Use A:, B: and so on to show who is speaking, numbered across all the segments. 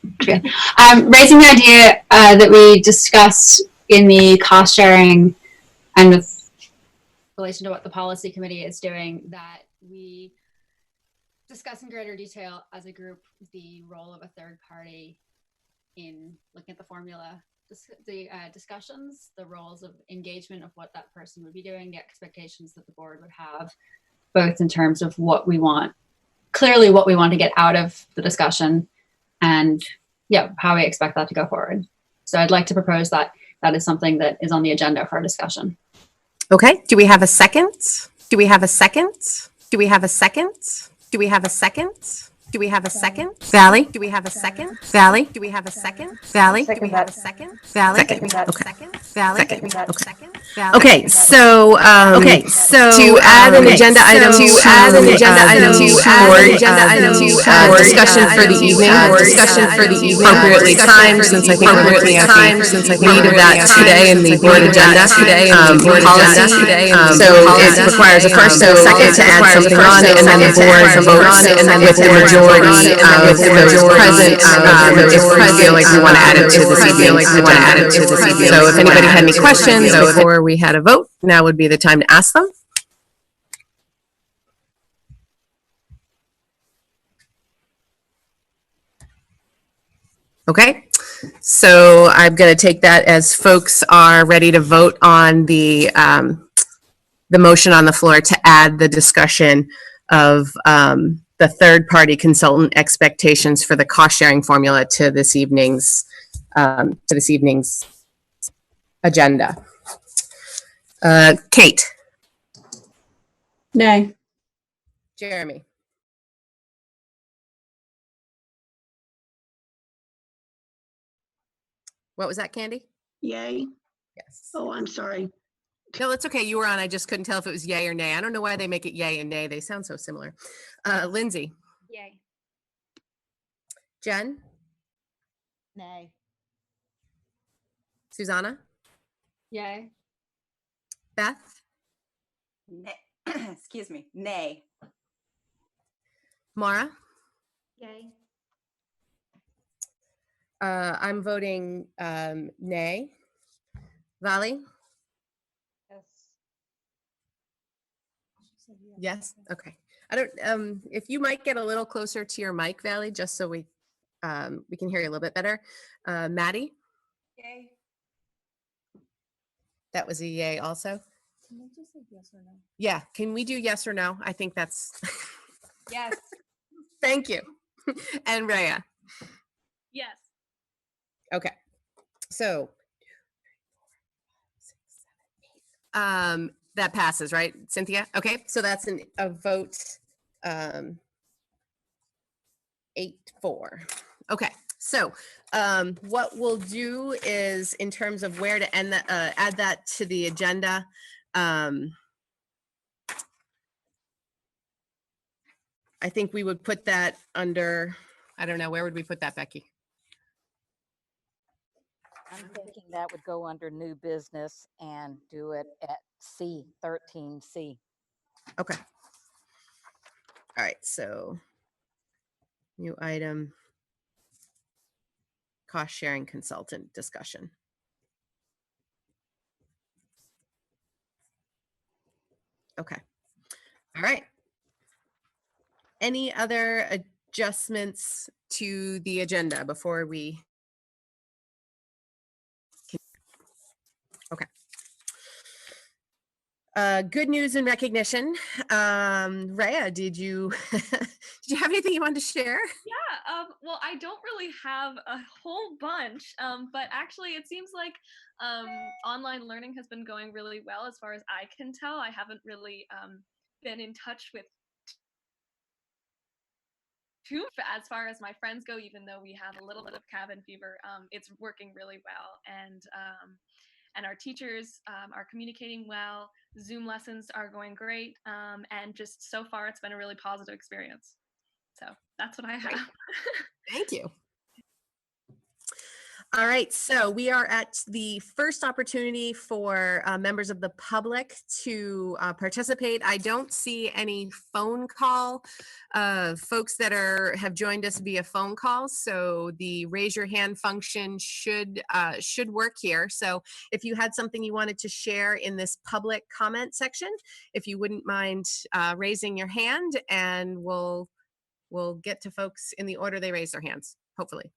A: Raising the idea that we discussed in the cost sharing and with relation to what the policy committee is doing, that we discuss in greater detail as a group the role of a third party in looking at the formula, the discussions, the roles of engagement of what that person would be doing, the expectations that the board would have, both in terms of what we want, clearly what we want to get out of the discussion, and how we expect that to go forward. So I'd like to propose that that is something that is on the agenda for discussion.
B: Okay. Do we have a second? Do we have a second? Do we have a second? Do we have a second? Do we have a second? Valley? Do we have a second? Valley? Do we have a second? Valley? Do we have a second? Valley?
C: Second.
B: Okay. Valley?
C: Second.
B: Okay.
C: Okay, so to add an agenda item to discussion for the evening, appropriately timed, since I think we're looking at the need of that today in the board agenda, policy. So it requires a first and a second to add something on, and then the board votes with the majority of those present, if we feel like we want to add it to this evening. So if anybody had any questions before we had a vote, now would be the time to ask them. Okay, so I'm going to take that as folks are ready to vote on the motion on the floor to add the discussion of the third-party consultant expectations for the cost-sharing formula to this evening's agenda. Kate.
A: Nay.
C: Jeremy. What was that, Candy?
D: Yay.
C: Yes.
D: Oh, I'm sorry.
C: No, it's okay. You were on. I just couldn't tell if it was yay or nay. I don't know why they make it yay and nay. They sound so similar. Lindsay.
E: Yay.
C: Jen.
E: Nay.
C: Susanna.
A: Yay.
C: Beth.
F: Excuse me. Nay.
C: Mara.
E: Yay.
C: I'm voting nay. Vali. Yes. Okay. I don't. If you might get a little closer to your mic, Valley, just so we can hear you a little bit better. Maddie.
F: Yay.
C: That was a yay. Also.
E: Can we just say yes or no?
C: Yeah. Can we do yes or no? I think that's.
F: Yes.
C: Thank you. And Rhea.
E: Yes.
C: Okay. So. That passes, right, Cynthia? Okay, so that's a vote 8-4. Okay, so what we'll do is, in terms of where to end that, add that to the agenda. I think we would put that under, I don't know, where would we put that, Becky?
G: I'm thinking that would go under new business and do it at C, 13C.
C: Okay. All right, so new item, cost sharing consultant discussion. Okay. All right. Any other adjustments to the agenda before we? Okay. Good news and recognition. Rhea, did you have anything you wanted to share?
H: Yeah, well, I don't really have a whole bunch, but actually it seems like online learning has been going really well as far as I can tell. I haven't really been in touch with too as far as my friends go, even though we have a little bit of cabin fever. It's working really well, and our teachers are communicating well. Zoom lessons are going great, and just so far it's been a really positive experience. So that's what I have.
C: Thank you.
B: All right, so we are at the first opportunity for members of the public to participate. I don't see any phone call folks that have joined us via phone call, so the raise your hand function should work here. So if you had something you wanted to share in this public comment section, if you wouldn't mind raising your hand, and we'll get to folks in the order they raise their hands, hopefully.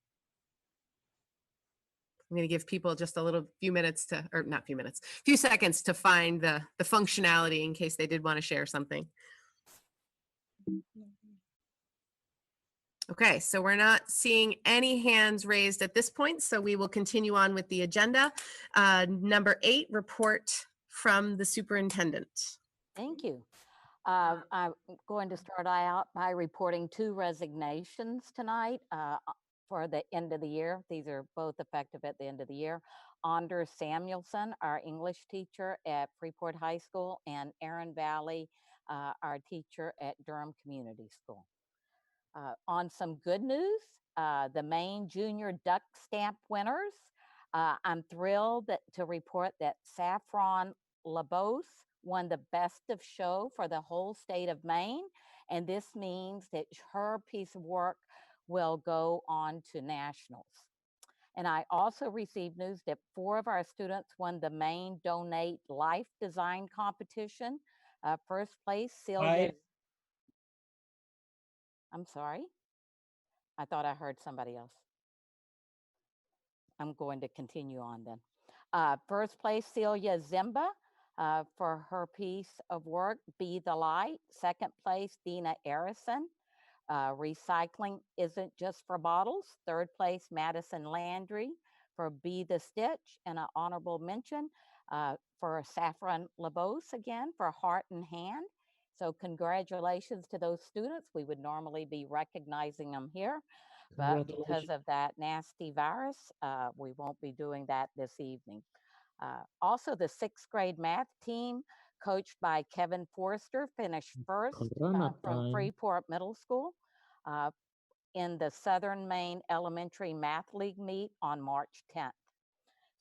B: I'm going to give people just a few minutes or not few minutes, few seconds to find the functionality in case they did want to share something. Okay, so we're not seeing any hands raised at this point, so we will continue on with the agenda. Number 8, report from the superintendent.
G: Thank you. I'm going to start out by reporting 2 resignations tonight for the end of the year. These are both effective at the end of the year. Anders Samuelson, our English teacher at Freeport High School, and Aaron Valley, our teacher at Durham Community School. On some good news, the Maine Junior Duck Stamp winners, I'm thrilled to report that Saffron LaBose won the Best of Show for the whole state of Maine. And this means that her piece of work will go on to nationals. And I also received news that 4 of our students won the Maine Donate Life Design Competition. First place, Celia. I'm sorry. I thought I heard somebody else. I'm going to continue on then. First place, Celia Zimba. For her piece of work, Be the Light. Second place, Dina Arison. Recycling isn't just for bottles. Third place, Madison Landry for Be the Stitch. And an honorable mention for Saffron LaBose again for Heart and Hand. So congratulations to those students. We would normally be recognizing them here, but because of that nasty virus, we won't be doing that this evening. Also, the 6th grade math team, coached by Kevin Forrester, finished first from Freeport Middle School in the Southern Maine Elementary Math League meet on March 10th.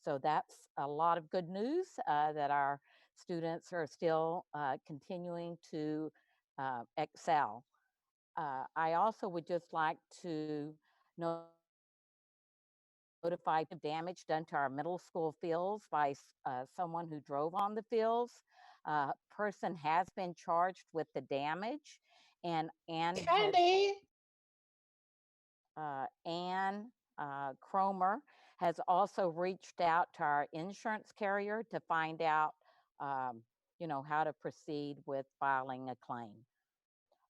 G: So that's a lot of good news that our students are still continuing to excel. I also would just like to notify of damage done to our middle school fields by someone who drove on the fields. Person has been charged with the damage, and Anne Cromer has also reached out to our insurance carrier to find out, how to proceed with filing a claim.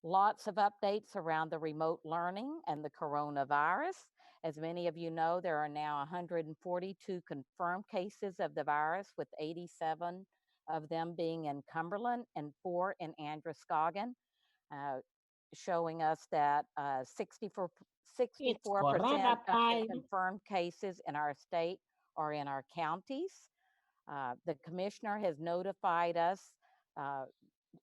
G: Lots of updates around the remote learning and the coronavirus. As many of you know, there are now 142 confirmed cases of the virus, with 87 of them being in Cumberland and 4 in Androscoggin, showing us that 64% of the confirmed cases in our state are in our counties. The commissioner has notified us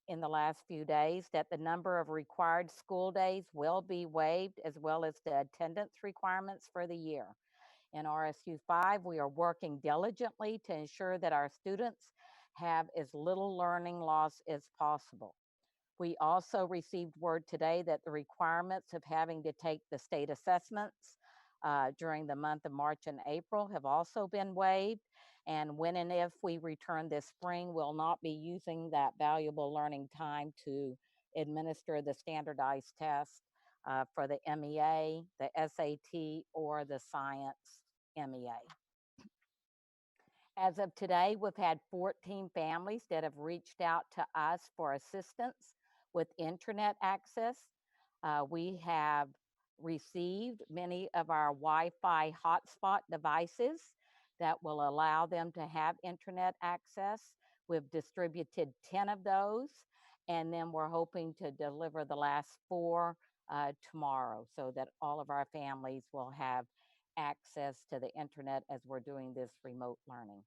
G: in the last few days that the number of required school days will be waived, as well as the attendance requirements for the year. In RSU 5, we are working diligently to ensure that our students have as little learning loss as possible. We also received word today that the requirements of having to take the state assessments during the month of March and April have also been waived. And when and if we return this spring, we'll not be using that valuable learning time to administer the standardized tests for the MEA, the SAT, or the science MEA. As of today, we've had 14 families that have reached out to us for assistance with internet access. We have received many of our Wi-Fi hotspot devices that will allow them to have internet access. We've distributed 10 of those, and then we're hoping to deliver the last 4 tomorrow, so that all of our families will have access to the internet as we're doing this remote learning.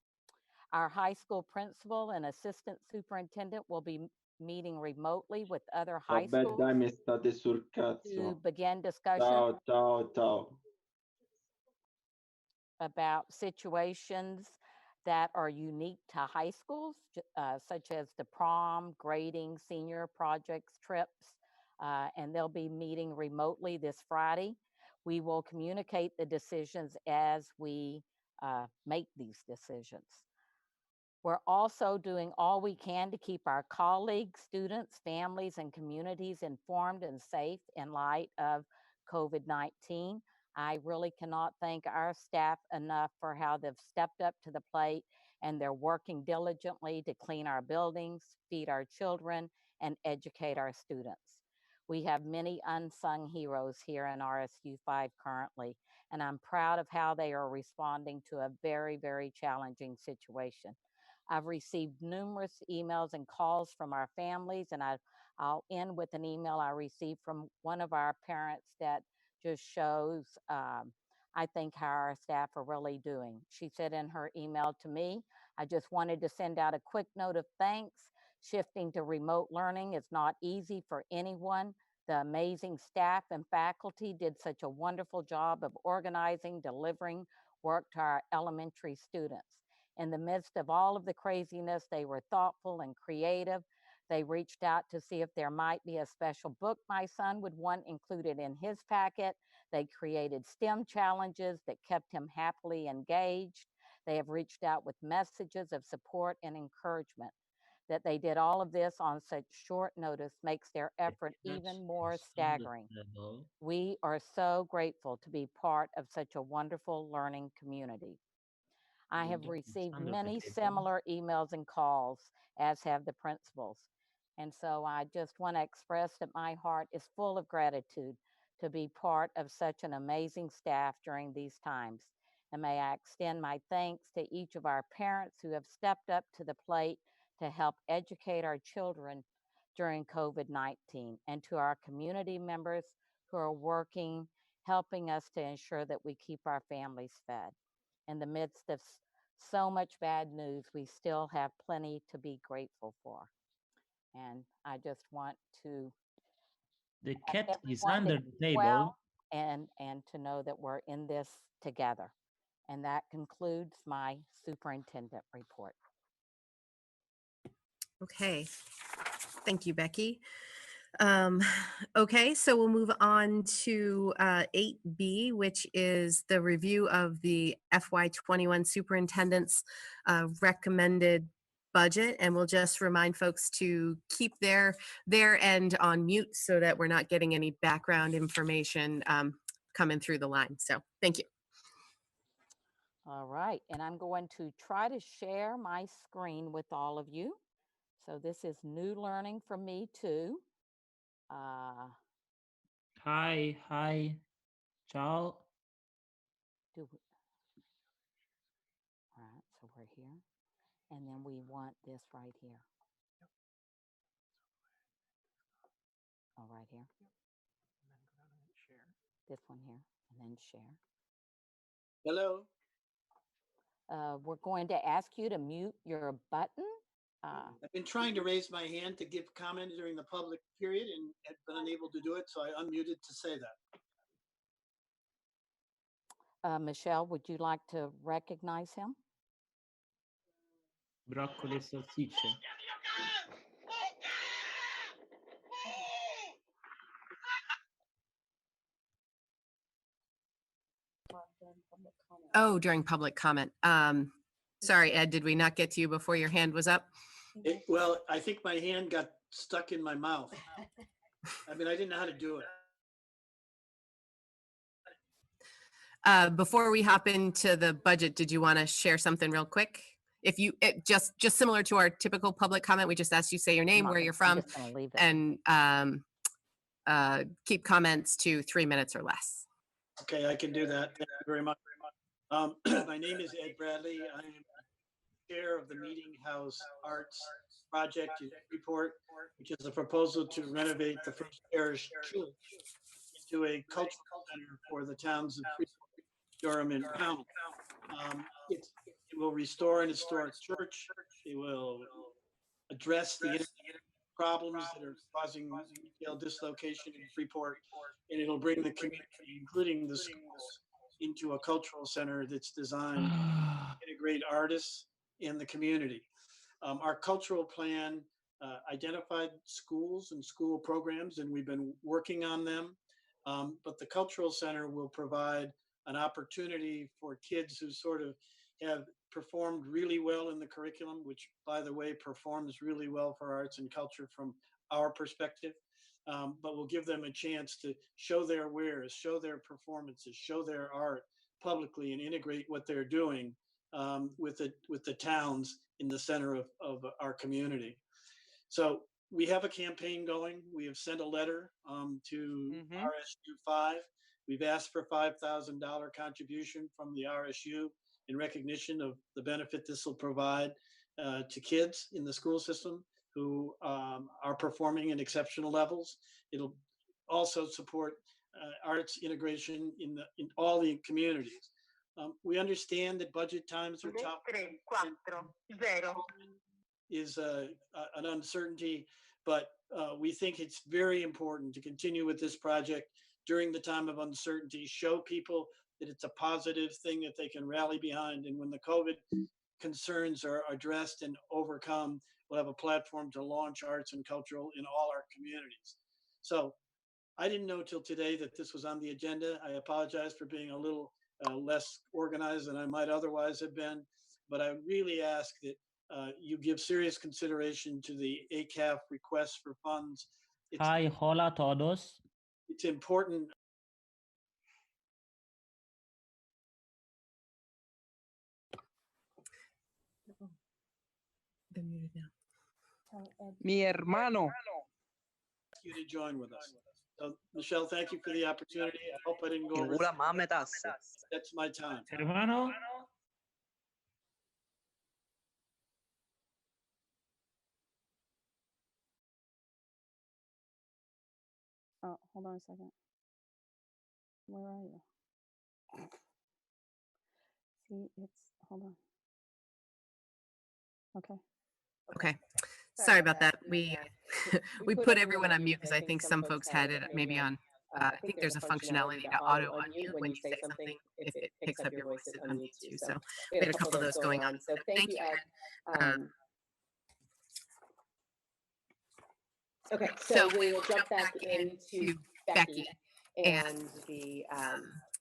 G: Our high school principal and assistant superintendent will be meeting remotely with other high schools to begin discussions.
D: Ciao.
G: about situations that are unique to high schools, such as the prom, grading, senior projects, trips, and they'll be meeting remotely this Friday. We will communicate the decisions as we make these decisions. We're also doing all we can to keep our colleagues, students, families, and communities informed and safe in light of COVID-19. I really cannot thank our staff enough for how they've stepped up to the plate, and they're working diligently to clean our buildings, feed our children, and educate our students. We have many unsung heroes here in RSU 5 currently, and I'm proud of how they are responding to a very, very challenging situation. I've received numerous emails and calls from our families, and I'll end with an email I received from one of our parents that just shows, I think, how our staff are really doing. She said in her email to me, I just wanted to send out a quick note of thanks. Shifting to remote learning is not easy for anyone. The amazing staff and faculty did such a wonderful job of organizing, delivering work to our elementary students. In the midst of all of the craziness, they were thoughtful and creative. They reached out to see if there might be a special book my son would want included in his packet. They created STEM challenges that kept him happily engaged. They have reached out with messages of support and encouragement. That they did all of this on such short notice makes their effort even more staggering. We are so grateful to be part of such a wonderful learning community. I have received many similar emails and calls, as have the principals. And so I just want to express that my heart is full of gratitude to be part of such an amazing staff during these times. And may I extend my thanks to each of our parents who have stepped up to the plate to help educate our children during COVID-19, and to our community members who are working, helping us to ensure that we keep our families fed. In the midst of so much bad news, we still have plenty to be grateful for. And I just want to
D: The
G: have
D: cat is
G: everyone
D: under
G: to
D: the
G: be
D: table.
G: well and to know that we're in this together. And that concludes my superintendent report.
B: Okay, thank you, Becky. Okay, so we'll move on to 8B, which is the review of the FY21 superintendent's recommended budget. And we'll just remind folks to keep their end on mute so that we're not getting any background information coming through the line. So thank you.
G: All right, and I'm going to try to share my screen with all of you. So this is new learning for me too.
D: Hi, ciao.
G: All right, so we're here. And then we want this right here. Oh, right here. This one here, and then share.
I: Hello.
G: We're going to ask you to mute your button.
I: I've been trying to raise my hand to give comment during the public period and have been unable to do it, so I unmuted to say that.
G: Michelle, would you like to recognize him?
D: Broccoli e salsicce.
B: Oh, during public comment. Sorry, Ed, did we not get to you before your hand was up?
I: Well, I think my hand got stuck in my mouth. I mean, I didn't know how to do it.
B: Before we hop into the budget, did you want to share something real quick? If you just similar to our typical public comment, we just asked you say your name, where you're from, and keep comments to 3 minutes or less.
I: Okay, I can do that. Thank you very much. My name is Ed Bradley. I am chair of the Meeting House Arts Project Report, which is a proposal to renovate the First Parish Church into a cultural center for the towns of Freeport, Durham, and Pownell. It will restore an historic church. It will address the problems that are causing retail dislocation in Freeport, and it'll bring the community, including the schools, into a cultural center that's designed to integrate artists in the community. Our cultural plan identified schools and school programs, and we've been working on them. But the cultural center will provide an opportunity for kids who sort of have performed really well in the curriculum, which, by the way, performs really well for arts and culture from our perspective. But we'll give them a chance to show their wares, show their performances, show their art publicly, and integrate what they're doing with the towns in the center of our community. So we have a campaign going. We have sent a letter to RSU 5. We've asked for $5,000 contribution from the RSU in recognition of the benefit this will provide to kids in the school system who are performing at exceptional levels. It'll also support arts integration in all the communities. We understand that budget times are tough. Is an uncertainty, but we think it's very important to continue with this project during the time of uncertainty, show people that it's a positive thing that they can rally behind. And when the COVID concerns are addressed and overcome, we'll have a platform to launch arts and cultural in all our communities. So I didn't know till today that this was on the agenda. I apologize for being a little less organized than I might otherwise have been, but I really ask that you give serious consideration to the ACAF request for funds.
D: Hi, hola todos.
I: It's important.
B: They're muted now.
J: Mi hermano.
I: You to join with us. So, Michelle, thank you for the opportunity. I hope I didn't go over.
J: Ninguna más me tasse.
I: That's my time.
D: Hermano.
E: Oh, hold on a second. Where are you? See, hold on. Okay.
B: Okay. Sorry about that. We we put everyone on mute because I think some folks had it maybe on. I think there's a functionality to auto unmute when you say something. If it picks up your voice, it unmutes you. So we had a couple of those going on. So thank you, Ed. Okay, so we will jump back into Becky and the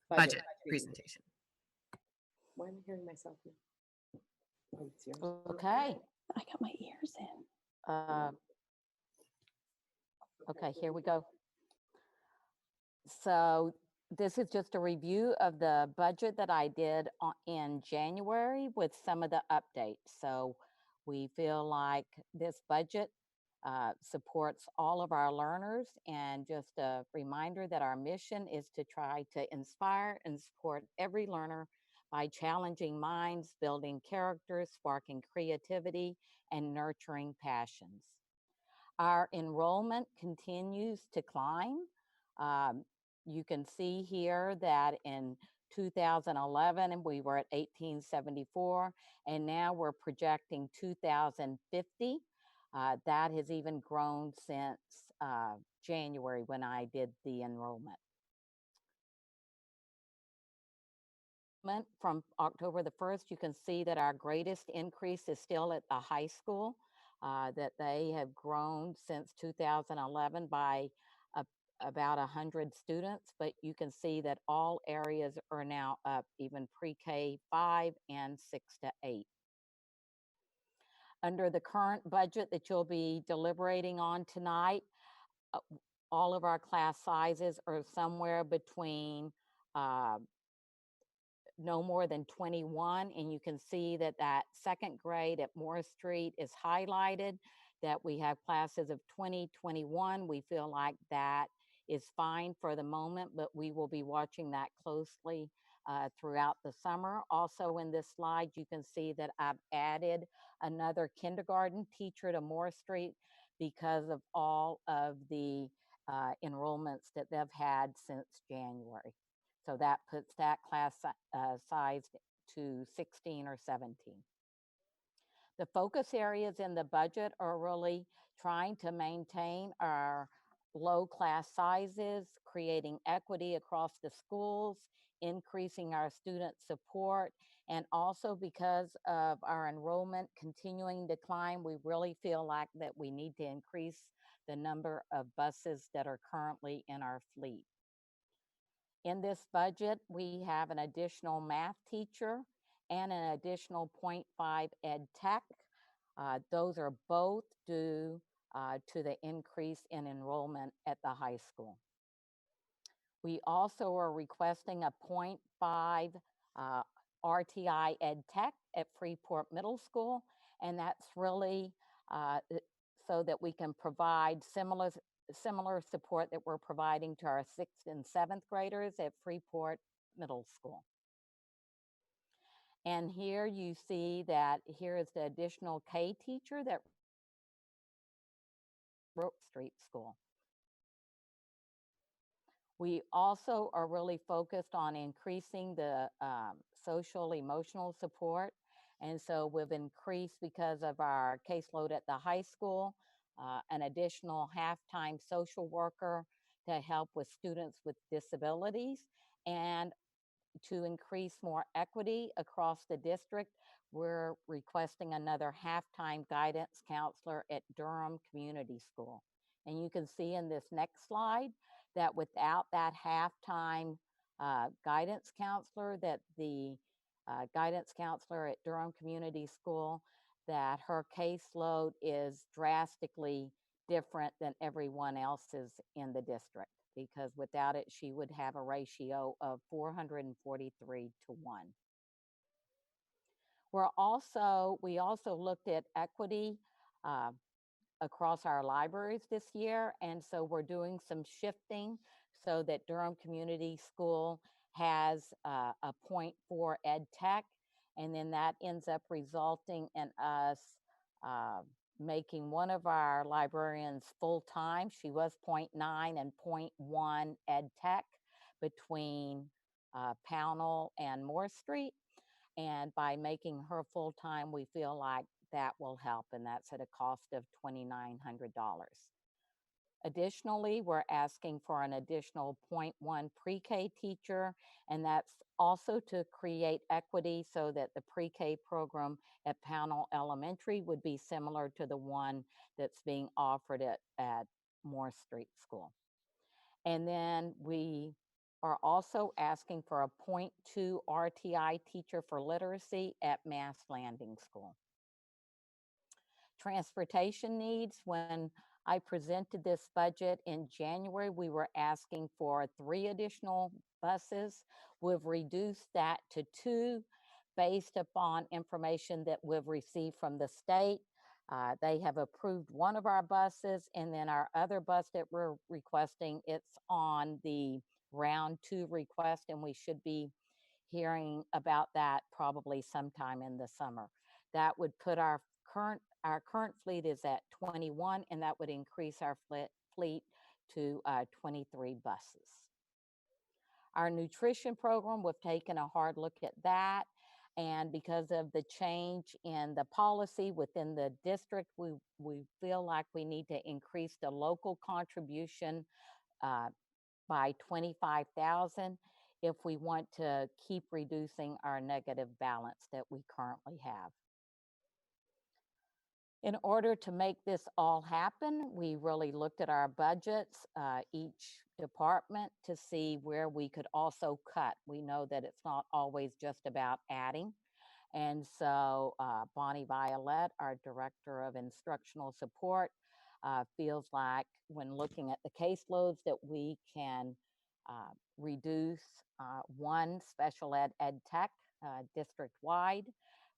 B: budget presentation. Why am I hearing myself now? Oh, it's yours.
G: Okay.
E: I got my ears in.
G: Okay, here we go. So this is just a review of the budget that I did in January with some of the updates. So we feel like this budget supports all of our learners, and just a reminder that our mission is to try to inspire and support every learner by challenging minds, building characters, sparking creativity, and nurturing passions. Our enrollment continues to climb. You can see here that in 2011 we were at 1874, and now we're projecting 2050. That has even grown since January when I did the enrollment. From October the 1st, you can see that our greatest increase is still at the high school, that they have grown since 2011 by about 100 students, but you can see that all areas are now up, even pre-K 5 and 6 to 8. Under the current budget that you'll be deliberating on tonight, all of our class sizes are somewhere between no more than 21, and you can see that that second grade at Morris Street is highlighted, that we have classes of 20, 21. We feel like that is fine for the moment, but we will be watching that closely throughout the summer. Also in this slide, you can see that I've added another kindergarten teacher to Morris Street because of all of the enrollments that they've had since January. So that puts that class size to 16 or 17. The focus areas in the budget are really trying to maintain our low class sizes, creating equity across the schools, increasing our student support, and also because of our enrollment continuing decline, we really feel like that we need to increase the number of buses that are currently in our fleet. In this budget, we have an additional math teacher and an additional 0.5 ed tech. Those are both due to the increase in enrollment at the high school. We also are requesting a 0.5 RTI ed tech at Freeport Middle School, and that's really so that we can provide similar support that we're providing to our 6th and 7th graders at Freeport Middle School. And here you see that here is the additional K teacher that Rope Street School. We also are really focused on increasing the social emotional support. And so we've increased, because of our caseload at the high school, an additional half-time social worker to help with students with disabilities. And to increase more equity across the district, we're requesting another half-time guidance counselor at Durham Community School. And you can see in this next slide that without that half-time guidance counselor, that the guidance counselor at Durham Community School, that her caseload is drastically different than everyone else's in the district, because without it, she would have a ratio of 443 to 1. We also looked at equity across our libraries this year, and so we're doing some shifting so that Durham Community School has a 0.4 ed tech, and then that ends up resulting in us making one of our librarians full-time. She was 0.9 and 0.1 ed tech between Pownell and Moore Street. And by making her full-time, we feel like that will help, and that's at a cost of $2,900. Additionally, we're asking for an additional 0.1 pre-K teacher, and that's also to create equity so that the pre-K program at Pownell Elementary would be similar to the one that's being offered at Moore Street School. And then we are also asking for a 0.2 RTI teacher for literacy at Mass Landing School. Transportation needs, when I presented this budget in January, we were asking for 3 additional buses. We've reduced that to 2 based upon information that we've received from the state. They have approved one of our buses, and then our other bus that we're requesting, it's on the round 2 request, and we should be hearing about that probably sometime in the summer. That would put our current fleet is at 21, and that would increase our fleet to 23 buses. Our nutrition program, we've taken a hard look at that. And because of the change in the policy within the district, we feel like we need to increase the local contribution by $25,000 if we want to keep reducing our negative balance that we currently have. In order to make this all happen, we really looked at our budgets, each department, to see where we could also cut. We know that it's not always just about adding. And so Bonnie Violette, our Director of Instructional Support, feels like when looking at the caseloads that we can reduce 1 special ed tech district-wide.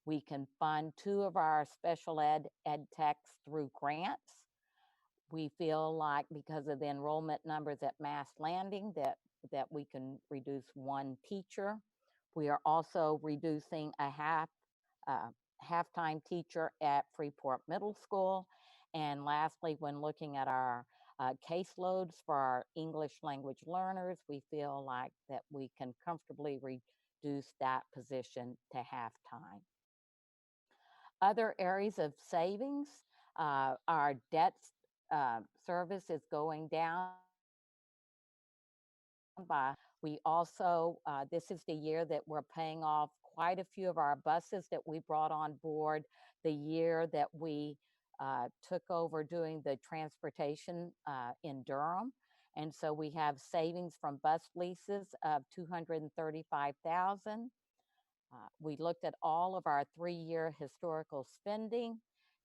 G: We can fund 2 of our special ed techs through grants. We feel like because of the enrollment numbers at Mass Landing that we can reduce 1 teacher. We are also reducing a half-time teacher at Freeport Middle School. And lastly, when looking at our caseloads for our English language learners, we feel like that we can comfortably reduce that position to half-time. Other areas of savings, our debt service is going down by. We also, this is the year that we're paying off quite a few of our buses that we brought on board the year that we took over doing the transportation in Durham. And so we have savings from bus leases of $235,000. We looked at all of our 3-year historical spending,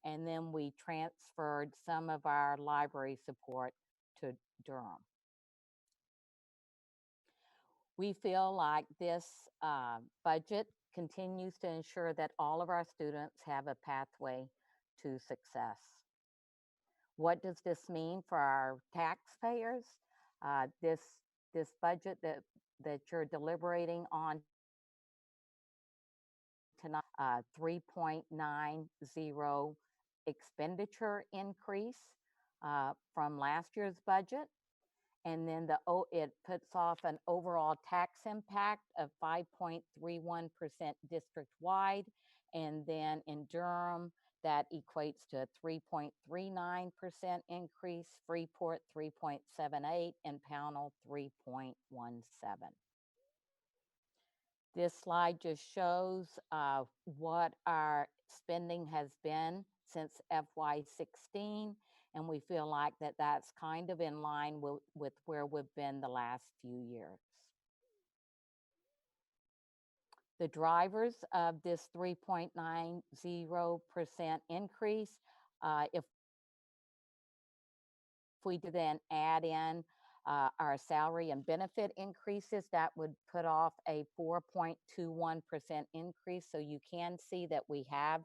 G: and then we transferred some of our library support to Durham. We feel like this budget continues to ensure that all of our students have a pathway to success. What does this mean for our taxpayers? This budget that you're deliberating on tonight, 3.90 expenditure increase from last year's budget. And then it puts off an overall tax impact of 5.31% district-wide. And then in Durham, that equates to a 3.39% increase, Freeport 3.78, and Pownell 3.17. This slide just shows what our spending has been since FY16, and we feel like that's kind of in line with where we've been the last few years. The drivers of this 3.90% increase, if we then add in our salary and benefit increases, that would put off a 4.21% increase. So you can see that we have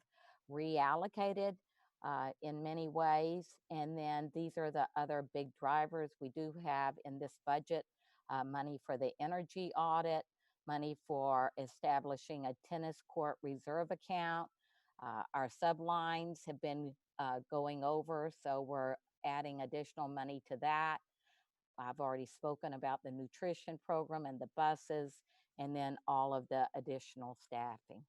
G: reallocated in many ways. And then these are the other big drivers we do have in this budget: money for the energy audit, money for establishing a tennis court reserve account. Our sublines have been going over, so we're adding additional money to that. I've already spoken about the nutrition program and the buses, and then all of the additional staffing.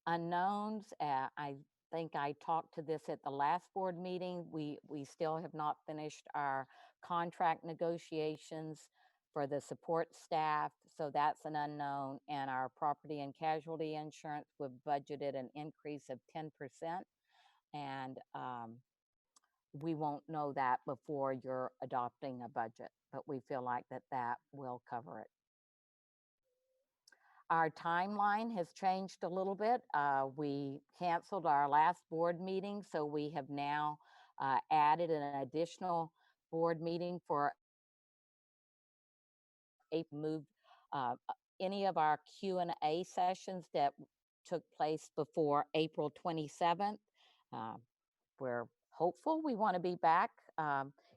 G: Unknowns, I think I talked to this at the last board meeting. We still have not finished our contract negotiations for the support staff, so that's an unknown. And our property and casualty insurance, we've budgeted an increase of 10%. And we won't know that before you're adopting a budget, but we feel like that will cover it. Our timeline has changed a little bit. We canceled our last board meeting, so we have now added an additional board meeting for moved any of our Q&A sessions that took place before April 27th. We're hopeful we want to be back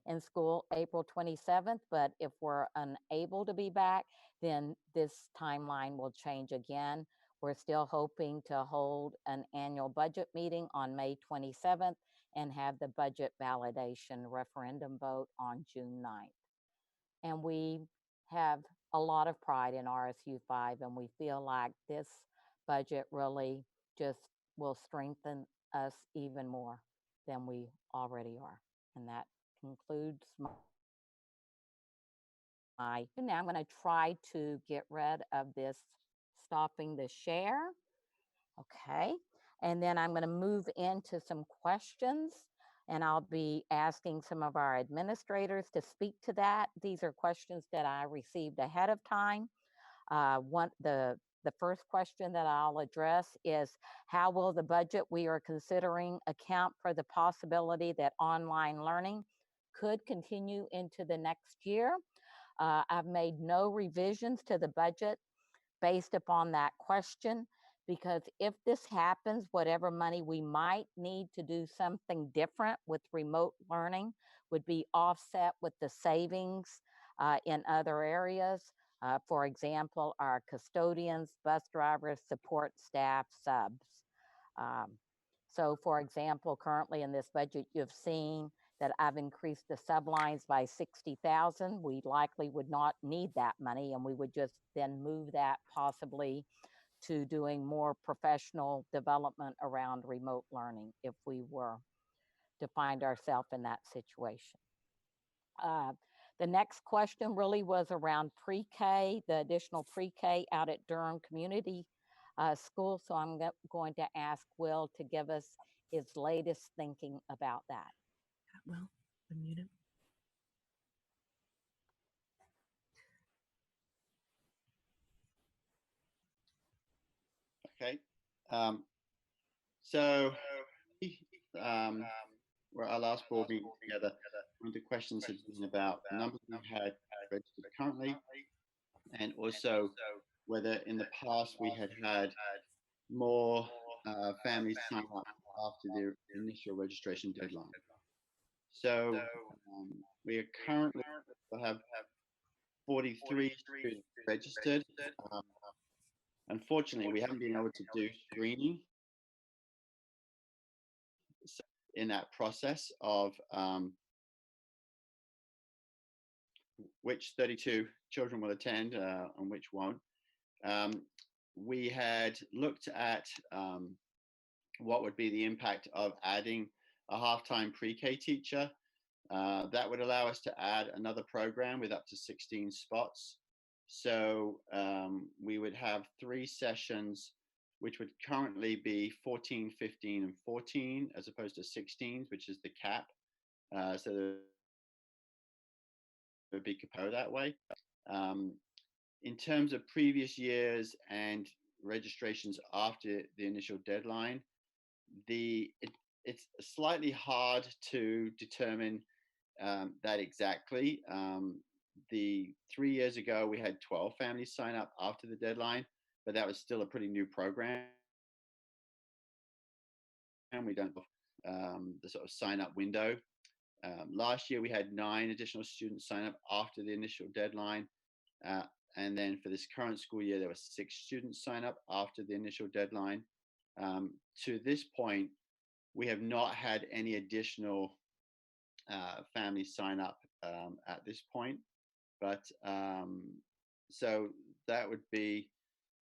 G: in school April 27th, but if we're unable to be back, then this timeline will change again. We're still hoping to hold an annual budget meeting on May 27th and have the budget validation referendum vote on June 9th. And we have a lot of pride in RSU 5, and we feel like this budget really just will strengthen us even more than we already are. And that concludes now I'm going to try to get rid of this stopping the share. Okay. And then I'm going to move into some questions, and I'll be asking some of our administrators to speak to that. These are questions that I received ahead of time. The first question that I'll address is, how will the budget we are considering account for the possibility that online learning could continue into the next year? I've made no revisions to the budget based upon that question, because if this happens, whatever money we might need to do something different with remote learning would be offset with the savings in other areas. For example, our custodians, bus drivers, support staff, subs. So for example, currently in this budget, you've seen that I've increased the sublines by $60,000. We likely would not need that money, and we would just then move that possibly to doing more professional development around remote learning if we were to find ourselves in that situation. The next question really was around pre-K, the additional pre-K out at Durham Community School. So I'm going to ask Will to give us his latest thinking about that.
B: Will, unmute him.
J: Okay. So, where our last board meeting together, one of the questions has been about the numbers we've had registered currently, and also whether in the past we had more families sign up after the initial registration deadline. So we are currently have 43 students registered. Unfortunately, we haven't been able to do screening in that process of which 32 children will attend and which won't. We had looked at what would be the impact of adding a half-time pre-K teacher. That would allow us to add another program with up to 16 spots. So we would have 3 sessions, which would currently be 14, 15, and 14, as opposed to 16, which is the cap. So there would be compared that way. In terms of previous years and registrations after the initial deadline, it's slightly hard to determine that exactly. The 3 years ago, we had 12 families sign up after the deadline, but that was still a pretty new program. And we don't the sort of sign up window. Last year, we had 9 additional students sign up after the initial deadline. And then for this current school year, there were 6 students sign up after the initial deadline. To this point, we have not had any additional families sign up at this point. But so that would be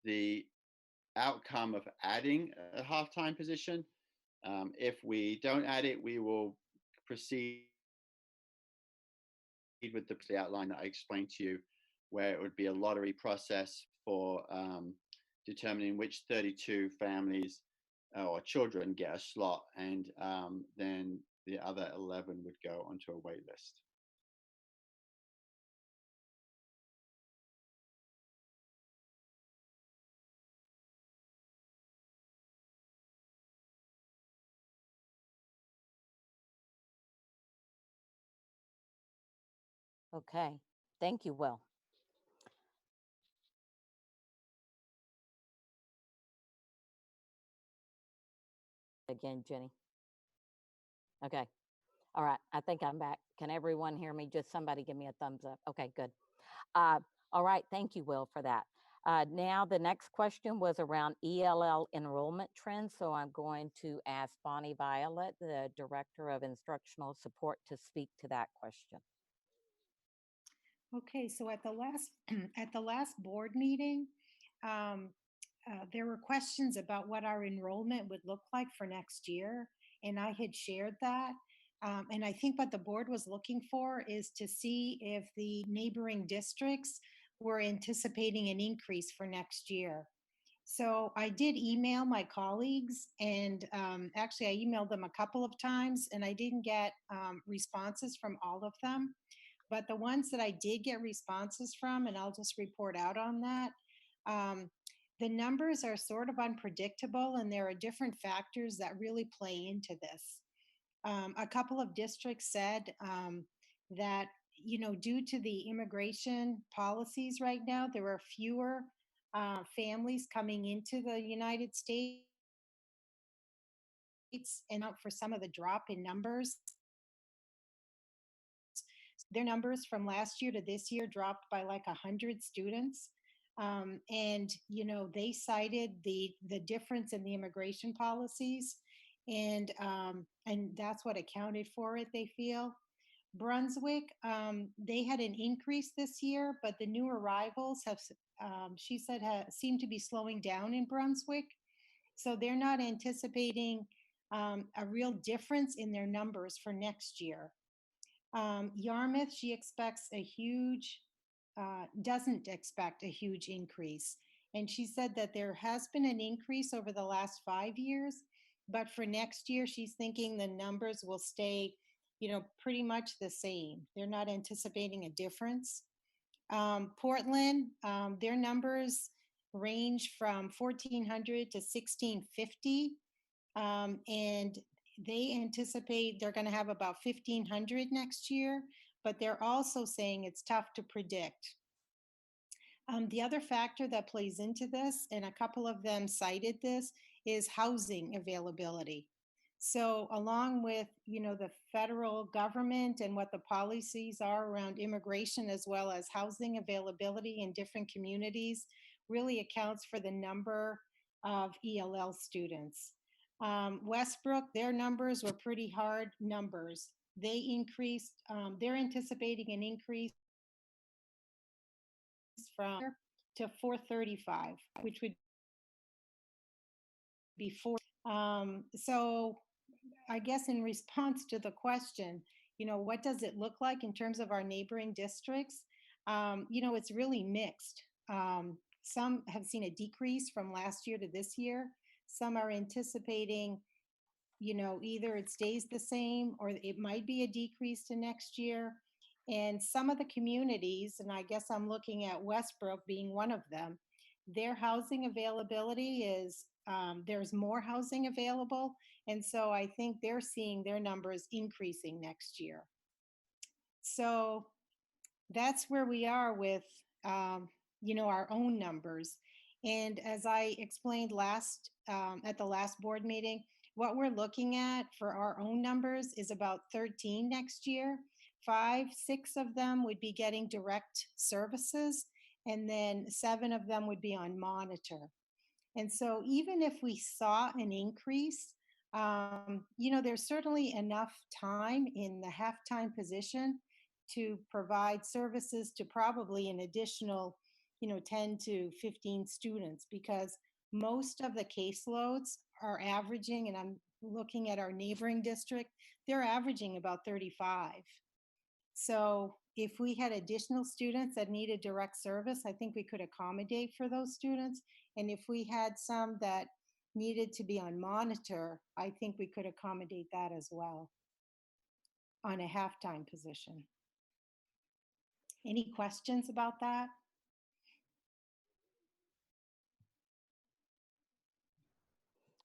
J: the outcome of adding a half-time position. If we don't add it, we will proceed with the outline that I explained to you, where it would be a lottery process for determining which 32 families or children get a slot, and then the other 11 would go onto a wait list.
G: Okay, thank you, Will. Again, Jenny. Okay, all right, I think I'm back. Can everyone hear me? Just somebody give me a thumbs up. Okay, good. All right, thank you, Will, for that. Now, the next question was around ELL enrollment trends. So I'm going to ask Bonnie Violet, the Director of Instructional Support, to speak to that question.
K: Okay, so at the last board meeting, there were questions about what our enrollment would look like for next year, and I had shared that. And I think what the board was looking for is to see if the neighboring districts were anticipating an increase for next year. So I did email my colleagues, and actually I emailed them a couple of times, and I didn't get responses from all of them. But the ones that I did get responses from, and I'll just report out on that, the numbers are sort of unpredictable, and there are different factors that really play into this. A couple of districts said that, you know, due to the immigration policies right now, there are fewer families coming into the United States, and out for some of the drop in numbers. Their numbers from last year to this year dropped by like 100 students. And, you know, they cited the difference in the immigration policies, and that's what accounted for it, they feel. Brunswick, they had an increase this year, but the new arrivals have, she said, seem to be slowing down in Brunswick. So they're not anticipating a real difference in their numbers for next year. Yarmouth, she expects a huge, doesn't expect a huge increase. And she said that there has been an increase over the last 5 years, but for next year, she's thinking the numbers will stay, pretty much the same. They're not anticipating a difference. Portland, their numbers range from 1,400 to 1,650. And they anticipate they're going to have about 1,500 next year, but they're also saying it's tough to predict. The other factor that plays into this, and a couple of them cited this, is housing availability. So along with, the federal government and what the policies are around immigration, as well as housing availability in different communities, really accounts for the number of ELL students. Westbrook, their numbers were pretty hard numbers. They increased, they're anticipating an increase from to 435, which would be 4. So I guess in response to the question, what does it look like in terms of our neighboring districts? It's really mixed. Some have seen a decrease from last year to this year. Some are anticipating, either it stays the same or it might be a decrease to next year. And some of the communities, and I guess I'm looking at Westbrook being one of them, their housing availability is, there's more housing available. And so I think they're seeing their numbers increasing next year. So that's where we are with, our own numbers. And as I explained at the last board meeting, what we're looking at for our own numbers is about 13 next year. 5, 6 of them would be getting direct services, and then 7 of them would be on monitor. And so even if we saw an increase, there's certainly enough time in the half-time position to provide services to probably an additional, 10 to 15 students, because most of the caseloads are averaging, and I'm looking at our neighboring district, they're averaging about 35. So if we had additional students that needed direct service, I think we could accommodate for those students. And if we had some that needed to be on monitor, I think we could accommodate that as well on a half-time position. Any questions about that?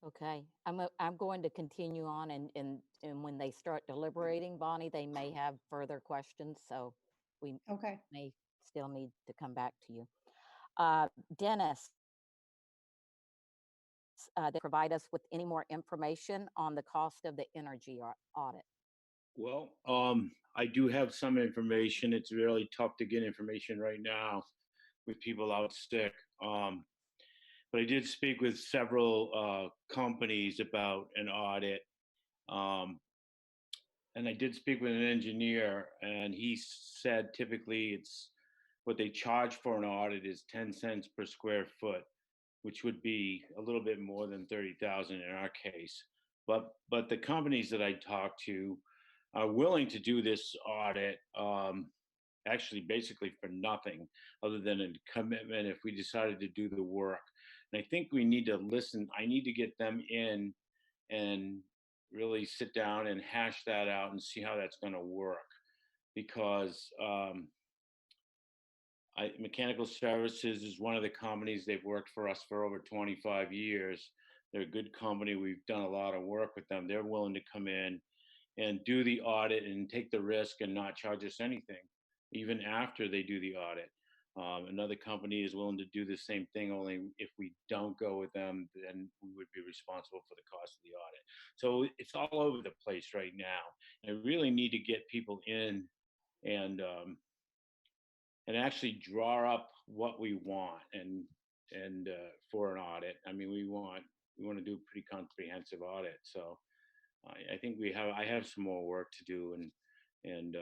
G: Okay, I'm going to continue on, and when they start deliberating, Bonnie, they may have further questions, so we may still need to come back to you. Dennis, they provide us with any more information on the cost of the energy audit?
L: Well, I do have some information. It's really tough to get information right now with people out sick. But I did speak with several companies about an audit. And I did speak with an engineer, and he said typically it's what they charge for an audit is 10 cents per square foot, which would be a little bit more than 30,000 in our case. But the companies that I talked to are willing to do this audit, actually basically for nothing other than a commitment if we decided to do the work. And I think we need to listen. I need to get them in and really sit down and hash that out and see how that's going to work. Because Mechanical Services is one of the companies. They've worked for us for over 25 years. They're a good company. We've done a lot of work with them. They're willing to come in and do the audit and take the risk and not charge us anything, even after they do the audit. Another company is willing to do the same thing, only if we don't go with them, then we would be responsible for the cost of the audit. So it's all over the place right now. And I really need to get people in and actually draw up what we want and for an audit. I mean, we want to do a pretty comprehensive audit. So I think I have some more work to do, and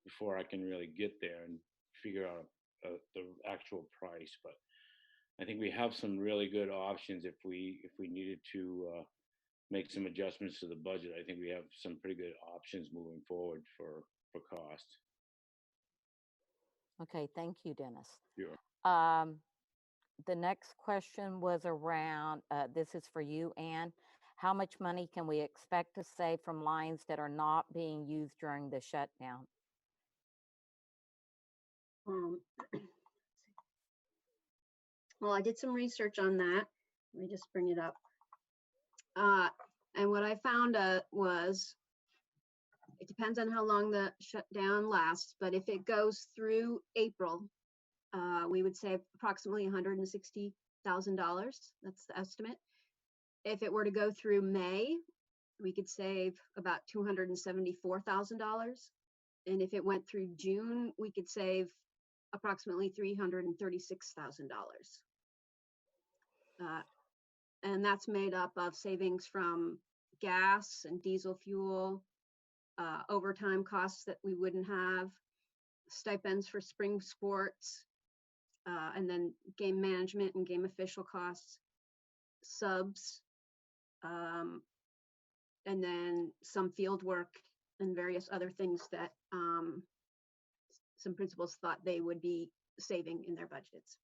L: before I can really get there and figure out the actual price. But I think we have some really good options if we needed to make some adjustments to the budget. I think we have some pretty good options moving forward for cost.
G: Okay, thank you, Dennis.
L: Sure.
G: The next question was around, this is for you, Anne. How much money can we expect to save from lines that are not being used during the shutdown?
M: Well, I did some research on that. Let me just bring it up. And what I found was, it depends on how long the shutdown lasts, but if it goes through April, we would save approximately $160,000. That's the estimate. If it were to go through May, we could save about $274,000. And if it went through June, we could save approximately $336,000. And that's made up of savings from gas and diesel fuel, overtime costs that we wouldn't have, stipends for spring sports, and then game management and game official costs, subs, and then some field work and various other things that some principals thought they would be saving in their budgets.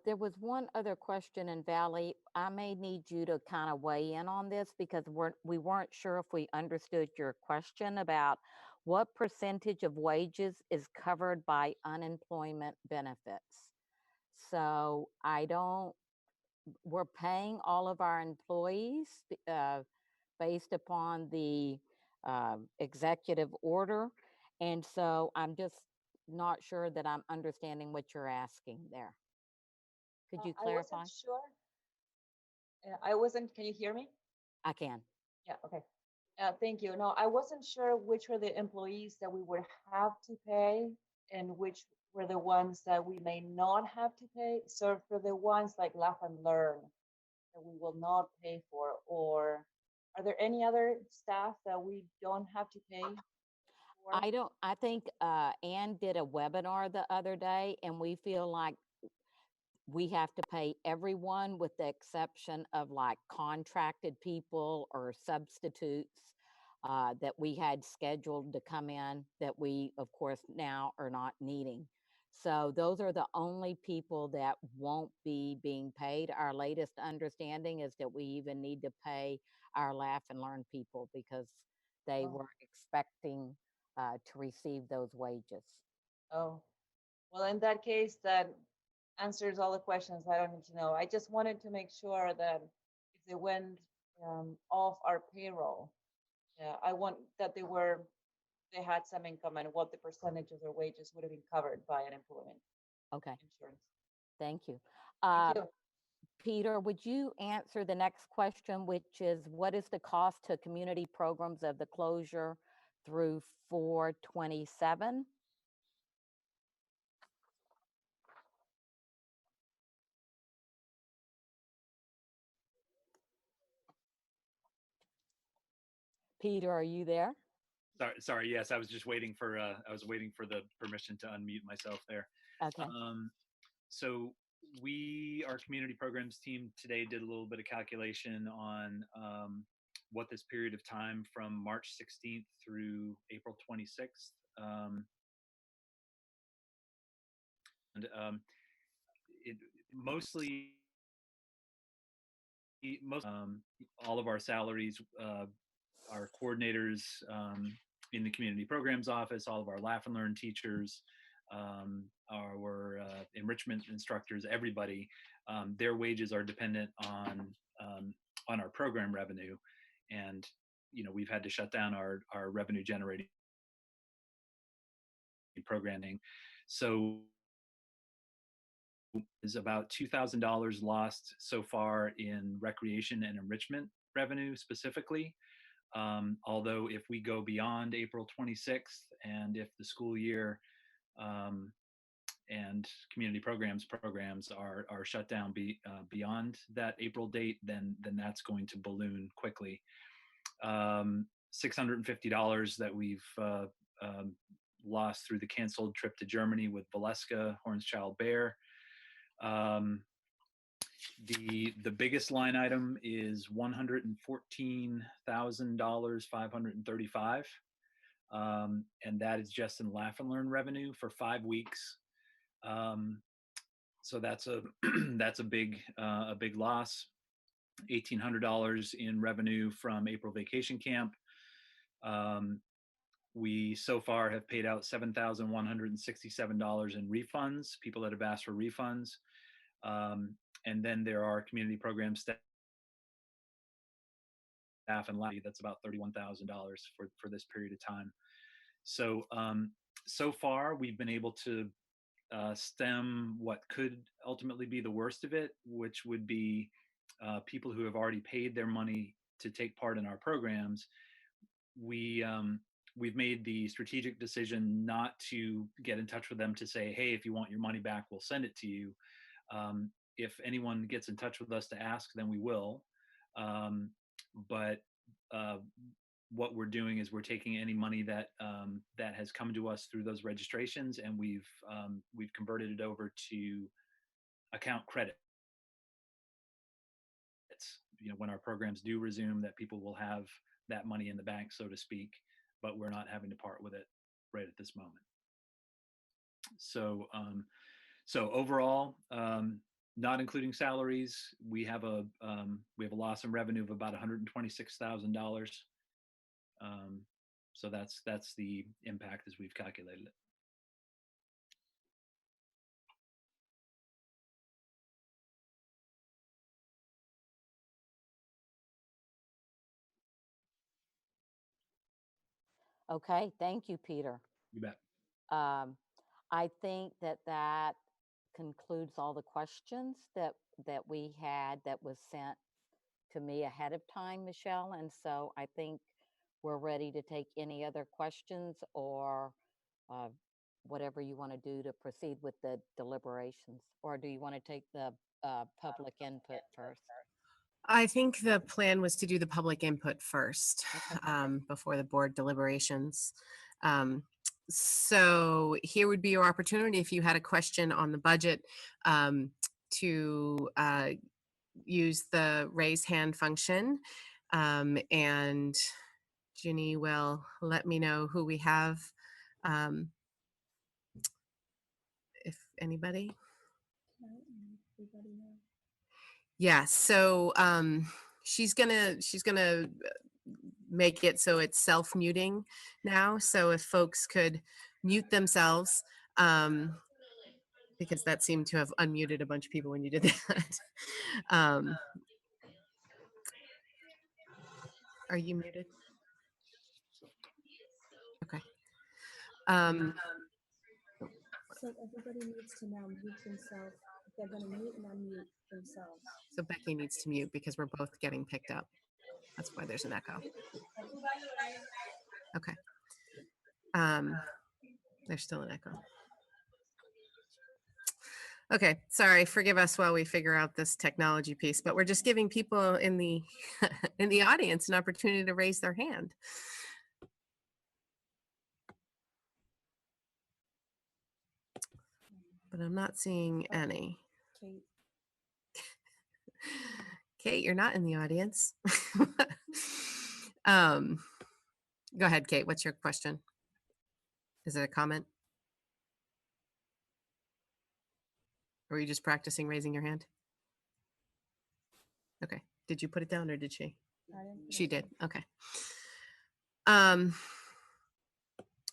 G: There was one other question, and Valley, I may need you to kind of weigh in on this because we weren't sure if we understood your question about what percentage of wages is covered by unemployment benefits. So we're paying all of our employees based upon the executive order. And so I'm just not sure that I'm understanding what you're asking there. Could you clarify?
N: I wasn't sure. I wasn't, can you hear me?
G: I can.
N: Yeah, okay. Thank you. No, I wasn't sure which were the employees that we would have to pay and which were the ones that we may not have to pay. So for the ones like Laugh and Learn that we will not pay for, or are there any other staff that we don't have to pay for?
G: I think Anne did a webinar the other day, and we feel like we have to pay everyone with the exception of like contracted people or substitutes that we had scheduled to come in that we, of course, now are not needing. So those are the only people that won't be being paid. Our latest understanding is that we even need to pay our Laugh and Learn people because they were expecting to receive those wages.
N: Oh, well, in that case, that answers all the questions I don't need to know. I just wanted to make sure that if they went off our payroll, I want that they had some income and what the percentage of their wages would have been covered by unemployment
G: Okay.
N: insurance.
G: Thank you.
N: Thank you.
G: Peter, would you answer the next question, which is what is the cost to community programs of the closure through 4/27? Peter, are you there?
O: Sorry. Yes, I was just waiting for the permission to unmute myself there.
G: Okay.
O: So our community programs team today did a little bit of calculation on what this period of time from March 16th through April 26th. All of our salaries, our coordinators in the community programs office, all of our Laugh and Learn teachers, our enrichment instructors, everybody, their wages are dependent on our program revenue, and we've had to shut down our revenue generating programming. So is about $2,000 lost so far in recreation and enrichment revenue specifically. Although if we go beyond April 26th and if the school year and community programs are shut down beyond that April date, then that's going to balloon quickly. $650 that we've lost through the canceled trip to Germany with Valeska, Hornschild Bear. The biggest line item is $114,535, and that is just in Laugh and Learn revenue for 5 weeks. So that's a that's a big loss. $1,800 in revenue from April Vacation Camp. We so far have paid out $7,167 in refunds, people that have asked for refunds. And then there are community program staff and lobby, that's about $31,000 for this period of time. So so far we've been able to stem what could ultimately be the worst of it, which would be people who have already paid their money to take part in our programs. We've made the strategic decision not to get in touch with them to say, hey, if you want your money back, we'll send it to you. If anyone gets in touch with us to ask, then we will. But what we're doing is we're taking any money that that has come to us through those registrations, and we've converted it over to account credit. When our programs do resume, that people will have that money in the bank, so to speak, but we're not having to part with it right at this moment. So so overall, not including salaries, we have a loss in revenue of about $126,000. So that's the impact as we've calculated it.
G: Okay, thank you, Peter.
O: You bet.
G: I think that concludes all the questions that we had that was sent to me ahead of time, Michelle. And so I think we're ready to take any other questions or whatever you want to do to proceed with the deliberations. Or do you want to take the public input first?
B: I think the plan was to do the public input first, before the board deliberations. So here would be your opportunity if you had a question on the budget to use the raise hand function. And Ginny will let me know who we have, if anybody. Yeah, so she's gonna make it so it's self-muting now. So if folks could mute themselves, because that seemed to have unmuted a bunch of people when you did that. Are you muted? Okay.
P: So everybody needs to now mute themselves. They're going to mute and unmute themselves.
B: So Becky needs to mute because we're both getting picked up. That's why there's an echo. Okay. There's still an echo. Okay, sorry, forgive us while we figure out this technology piece, but we're just giving people in the in the audience an opportunity to raise their hand. But I'm not seeing any.
P: Kate.
B: Kate, you're not in the audience. Go ahead, Kate. What's your question? Is it a comment? Or are you just practicing raising your hand? Okay. Did you put it down or did she? She did. Okay.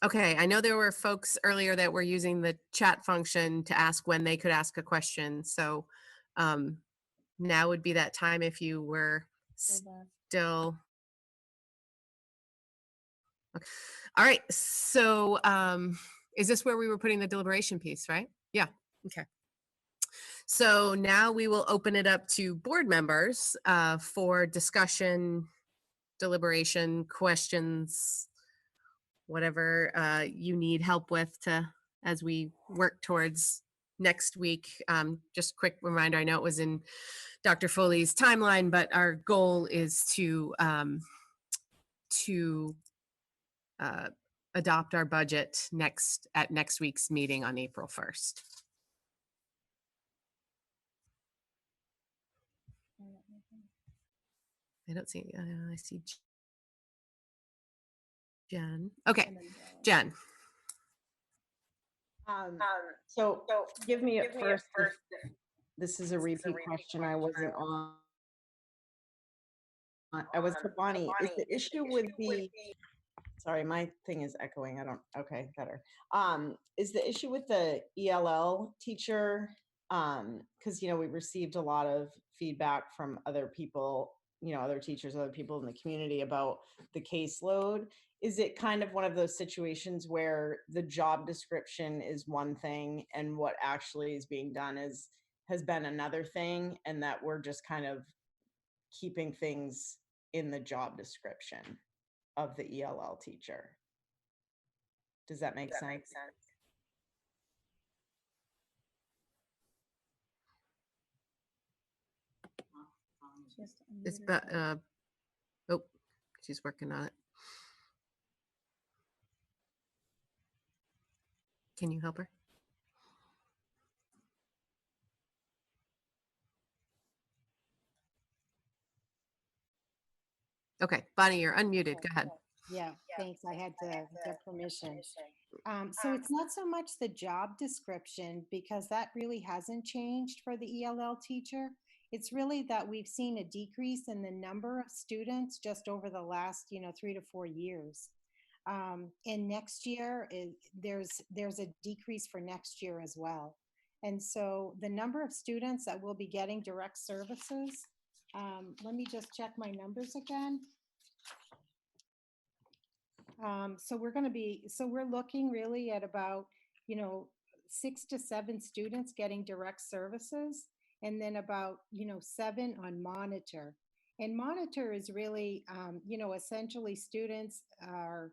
B: Okay, I know there were folks earlier that were using the chat function to ask when they could ask a question. So now would be that time if you were still. Okay. All right, so is this where we were putting the deliberation piece, right? Yeah, okay. So now we will open it up to board members for discussion, deliberation, questions, whatever you need help with as we work towards next week. Just quick reminder, I know it was in Dr. Foley's timeline, but our goal is to to adopt our budget at next week's meeting on April 1st. I don't see, I see Jen. Okay, Jen.
Q: So give me at first, if this is a repeat question. I wasn't on. I was for Bonnie. Is the issue with the, sorry, my thing is echoing. Okay, better. Is the issue with the ELL teacher? Because, we received a lot of feedback from other people, other teachers, other people in the community about the caseload. Is it kind of one of those situations where the job description is one thing and what actually is being done has been another thing, and that we're just kind of keeping things in the job description of the ELL teacher? Does that make sense?
B: It's oh, she's working on it. Can you help her? Okay, Bonnie, you're unmuted. Go ahead.
K: Yeah, thanks. I had to get permission. So it's not so much the job description, because that really hasn't changed for the ELL teacher. It's really that we've seen a decrease in the number of students just over the last, 3 to 4 years. And next year, there's a decrease for next year as well. And so the number of students that will be getting direct services, let me just check my numbers again. So we're looking really at about, 6 to 7 students getting direct services, and then about, 7 on monitor. And monitor is really, essentially students are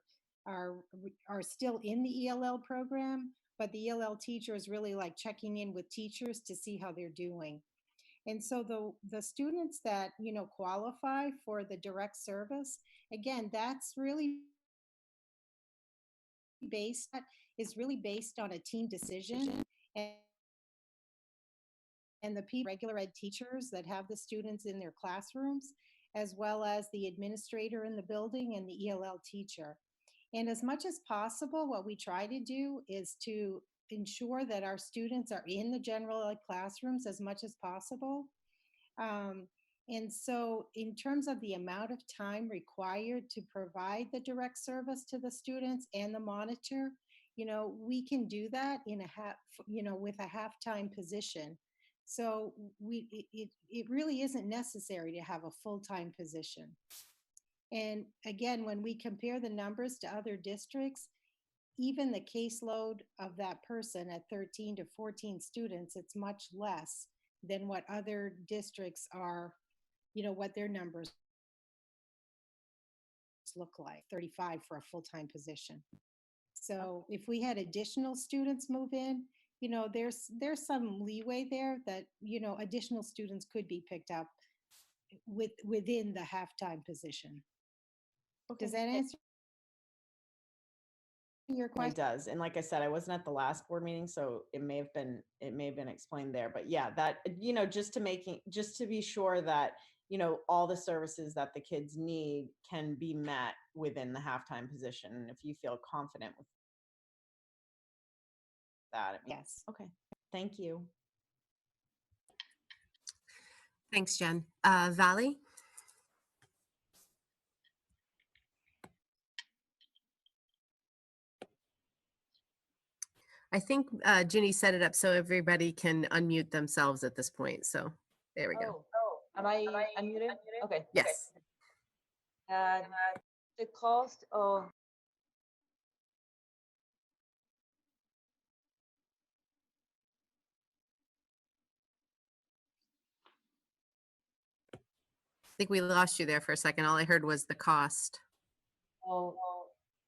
K: still in the ELL program, but the ELL teacher is really like checking in with teachers to see how they're doing. And so the students that, qualify for the direct service, again, that's really based on a team decision, and the regular ed teachers that have the students in their classrooms, as well as the administrator in the building and the ELL teacher. And as much as possible, what we try to do is to ensure that our students are in the general ed classrooms as much as possible. And so in terms of the amount of time required to provide the direct service to the students and the monitor, we can do that with a half-time position. So it really isn't necessary to have a full-time position. And again, when we compare the numbers to other districts, even the caseload of that person at 13 to 14 students, it's much less than what other districts are, what their numbers look like, 35 for a full-time position. So if we had additional students move in, there's some leeway there that, additional students could be picked up within the half-time position.
Q: Okay.
K: Does that answer your question?
Q: It does. And like I said, I wasn't at the last board meeting, so it may have been explained there. But yeah, that, just to be sure that, all the services that the kids need can be met within the halftime position. And if you feel confident with that.
K: Yes.
Q: Okay. Thank you.
B: Thanks, Jen. Valley? I think Ginny set it up so everybody can unmute themselves at this point. So there we go.
N: Am I unmuted? Okay.
B: Yes.
N: The cost of
B: I think we lost you there for a second. All I heard was the cost.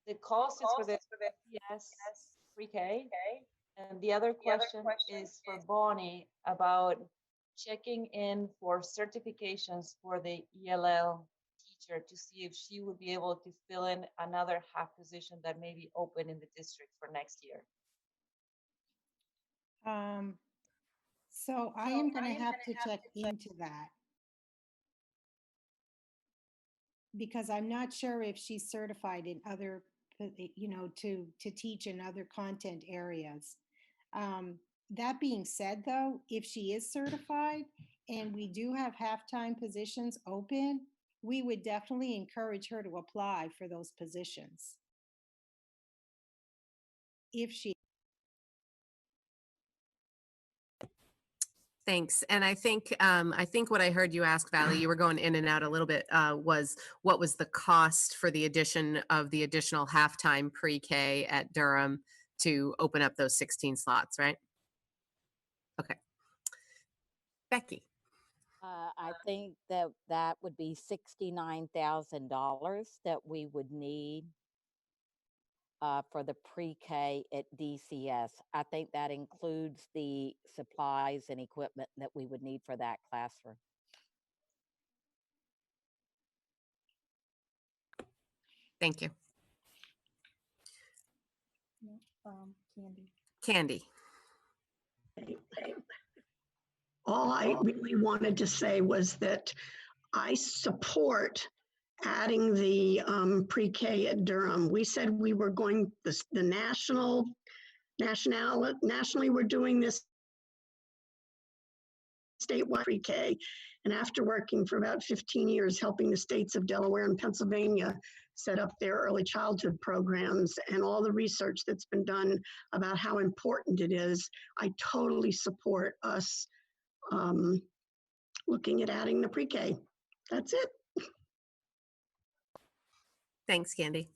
N: the cost is for the yes 3K. And the other question is for Bonnie about checking in for certifications for the ELL teacher to see if she would be able to fill in another half position that may be open in the district for next year.
K: So I am going to have to check into that, because I'm not sure if she's certified in other, to teach in other content areas. That being said, though, if she is certified and we do have half-time positions open, we would definitely encourage her to apply for those positions. If she
B: Thanks. And I think what I heard you ask, Valley, you were going in and out a little bit, was what was the cost for the addition of the additional halftime pre-K at Durham to open up those 16 slots, right? Okay. Becky.
G: I think that that would be $69,000 that we would need for the pre-K at DCS. I think that includes the supplies and equipment that we would need for that classroom.
B: Thank you.
P: No, Candy.
B: Candy.
R: All I really wanted to say was that I support adding the pre-K at Durham. We said we were going, nationally we're doing this statewide pre-K. And after working for about 15 years, helping the states of Delaware and Pennsylvania set up their early childhood programs and all the research that's been done about how important it is, I totally support us looking at adding the pre-K. That's it.
B: Thanks, Candy.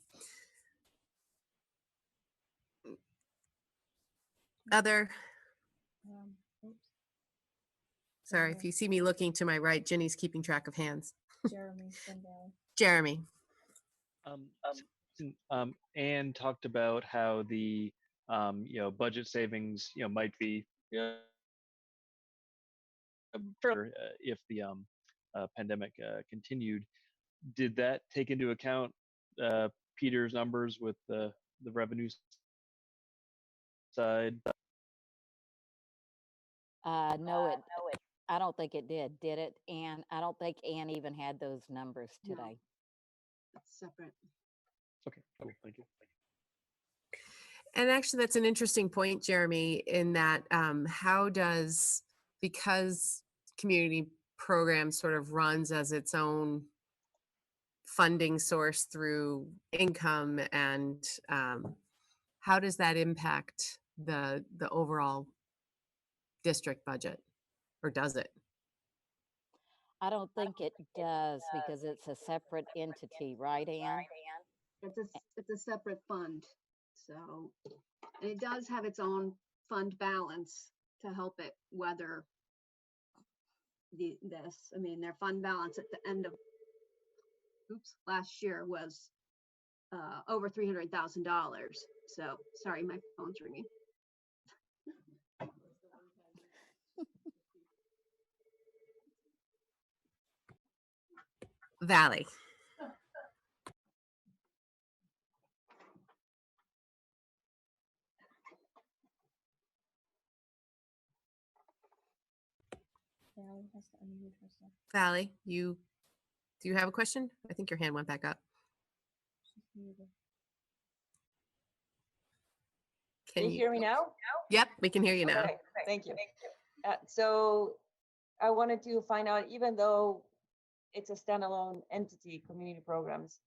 B: Other?
P: Oops,
B: Sorry, if you see me looking to my right, Ginny's keeping track of hands.
P: Jeremy, Sindel.
B: Jeremy.
S: Anne talked about how the budget savings might be further if the pandemic continued. Did that take into account Peter's numbers with the revenue side?
G: No, I don't think it did it? And I don't think Ann even had those numbers today.
M: That's separate.
S: Okay, cool, thank you.
B: And actually, that's an interesting point, Jeremy, in that because community program sort of runs as its own funding source through income, and how does that impact the overall district budget, or does it?
G: I don't think it does, because it's a separate entity, right, Ann?
M: It's a separate fund. So, and it does have its own fund balance to help it weather this. I mean, their fund balance at the end of last year was over $300,000. So, sorry, my phone's ringing.
B: Valley.
P: Valley has to unmute herself.
B: Valley, do you have a question? I think your hand went back up.
P: She's muted.
N: Can you hear me now?
B: Yep, we can hear you now.
N: Okay, thank you. So I wanted to find out, even though it's a standalone entity, community programs,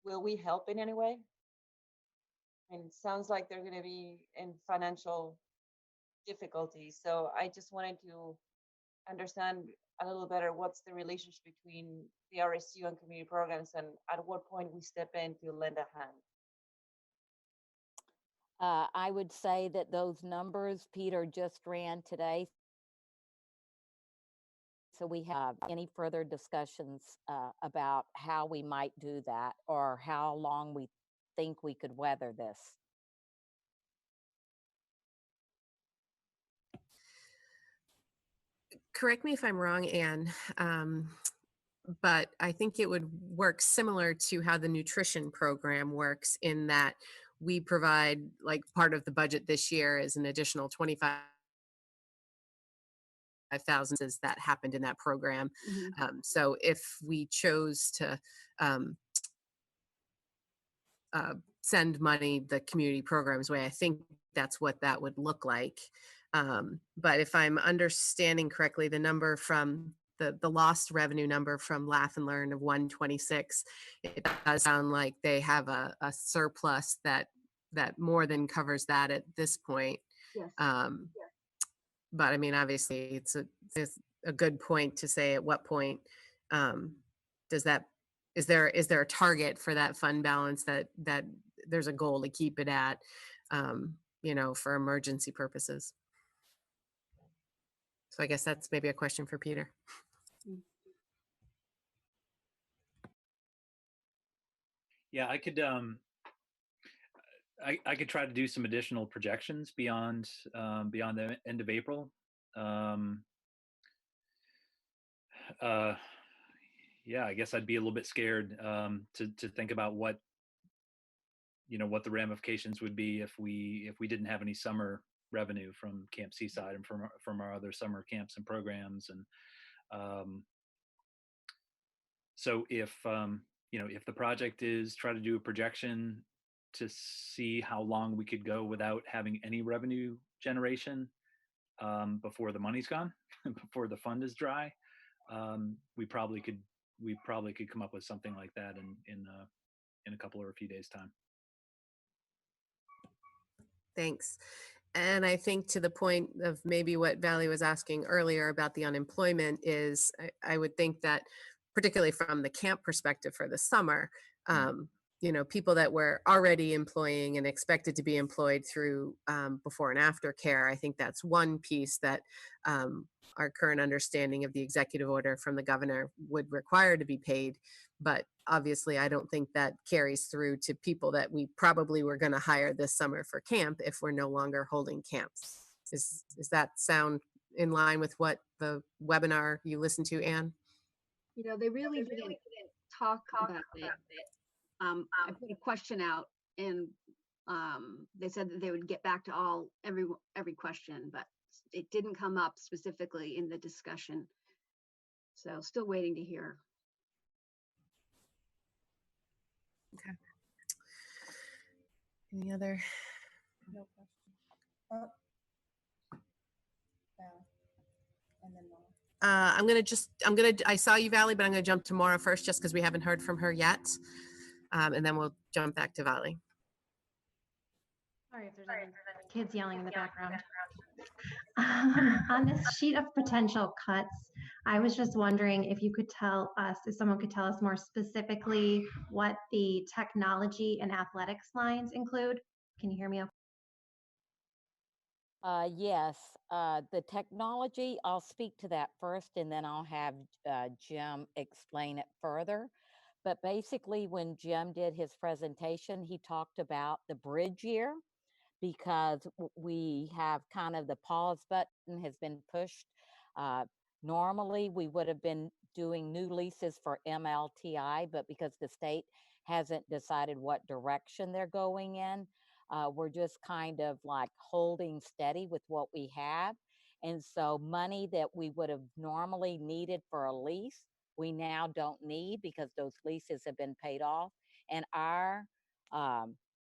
N: will we help in any way? And it sounds like they're going to be in financial difficulties. So I just wanted to understand a little better what's the relationship between the RSU and community programs, and at what point we step in to lend a hand.
G: I would say that those numbers Peter just ran today. So we have any further discussions about how we might do that, or how long we think we could weather this.
B: Correct me if I'm wrong, Anne, but I think it would work similar to how the nutrition program works in that we provide, like, part of the budget this year is an additional 25,000 that happened in that program. So if we chose to send money the community programs way, I think that's what that would look like. But if I'm understanding correctly, the number from the lost revenue number from Laugh and Learn of 126, it does sound like they have a surplus that more than covers that at this point.
M: Yes.
B: But I mean, obviously, it's a good point to say at what point does that is there a target for that fund balance that there's a goal to keep it at, for emergency purposes. So I guess that's maybe a question for Peter.
O: Yeah, I could I could try to do some additional projections beyond the end of April. Yeah, I guess I'd be a little bit scared to think about what the ramifications would be if we didn't have any summer revenue from Camp Seaside and from our other summer camps and programs. And so if if the project is try to do a projection to see how long we could go without having any revenue generation before the money's gone, before the fund is dry, we probably could come up with something like that in a couple or a few days' time.
B: Thanks. And I think to the point of maybe what Valley was asking earlier about the unemployment is, I would think that particularly from the camp perspective for the summer, people that were already employing and expected to be employed through before and after care, I think that's one piece that our current understanding of the executive order from the governor would require to be paid. But obviously, I don't think that carries through to people that we probably were going to hire this summer for camp if we're no longer holding camps. Does that sound in line with what the webinar you listened to, Anne?
M: They really didn't talk about it. I put a question out, and they said that they would get back to every question, but it didn't come up specifically in the discussion. So still waiting to hear.
B: Okay. Any other?
P: No question. And then Laura.
B: I saw you, Valley, but I'm gonna jump to Maura first just because we haven't heard from her yet. And then we'll jump back to Valley.
T: Sorry if there's any kids yelling in the background. On this sheet of potential cuts, I was just wondering if someone could tell us more specifically what the technology and athletics lines include. Can you hear me okay?
G: Yes, the technology, I'll speak to that first and then I'll have Jim explain it further. But basically, when Jim did his presentation, he talked about the bridge year because we have kind of the pause button has been pushed. Normally, we would have been doing new leases for MLTI, but because the state hasn't decided what direction they're going in, we're just kind of like holding steady with what we have. And so money that we would have normally needed for a lease, we now don't need because those leases have been paid off. And our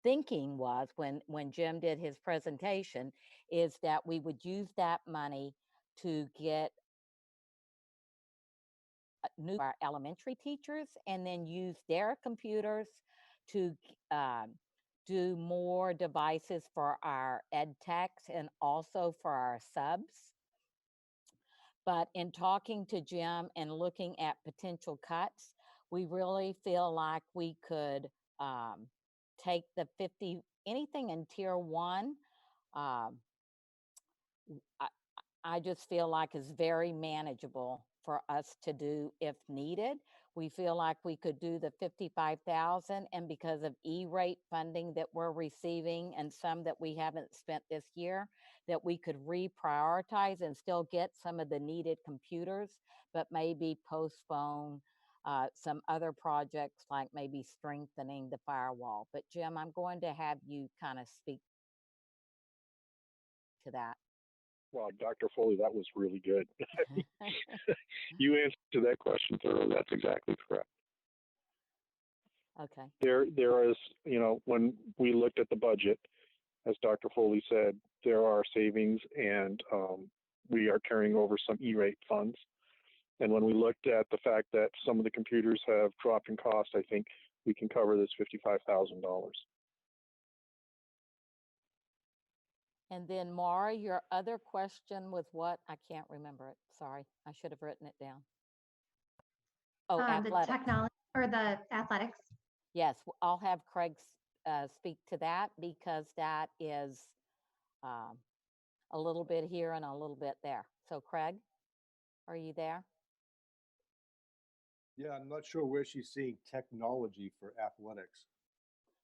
G: thinking was when Jim did his presentation is that we would use that money to get new our elementary teachers and then use their computers to do more devices for our ed techs and also for our subs. But in talking to Jim and looking at potential cuts, we really feel like we could take the 50, anything in tier 1, I just feel like is very manageable for us to do if needed. We feel like we could do the 55,000, and because of E-rate funding that we're receiving and some that we haven't spent this year, that we could reprioritize and still get some of the needed computers, but maybe postpone some other projects like maybe strengthening the firewall. But Jim, I'm going to have you kind of speak to that.
U: Wow, Dr. Foley, that was really good. You answered that question thoroughly. That's exactly correct.
G: Okay.
U: There is, when we looked at the budget, as Dr. Foley said, there are savings, and we are carrying over some E-rate funds. And when we looked at the fact that some of the computers have dropped in cost, I think we can cover this $55,000.
G: And then Mara, your other question was what? I can't remember it. Sorry, I should have written it down. Oh,
T: The
G: athletics.
T: technology or the athletics.
G: Yes, I'll have Craig speak to that because that is a little bit here and a little bit there. So Craig, are you there?
V: Yeah, I'm not sure where she's seeing technology for athletics.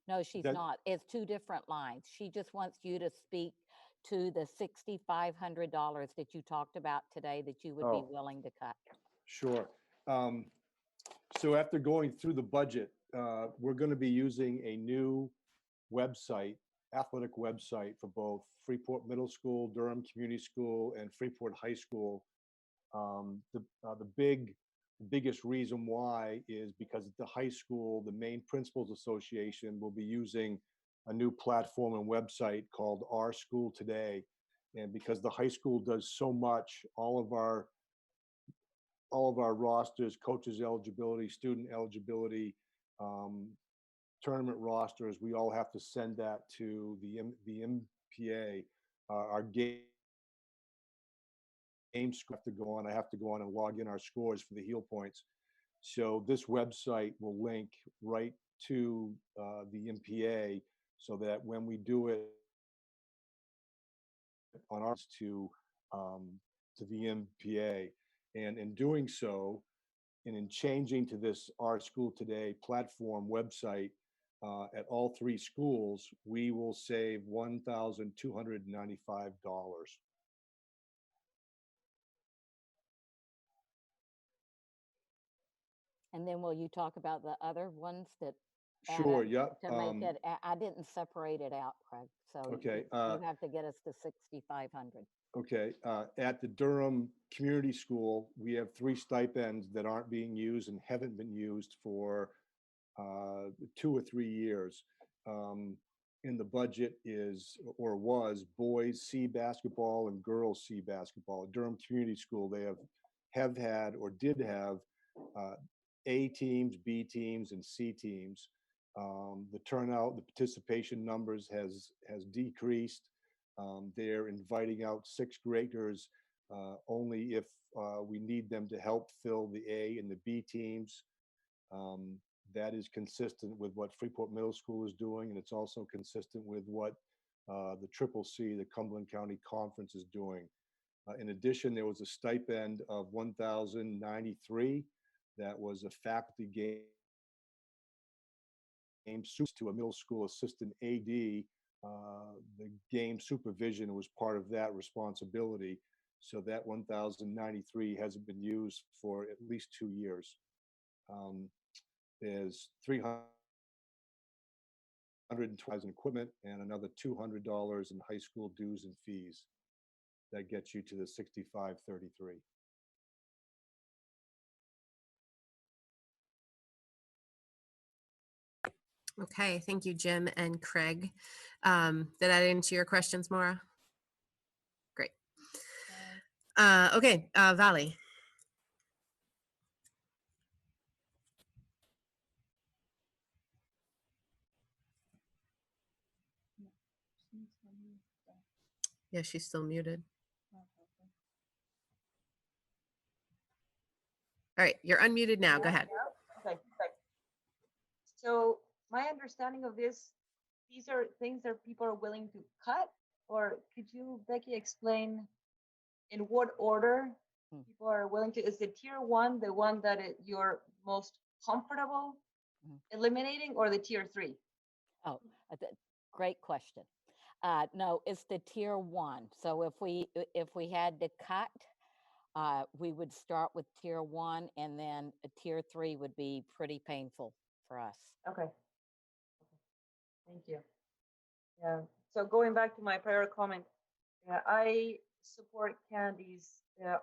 G: No, she's
V: That-
G: not. It's two different lines. She just wants you to speak to the $6,500 that you talked about today that you would be
V: Oh.
G: willing to cut.
V: Sure. So after going through the budget, we're going to be using a new website, athletic website for both Freeport Middle School, Durham Community School, and Freeport High School. The biggest reason why is because at the high school, the Maine Principals Association will be using a new platform and website called Our School Today. And because the high school does so much, all of our rosters, coaches eligibility, student eligibility, tournament rosters, we all have to send that to the MPA. Our games have to go on. I have to go on and log in our scores for the heel points. So this website will link right to the MPA so that when we do it on ours to the MPA, and in doing so, and in changing to this Our School Today platform website at all three schools, we will save $1,295.
G: And then will you talk about the other ones that add
V: Sure,
G: up
V: yep.
G: to make it, I didn't separate it out, Craig. So
V: Okay,
G: you have to get us to 6,500.
V: Okay, at the Durham Community School, we have 3 stipends that aren't being used and haven't been used for 2 or 3 years. In the budget is, or was, boys C basketball and girls C basketball. At Durham Community School, they have had or did have A teams, B teams, and C teams. The turnout, the participation numbers has decreased. They're inviting out 6th graders only if we need them to help fill the A and the B teams. That is consistent with what Freeport Middle School is doing, and it's also consistent with what the CCC, the Cumberland County Conference, is doing. In addition, there was a stipend of $1,093 that was a faculty game to a middle school assistant AD. The game supervision was part of that responsibility. So that $1,093 hasn't been used for at least 2 years. There's $320 in equipment and another $200 in high school dues and fees. That gets you to the $6,533.
B: Okay, thank you, Jim and Craig. Did that answer your questions, Maura? Great. Okay, Vali. Yeah, she's still muted. All right, you're unmuted now. Go ahead.
N: Okay. So my understanding of this, these are things that people are willing to cut, or could you, Becky, explain in what order people are willing to? Is the tier 1 the one that you're most comfortable eliminating, or the tier 3?
G: Oh, great question. No, it's the tier 1. So if we had to cut We would start with tier 1, and then a tier 3 would be pretty painful for us.
N: Okay. Thank you. Yeah. So going back to my prior comment, I support Candy's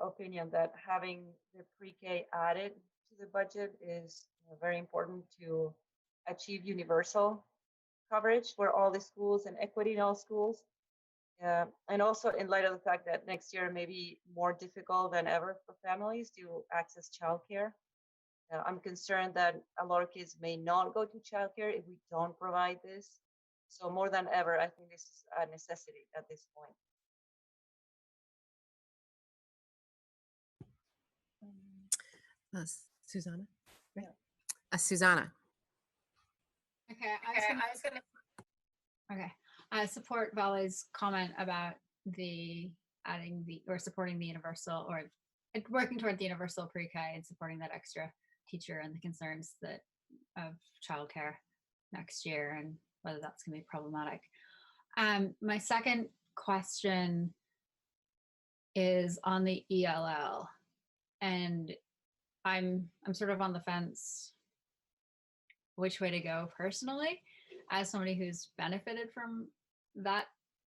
N: opinion that having the pre-K added to the budget is very important to achieve universal coverage for all the schools and equity in all schools. And also in light of the fact that next year may be more difficult than ever for families to access childcare. I'm concerned that a lot of kids may not go to childcare if we don't provide this. So more than ever, I think this is a necessity at this point.
B: Susanna, right? Susanna.
A: Okay, I support Vale's comment about the adding the or supporting the universal or working toward the universal pre-K and supporting that extra teacher and the concerns that of childcare next year and whether that's going to be problematic. My second question is on the ELL, and I'm sort of on the fence which way to go personally, as somebody who's benefited from that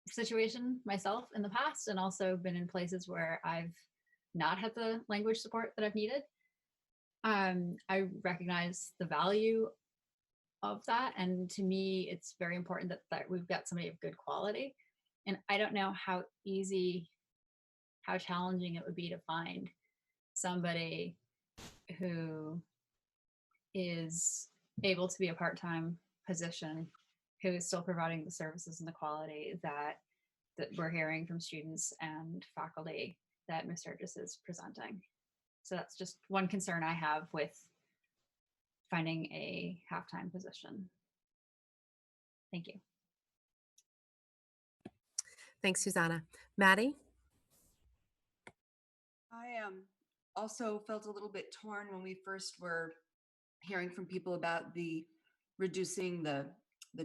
A: situation myself in the past, and also been in places where I've not had the language support that I've needed. I recognize the value of that, and to me, it's very important that we've got somebody of good quality. And I don't know how challenging it would be to find somebody who is able to be a part-time position, who is still providing the services and the quality that we're hearing from students and faculty that Ms. Sturgis is presenting. So that's just one concern I have with finding a half-time position. Thank you.
B: Thanks, Susanna. Maddie?
F: I also felt a little bit torn when we first were hearing from people about the reducing the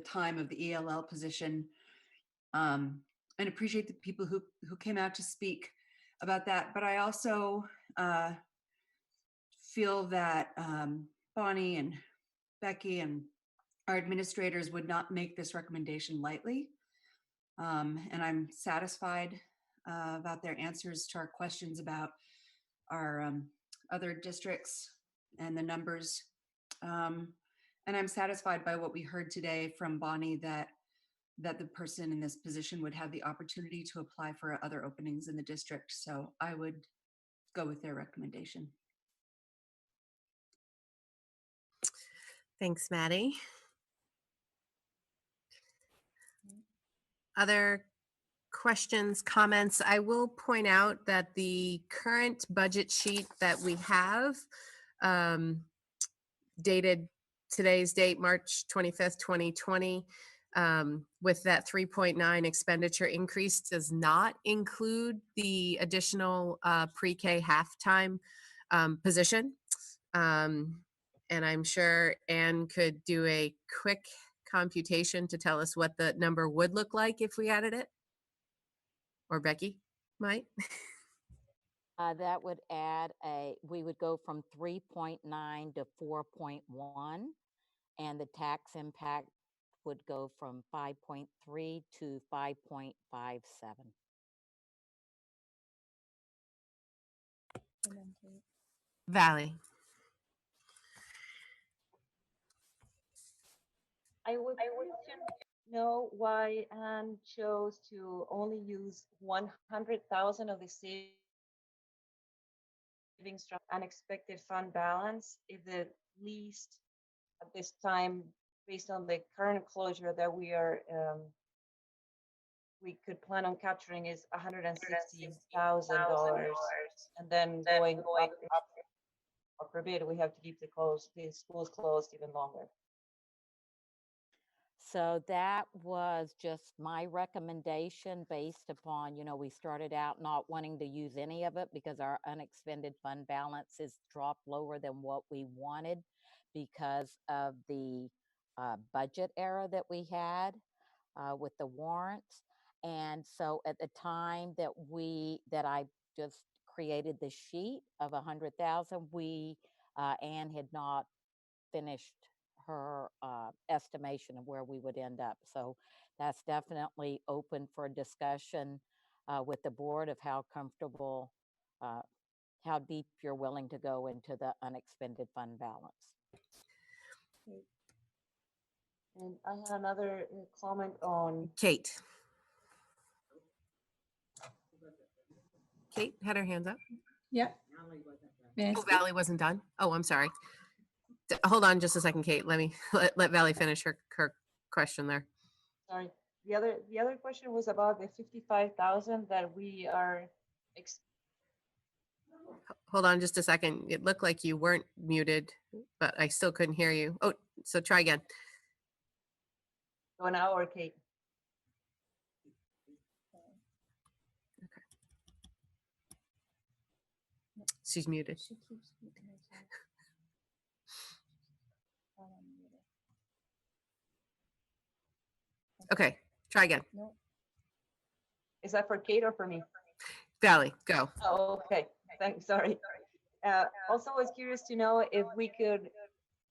F: time of the ELL position, and appreciate the people who came out to speak about that. But I also feel that Bonnie and Becky and our administrators would not make this recommendation lightly. And I'm satisfied about their answers to our questions about our other districts and the numbers. And I'm satisfied by what we heard today from Bonnie that the person in this position would have the opportunity to apply for other openings in the district. So I would go with their recommendation.
B: Thanks, Maddie. Other questions, comments? I will point out that the current budget sheet that we have, dated today's date, March 25th, 2020, with that 3.9 expenditure increase, does not include the additional pre-K halftime position. And I'm sure Anne could do a quick computation to tell us what the number would look like if we added it. Or Becky might.
G: That would add we would go from 3.9 to 4.1, and the tax impact would go from 5.3 to 5.57.
B: Valley.
N: I would know why Anne chose to only use 100,000 of the savings from unexpected fund balance if the least at this time, based on the current closure that we could plan on capturing, is $160,000, and then going up forbid we have to keep the schools closed even longer.
G: So that was just my recommendation based upon, we started out not wanting to use any of it because our unexpended fund balance is dropped lower than what we wanted because of the budget error that we had with the warrants. And so at the time that I just created the sheet of 100,000, Anne had not finished her estimation of where we would end up. So that's definitely open for discussion with the board of how comfortable, how deep you're willing to go into the unexpended fund balance.
N: And I had another comment on.
B: Kate. Kate had her hands up.
P: Yep. May I
B: Oh,
P: speak?
B: Valley wasn't done. Oh, I'm sorry. Hold on just a second, Kate. Let me let Valley finish her question there.
N: Sorry. The other question was about the 55,000 that we are.
B: Hold on just a second. It looked like you weren't muted, but I still couldn't hear you. Oh, so try again.
N: Go now or Kate?
B: She's muted.
P: She keeps muting herself.
B: Okay, try again.
P: No.
N: Is that for Kate or for me?
B: Valley, go.
N: Oh, okay. Thanks. Sorry. Also, I was curious to know if we could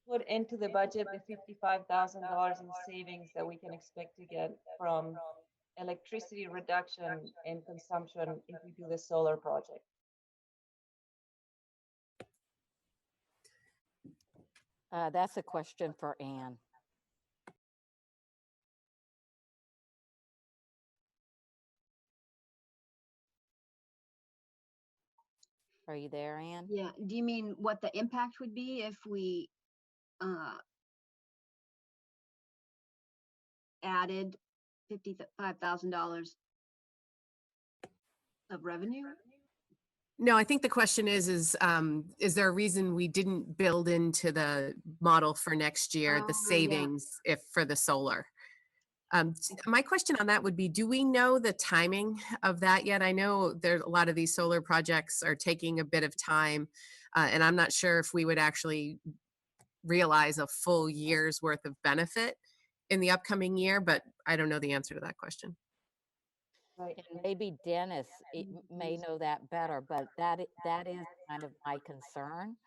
N: put into the budget the $55,000 in savings that we can expect to get from electricity reduction in consumption if we do the solar project.
G: That's a question for Anne. Are you there, Anne?
M: Yeah, do you mean what the impact would be if we added $55,000 of revenue?
B: No, I think the question is there a reason we didn't build into the model for next year the
M: Oh, yeah.
B: savings if for the solar? My question on that would be, do we know the timing of that yet? I know there's a lot of these solar projects are taking a bit of time, and I'm not sure if we would actually realize a full year's worth of benefit in the upcoming year, but I don't know the answer to that question.
N: Right.
G: And maybe Dennis may know that better, but that is kind of my concern,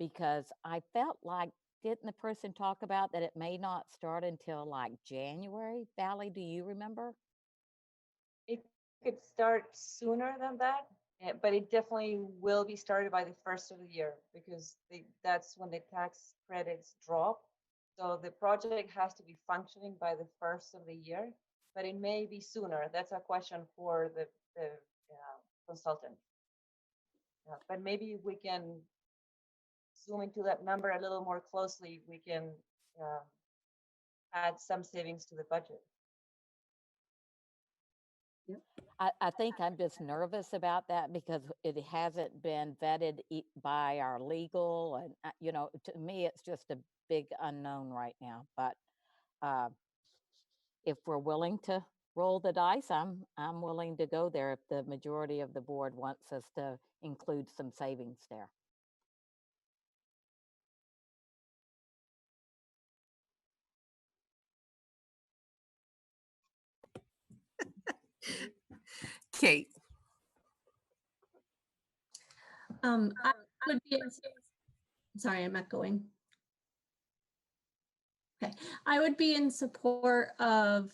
G: because I felt like, didn't the person talk about that it may not start until like January? Valley, do you remember?
N: It could start sooner than that, but it definitely will be started by the first of the year because that's when the tax credits drop. So the project has to be functioning by the first of the year, but it may be sooner. That's a question for the consultant. But maybe we can zoom into that number a little more closely. We can add some savings to the budget.
G: I think I'm just nervous about that because it hasn't been vetted by our legal, and you know, to me, it's just a big unknown right now. But if we're willing to roll the dice, I'm willing to go there if the majority of the board wants us to include some savings there.
B: Kate.
P: I would be, sorry, I'm echoing. Okay, I would be in support of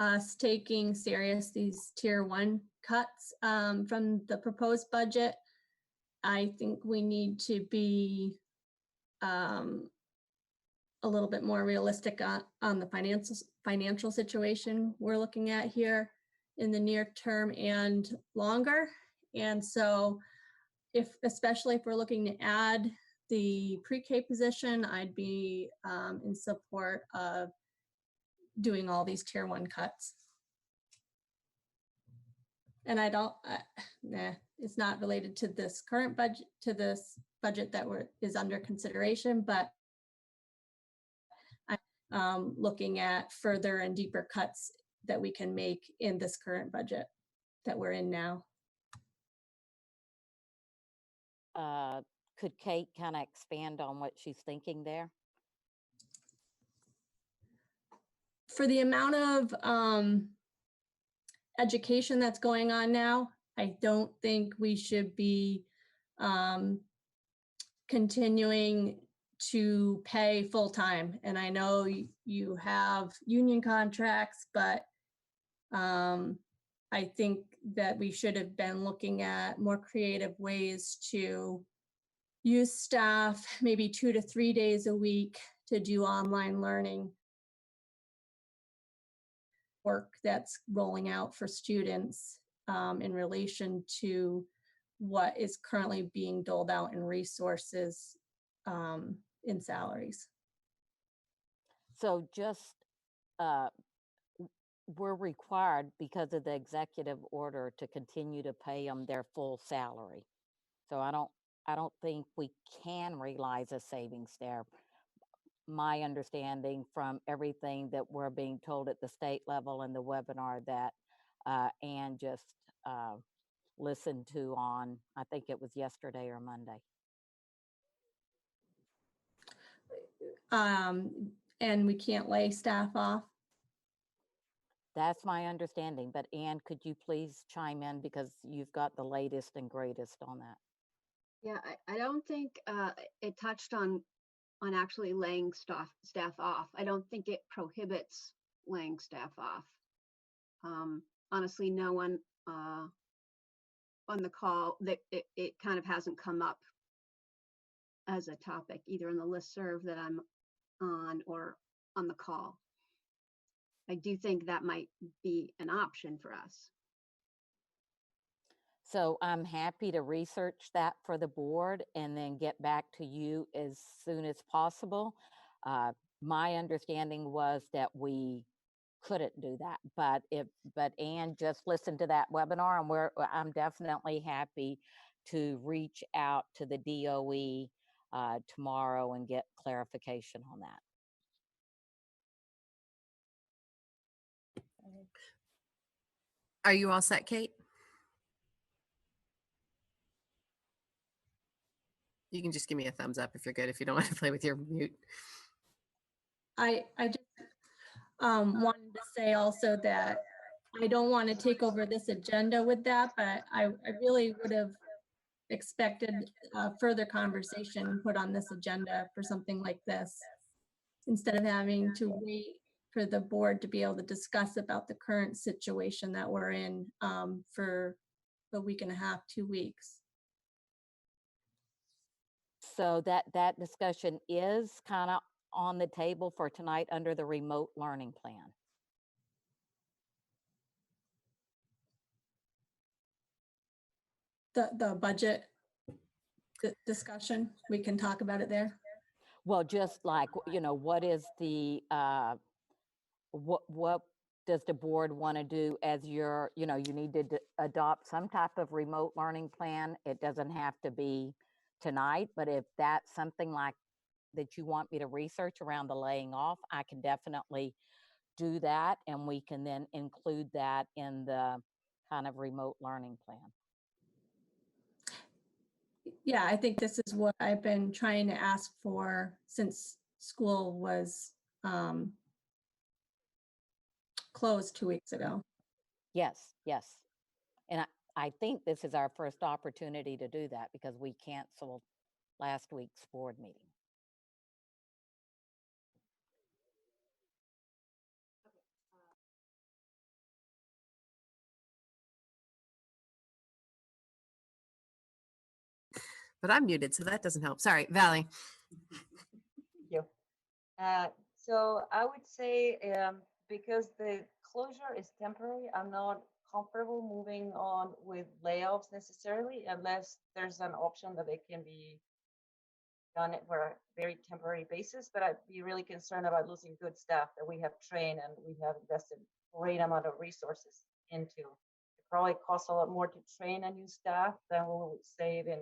P: us taking serious these tier 1 cuts from the proposed budget. I think we need to be a little bit more realistic on the financial situation we're looking at here in the near term and longer. And so especially if we're looking to add the pre-K position, I'd be in support of doing all these tier 1 cuts. And I don't, it's not related to this current budget, to this budget that is under consideration, but I'm looking at further and deeper cuts that we can make in this current budget that we're in now.
G: Could Kate kind of expand on what she's thinking there?
P: For the amount of education that's going on now I don't think we should be continuing to pay full-time. And I know you have union contracts, but I think that we should have been looking at more creative ways to use staff, maybe 2 to 3 days a week to do online learning work that's rolling out for students in relation to what is currently being doled out in resources in salaries.
G: So just, we're required because of the executive order to continue to pay them their full salary. So I don't think we can realize a savings there. My understanding from everything that we're being told at the state level and the webinar that Ann just listened to on, I think it was yesterday or Monday.
P: And we can't lay staff off.
G: That's my understanding, but Ann, could you please chime in because you've got the latest and greatest on that?
M: Yeah, I don't think it touched on actually laying staff off. I don't think it prohibits laying staff off. Honestly, no one on the call, that it kind of hasn't come up as a topic, either in the listserv that I'm on or on the call. I do think that might be an option for us.
G: So I'm happy to research that for the board and then get back to you as soon as possible. My understanding was that we couldn't do that, but Ann just listened to that webinar, and I'm definitely happy to reach out to the DOE tomorrow and get clarification on that.
B: Are you all set, Kate? You can just give me a thumbs up if you're good, if you don't want to play with your mute.
P: I just wanted to say also that I don't want to take over this agenda with that, but I really would have expected further conversation put on this agenda for something like this, instead of having to wait for the board to be able to discuss about the current situation that we're in for a week and a half, 2 weeks.
G: So that discussion is kind of on the table for tonight under the remote learning plan.
P: The budget discussion, we can talk about it there.
G: Well, just like, what is the, what does the board want to do as you need to adopt some type of remote learning plan. It doesn't have to be tonight, but if that's something like that you want me to research around the laying off, I can definitely do that, and we can then include that in the kind of remote learning plan.
P: Yeah, I think this is what I've been trying to ask for since school was closed 2 weeks ago.
G: Yes. And I think this is our first opportunity to do that because we canceled last week's board meeting.
B: But I'm muted, so that doesn't help. Sorry, Valley.
N: Thank you. So I would say because the closure is temporary, I'm not comfortable moving on with layoffs necessarily, unless there's an option that they can be done for a very temporary basis. But I'd be really concerned about losing good staff that we have trained and we have invested a great amount of resources into. It probably costs a lot more to train a new staff than we'll save in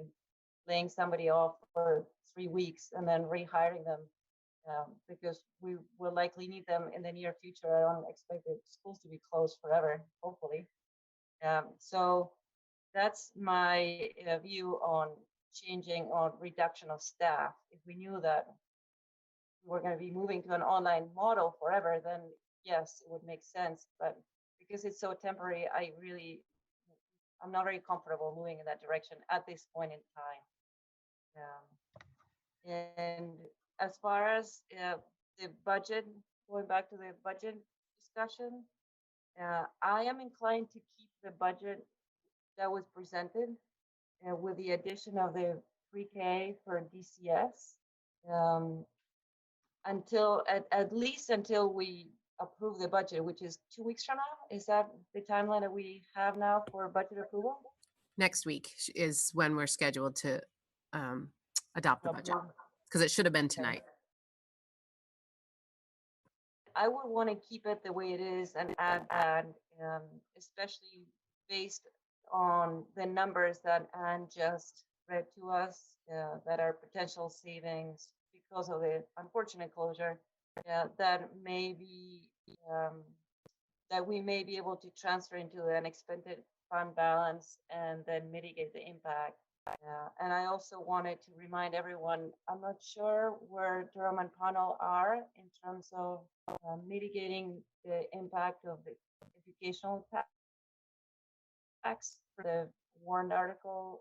N: laying somebody off for 3 weeks and then rehiring them, because we will likely need them in the near future. I don't expect the schools to be closed forever, hopefully. So that's my view on changing or reduction of staff. If we knew that we're going to be moving to an online model forever, then yes, it would make sense. But because it's so temporary, I'm not very comfortable moving in that direction at this point in time. And as far as the budget, going back to the budget discussion, I am inclined to keep the budget that was presented with the addition of the pre-K for DCS until at least until we approve the budget, which is 2 weeks from now. Is that the timeline that we have now for budget approval?
B: Next week is when we're scheduled to adopt the budget, because it should have been tonight.
N: I would want to keep it the way it is and add that, especially based on the numbers that Anne just read to us, that are potential savings because of the unfortunate closure, that may be that we may be able to transfer into an expended fund balance and then mitigate the impact. And I also wanted to remind everyone, I'm not sure where Durham and Pownell are in terms of mitigating the impact of the educational tax for the warrant article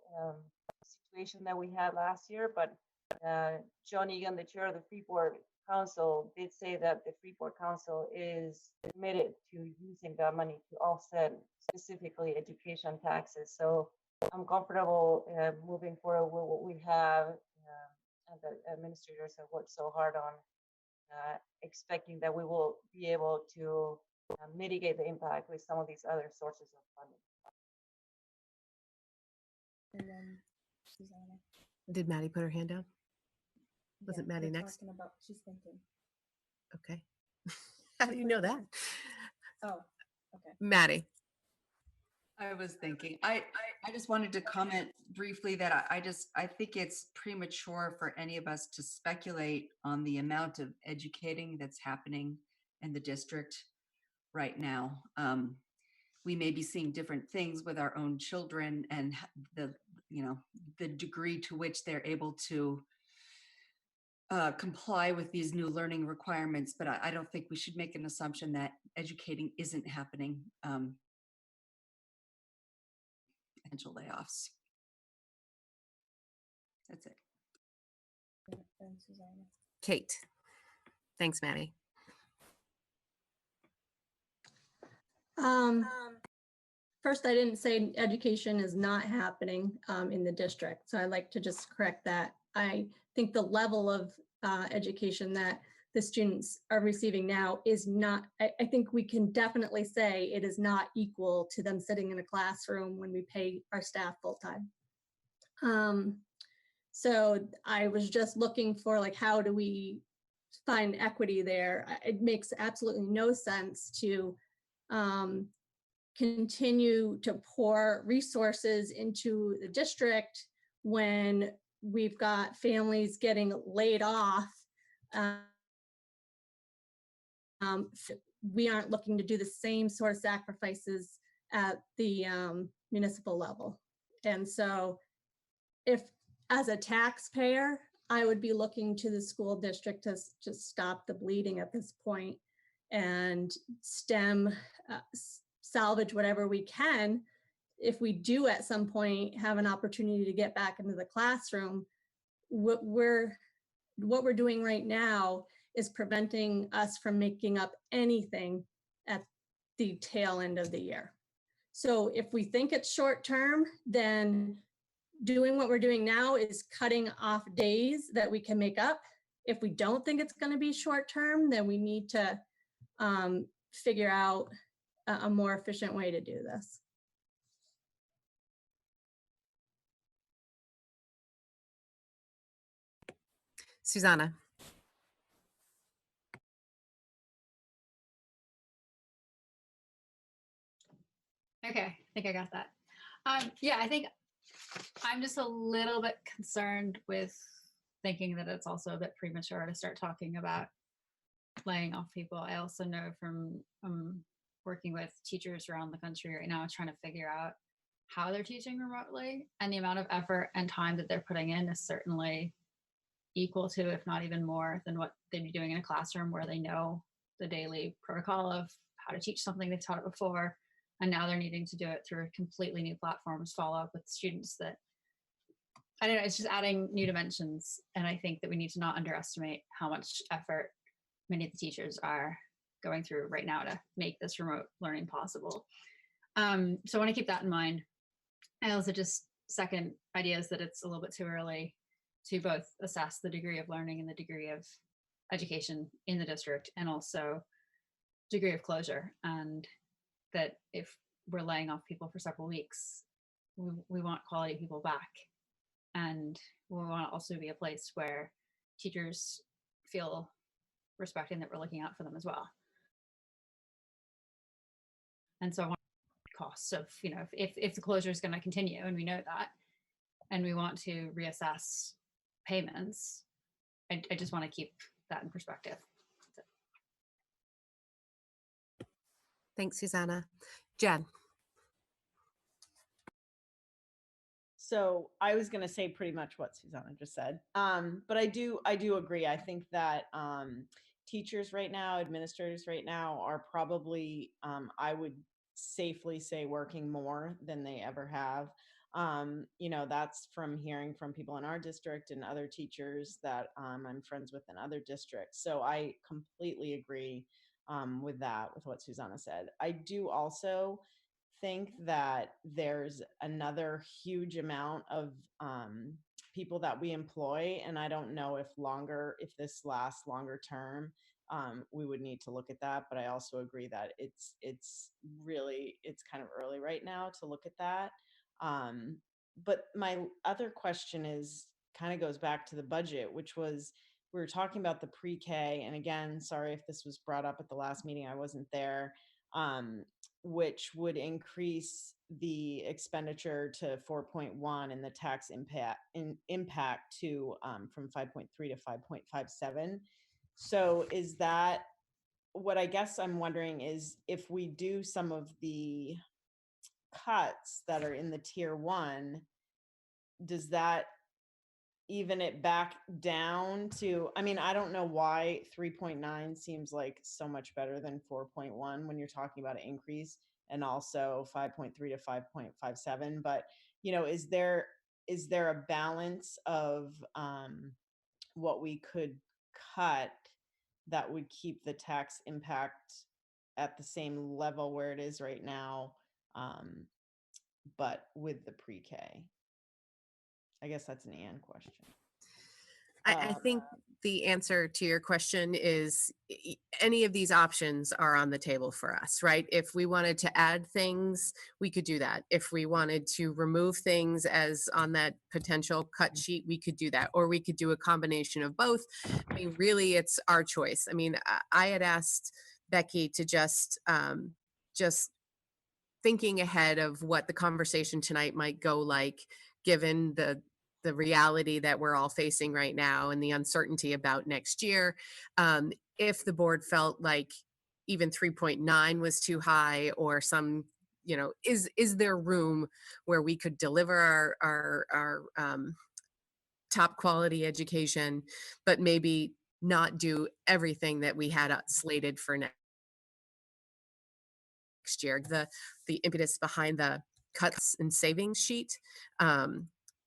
N: situation that we had last year. But John Egan, the chair of the Freeport Council, did say that the Freeport Council is committed to using that money to offset specifically education taxes. So I'm comfortable moving forward with what we have, and the administrators have worked so hard on, expecting that we will be able to mitigate the impact with some of these other sources of funding.
C: And then Susanna.
B: Did Maddie put her hand down? Was
C: Yeah,
B: it Maddie
C: we're
B: next?
C: talking about, she's thinking.
B: Okay. How do you know that?
C: Oh, okay.
B: Maddie.
F: I was thinking, I just wanted to comment briefly that I think it's premature for any of us to speculate on the amount of educating that's happening in the district right now. We may be seeing different things with our own children and the degree to which they're able to comply with these new learning requirements, but I don't think we should make an assumption that educating isn't happening. Potential layoffs. That's it.
C: And Susanna.
B: Kate. Thanks, Maddie.
P: First, I didn't say education is not happening in the district, so I'd like to just correct that. I think the level of education that the students are receiving now is not, I think we can definitely say it is not equal to them sitting in a classroom when we pay our staff full-time. So I was just looking for, like, how do we find equity there? It makes absolutely no sense to continue to pour resources into the district when we've got families getting laid off. We aren't looking to do the same sort of sacrifices at the municipal level. And so if, as a taxpayer, I would be looking to the school district to just stop the bleeding at this point and salvage whatever we can. If we do at some point have an opportunity to get back into the classroom, what we're doing right now is preventing us from making up anything at the tail end of the year. So if we think it's short term, then doing what we're doing now is cutting off days that we can make up. If we don't think it's going to be short term, then we need to figure out a more efficient way to do this.
B: Susanna.
A: Okay, I think I got that. Yeah, I think I'm just a little bit concerned with thinking that it's also a bit premature to start talking about laying off people. I also know from working with teachers around the country right now, trying to figure out how they're teaching remotely, and the amount of effort and time that they're putting in is certainly equal to, if not even more, than what they'd be doing in a classroom where they know the daily protocol of how to teach something they've taught it before. And now they're needing to do it through completely new platforms, follow up with students that, I don't know, it's just adding new dimensions. And I think that we need to not underestimate how much effort many of the teachers are going through right now to make this remote learning possible. So I want to keep that in mind. I also just second ideas that it's a little bit too early to both assess the degree of learning and the degree of education in the district, and also degree of closure. And that if we're laying off people for several weeks, we want quality people back. And we want to also be a place where teachers feel respected and that we're looking out for them as well. And so I want costs of, you know, if the closure is going to continue, and we know that, and we want to reassess payments, I just want to keep that in perspective.
B: Thanks, Susanna. Jen.
Q: So I was going to say pretty much what Susanna just said. But I do agree. I think that teachers right now, administrators right now are probably, I would safely say, working more than they ever have. You know, that's from hearing from people in our district and other teachers that I'm friends with in other districts. So I completely agree with that, with what Susanna said. I do also think that there's another huge amount of people that we employ, and I don't know if this lasts longer term, we would need to look at that. But I also agree that it's kind of early right now to look at that. But my other question is kind of goes back to the budget, which was, we were talking about the pre-K, and again, sorry if this was brought up at the last meeting, I wasn't there, which would increase the expenditure to 4.1 and the tax impact to from 5.3 to 5.57. So is that, what I guess I'm wondering is, if we do some of the cuts that are in the tier 1, does that even it back down to, I mean, I don't know why 3.9 seems like so much better than 4.1 when you're talking about an increase, and also 5.3 to 5.57. But, you know, is there a balance of what we could cut that would keep the tax impact at the same level where it is right now, but with the pre-K? I guess that's an Ann question.
B: I think the answer to your question is any of these options are on the table for us, right? If we wanted to add things, we could do that. If we wanted to remove things as on that potential cut sheet, we could do that. Or we could do a combination of both. I mean, really, it's our choice. I mean, I had asked Becky to just thinking ahead of what the conversation tonight might go like, given the reality that we're all facing right now and the uncertainty about next year. If the board felt like even 3.9 was too high, or some, you know, is there room where we could deliver our top quality education, but maybe not do everything that we had slated for next year? The impetus behind the cuts and savings sheet.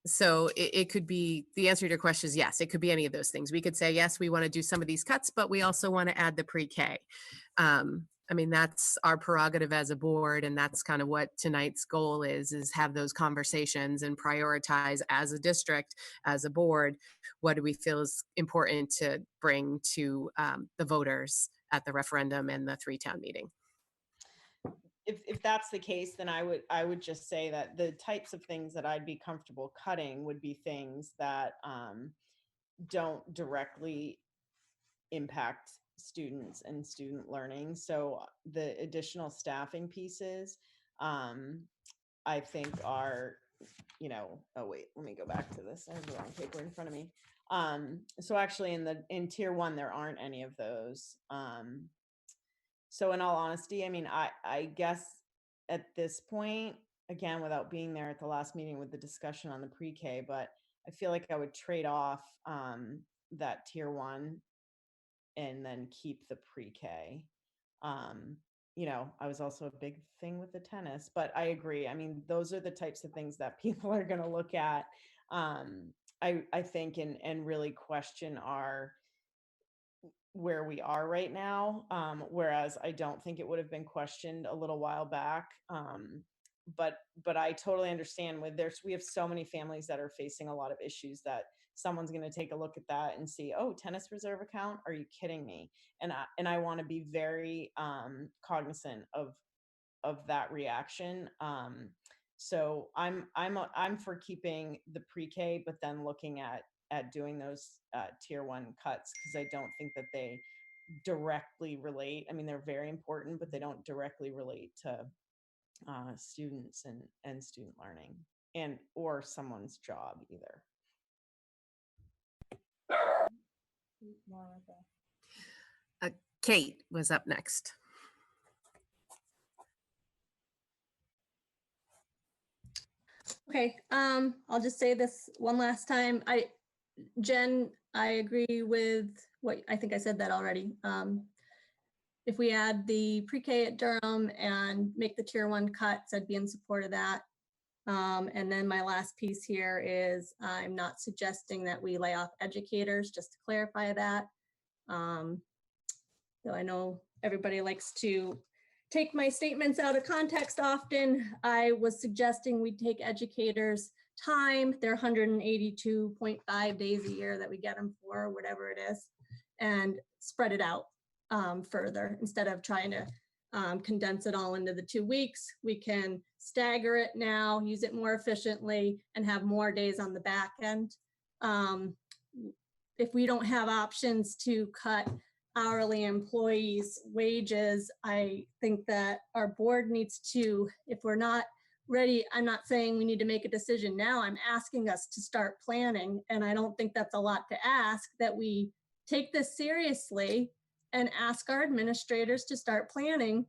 B: So it could be, the answer to your question is yes, it could be any of those things. We could say, yes, we want to do some of these cuts, but we also want to add the pre-K. I mean, that's our prerogative as a board, and that's kind of what tonight's goal is have those conversations and prioritize as a district, as a board, what do we feel is important to bring to the voters at the referendum and the 3-town meeting.
Q: If that's the case, then I would just say that the types of things that I'd be comfortable cutting would be things that don't directly impact students and student learning. So the additional staffing pieces, I think are, you know, oh wait, let me go back to this. I have the wrong paper in front of me. So actually in tier 1, there aren't any of those. So in all honesty, I mean, I guess at this point, again, without being there at the last meeting with the discussion on the pre-K, but I feel like I would trade off that tier 1 and then keep the pre-K. you know, I was also a big thing with the tennis, but I agree. I mean, those are the types of things that people are going to look at. I think, and really question where we are right now. Whereas I don't think it would have been questioned a little while back. But I totally understand we have so many families that are facing a lot of issues that someone's going to take a look at that and see, oh, tennis reserve account, are you kidding me? And I want to be very cognizant of that reaction. So I'm for keeping the pre-K, but then looking at doing those tier 1 cuts, because I don't think that they directly relate. I mean, they're very important, but they don't directly relate to students and student learning or someone's job either.
B: Kate was up next.
P: Okay, I'll just say this one last time. Jen, I agree with what I think I said that already. If we add the pre-K at Durham and make the tier 1 cuts, I'd be in support of that. And then my last piece here is I'm not suggesting that we lay off educators, just to clarify that. Though I know everybody likes to take my statements out of context often, I was suggesting we take educators' time, their 182.5 days a year that we get them for, whatever it is, and spread it out further instead of trying to condense it all into the 2 weeks. We can stagger it now, use it more efficiently, and have more days on the back end. If we don't have options to cut hourly employees' wages, I think that our board needs to, if we're not ready, I'm not saying we need to make a decision now, I'm asking us to start planning, and I don't think that's a lot to ask, that we take this seriously and ask our administrators to start planning,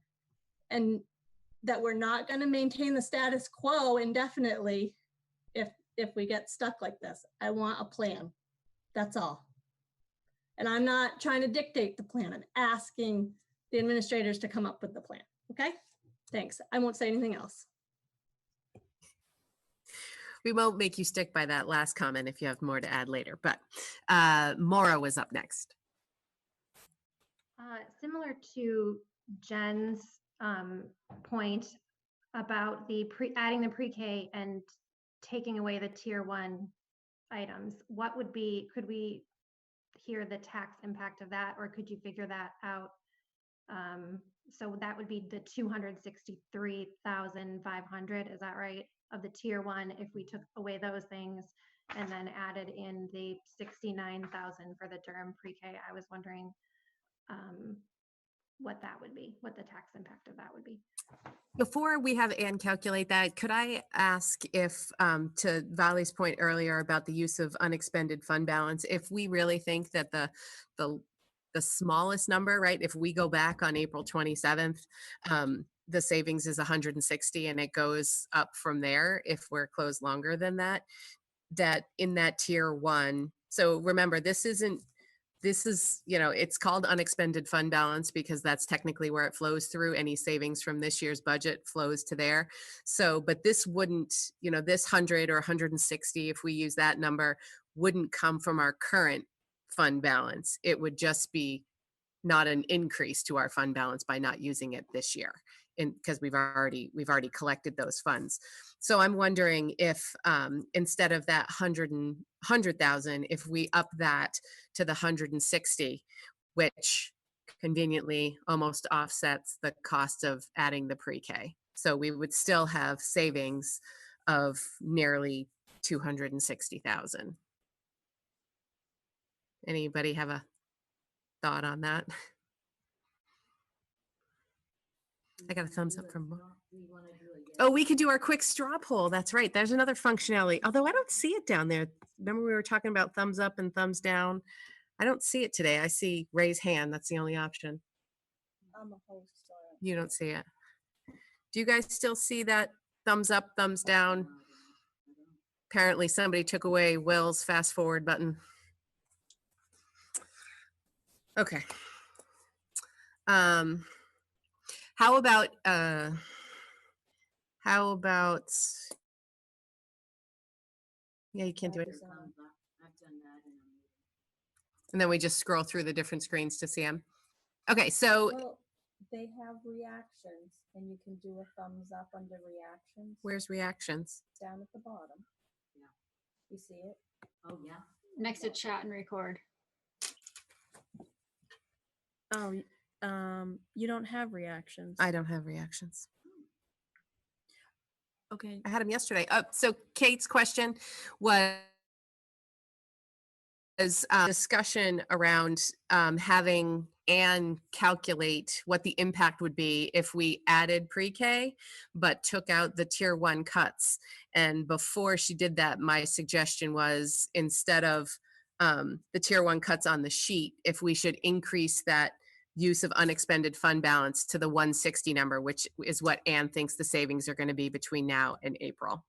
P: and that we're not going to maintain the status quo indefinitely if we get stuck like this. I want a plan. That's all. And I'm not trying to dictate the plan. I'm asking the administrators to come up with the plan. Okay? Thanks. I won't say anything else.
B: We won't make you stick by that last comment if you have more to add later, but Maura was up next.
T: Similar to Jen's point about adding the pre-K and taking away the tier 1 items, what would be, could we hear the tax impact of that, or could you figure that out? So that would be the 263,500, is that right? Of the tier 1, if we took away those things and then added in the 69,000 for the Durham pre-K, I was wondering what that would be, what the tax impact of that would be.
B: Before we have Ann calculate that, could I ask if, to Vali's point earlier about the use of unexpended fund balance, if we really think that the smallest number, right, if we go back on April 27th, the savings is 160 and it goes up from there if we're closed longer than that, that in that tier 1, so remember, this is, you know, it's called unexpended fund balance because that's technically where it flows through. Any savings from this year's budget flows to there. So, but this wouldn't, you know, this 100 or 160, if we use that number, wouldn't come from our current fund balance. It would just be not an increase to our fund balance by not using it this year, because we've already collected those funds. So I'm wondering if instead of that 100,000, if we up that to the 160, which conveniently almost offsets the cost of adding the pre-K. So we would still have savings of nearly 260,000. Anybody have a thought on that? I got a thumbs up from. Oh, we could do our quick straw poll. That's right. There's another functionality, although I don't see it down there. Remember we were talking about thumbs up and thumbs down? I don't see it today. I see raise hand. That's the only option.
C: I'm a host. So
B: You don't see it. Do you guys still see that thumbs up, thumbs down? Apparently somebody took away Will's fast forward button. Okay. How about, yeah, you can't do it. And then we just scroll through the different screens to see them. Okay, so
C: Well, they have reactions and you can do a thumbs up under reactions.
B: where's reactions?
C: Down at the bottom. Yeah. You see it?
A: Oh, yeah. Next to chat and record.
C: Oh, you don't have reactions.
B: I don't have reactions.
C: Okay.
B: I had them yesterday. So Kate's question was discussion around having Anne calculate what the impact would be if we added pre-K but took out the tier 1 cuts. And before she did that, my suggestion was instead of the tier 1 cuts on the sheet, if we should increase that use of unexpended fund balance to the 160 number, which is what Anne thinks the savings are going to be between now and April.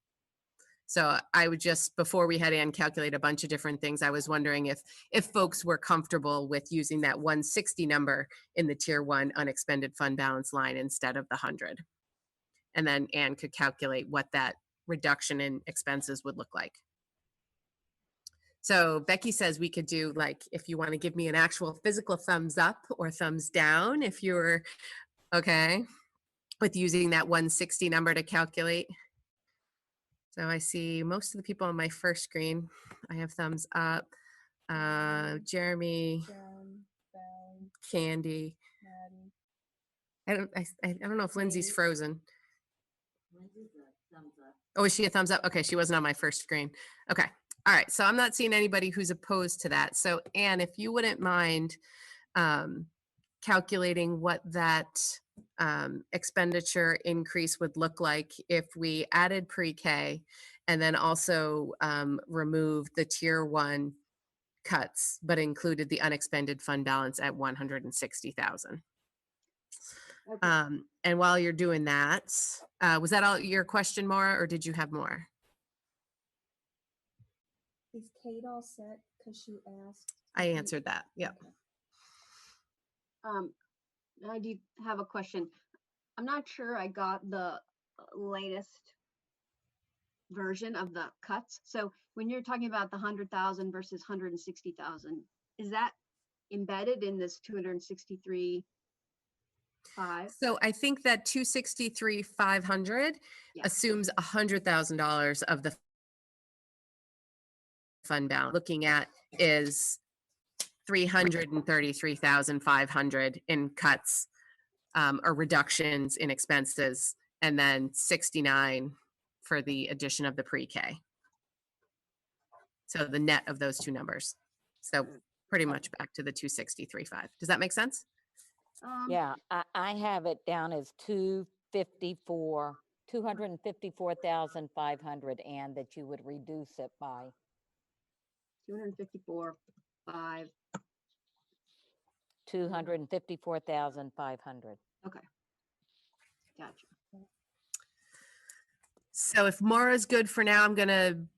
B: So I would just, before we had Ann calculate a bunch of different things, I was wondering if folks were comfortable with using that 160 number in the tier 1 unexpended fund balance line instead of the 100. And then Ann could calculate what that reduction in expenses would look like. So Becky says we could do, like, if you want to give me an actual physical thumbs up or thumbs down, if you're okay with using that 160 number to calculate. So I see most of the people on my first screen. I have thumbs up. Jeremy, Candy. I don't know if Lindsay's frozen. Oh, is she a thumbs up? Okay, she wasn't on my first screen. Okay. All right. So I'm not seeing anybody who's opposed to that. So Anne, if you wouldn't mind calculating what that expenditure increase would look like if we added pre-K and then also removed the tier 1 cuts, but included the unexpended fund balance at 160,000. And while you're doing that, was that all your question, Maura, or did you have more?
C: Is Kate all set? Because she asked.
B: I answered that. Yep.
M: I do have a question. I'm not sure I got the latest version of the cuts. So when you're talking about the 100,000 versus 160,000, is that embedded in this 263.5?
B: So I think that 263,500 assumes $100,000 of the fund balance. Looking at is 333,500 in cuts or reductions in expenses, and then 69 for the addition of the pre-K. So the net of those two numbers. So pretty much back to the 263.5. Does that make sense?
G: Yeah, I have it down as 254,500, and that you would reduce it by
M: 254,500.
G: 254,500.
M: Okay. Gotcha.
B: So if Maura's good for now,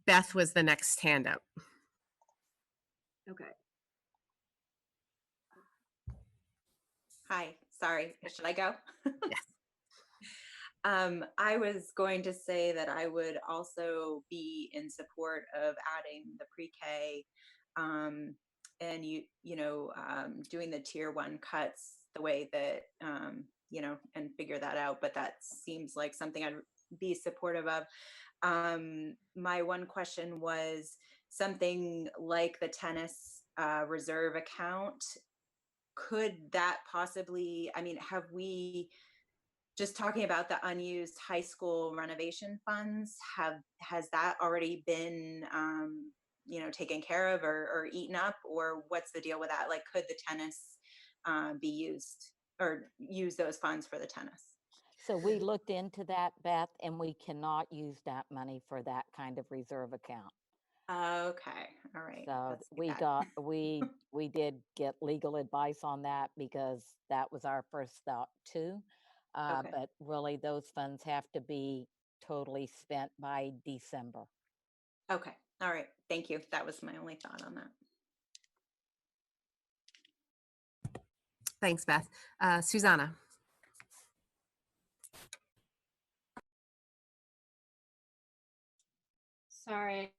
B: Beth was the next hand up.
M: Okay.
H: Hi, sorry, should I go?
B: Yes.
H: I was going to say that I would also be in support of adding the pre-K and doing the tier 1 cuts the way that, and figure that out. But that seems like something I'd be supportive of. My one question was something like the tennis reserve account. Could that possibly, have we, just talking about the unused high school renovation funds, has that already been, taken care of or eaten up, or what's the deal with that? Like, could the tennis be used or use those funds for the tennis?
G: So we looked into that, Beth, and we cannot use that money for that kind of reserve account.
H: Okay, all right.
G: So we did get legal advice on that, because that was our first thought too.
H: Okay.
G: But really, those funds have to be totally spent by December.
H: Okay, all right. Thank you. That was my only thought on that.
B: Thanks, Beth. Susanna.
A: Sorry.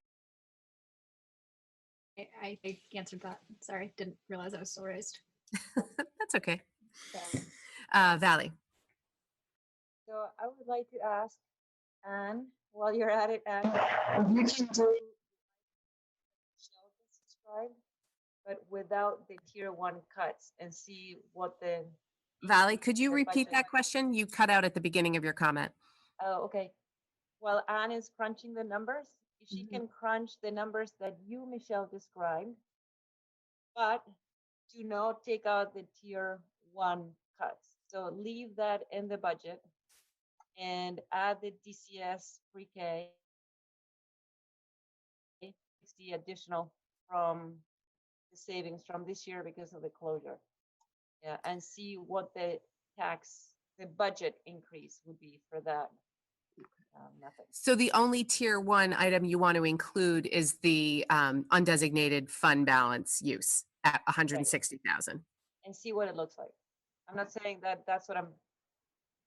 A: I answered that. Sorry, didn't realize I was still raised.
B: That's okay.
N: Yeah.
B: Valley.
N: So I would like to ask Anne, while you're at it, Anne, if you can do Michelle just described, but without the tier 1 cuts and see what the
B: Valley, could you
N: the
B: repeat
N: budget.
B: that question? You cut out at the beginning of your comment.
N: Oh, okay. Well, Anne is crunching the numbers. If she can crunch the numbers that you, Michelle, described, but do not take out the tier 1 cuts. So leave that in the budget and add the DCS pre-K, the additional from the savings from this year because of the closure. Yeah, and see what the budget increase would be for that method.
B: So the only tier 1 item you want to include is the undesignated fund balance use at 160,000.
N: And see what it looks like. I'm not saying that that's what I'm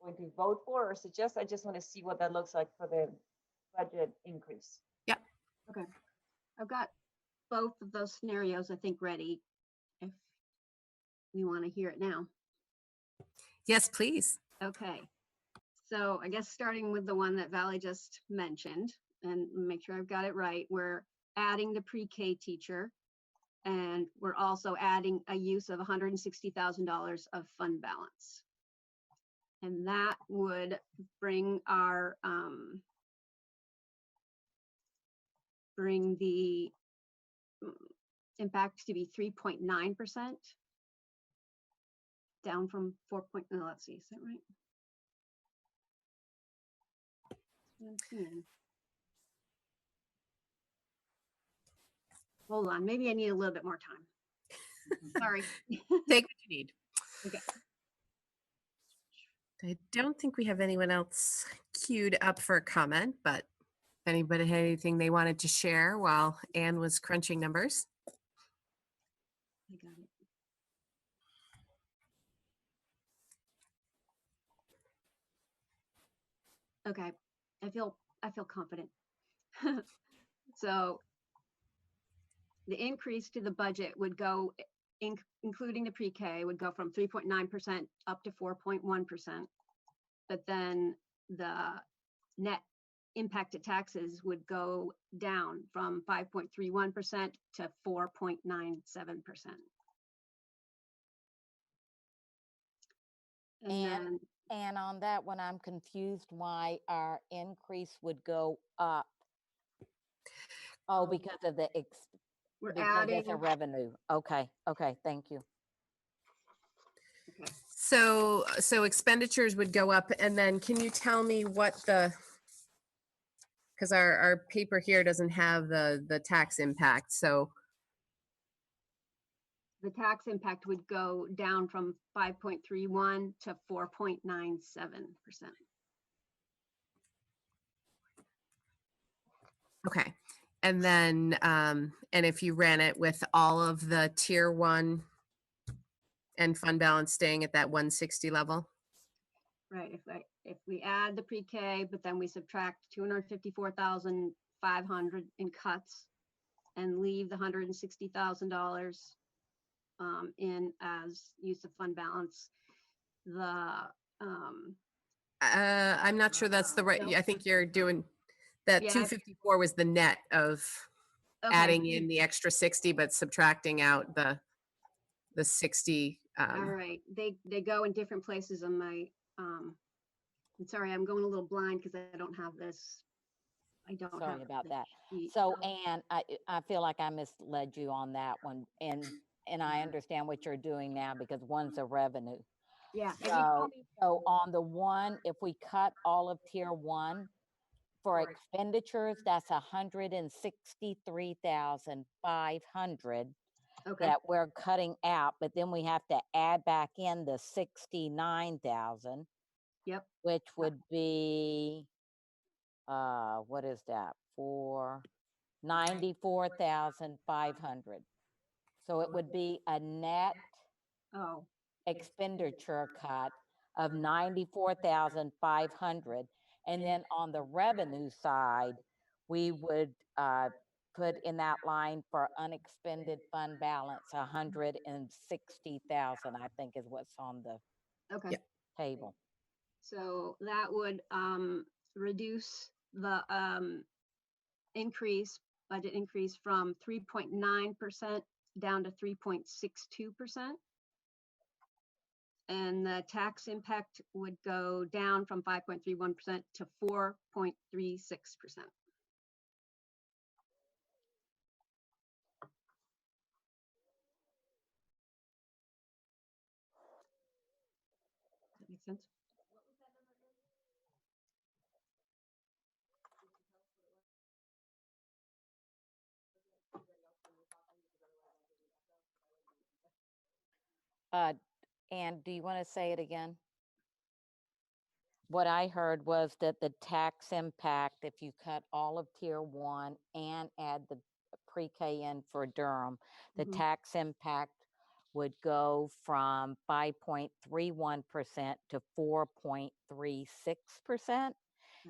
N: going to vote for or suggest. I just want to see what that looks like for the budget increase.
B: Yep.
M: Okay. I've got both of those scenarios, I think, ready if we want to hear it now.
B: Yes, please.
M: Okay. So I guess starting with the one that Valley just mentioned, and make sure I've got it right, we're adding the pre-K teacher, and we're also adding a use of $160,000 of fund balance. And that would bring our, bring the impact to be 3.9%, down from 4. No, let's see, is that right? I'm seeing. Hold on, maybe I need a little bit more time. Sorry.
B: Take what you need.
M: Okay.
B: I don't think we have anyone else queued up for a comment, but if anybody had anything they wanted to share while Anne was crunching numbers.
M: I got it. Okay, I feel confident. So the increase to the budget would go, including the pre-K, would go from 3.9% up to 4.1%. But then the net impact to taxes would go down from 5.31% to 4.97%.
G: And on that one, I'm confused why our increase would go up. Oh, because of the
M: we're
G: because
M: adding
G: it's a revenue. Okay, thank you.
M: Okay.
B: So expenditures would go up, and then can you tell me what because our paper here doesn't have the tax impact, so.
M: The tax impact would go down from 5.31 to 4.97%.
B: Okay. And then, and if you ran it with all of the tier 1 and fund balance staying at that 160 level?
M: Right, if we add the pre-K, but then we subtract 254,500 in cuts and leave the $160,000 in as use of fund balance,
B: I'm not sure that's the right,
M: no.
B: I think you're doing, that
M: Yeah,
B: 254 was the net of
M: Okay.
B: adding in the extra 60, but subtracting out the 60.
M: All right, they go in different places on my, I'm sorry, I'm going a little blind because I don't have this. I don't have.
G: Sorry about
M: the
G: that.
M: sheet.
G: So, Anne, I feel like I misled you on that one, and I understand what you're doing now because one's a revenue.
M: Yeah.
G: So on the one, if we cut all of tier 1 for expenditures, that's 163,500
M: Okay.
G: that we're cutting out, but then we have to add back in the 69,000.
M: Yep.
G: Which would be, what is that? 94,500. So it would be a net expenditure cut of 94,500. And then on the revenue side, we would put in that line for unexpended fund balance, 160,000, I think is what's on the
M: Okay.
G: table.
M: So that would reduce the budget increase from 3.9% down to 3.62%. And the tax impact would go down from 5.31% to 4.36%. That makes sense?
G: And do you want to say it again? What I heard was that the tax impact, if you cut all of tier 1 and add the pre-K in for Durham, the tax impact would go from 5.31% to 4.36%.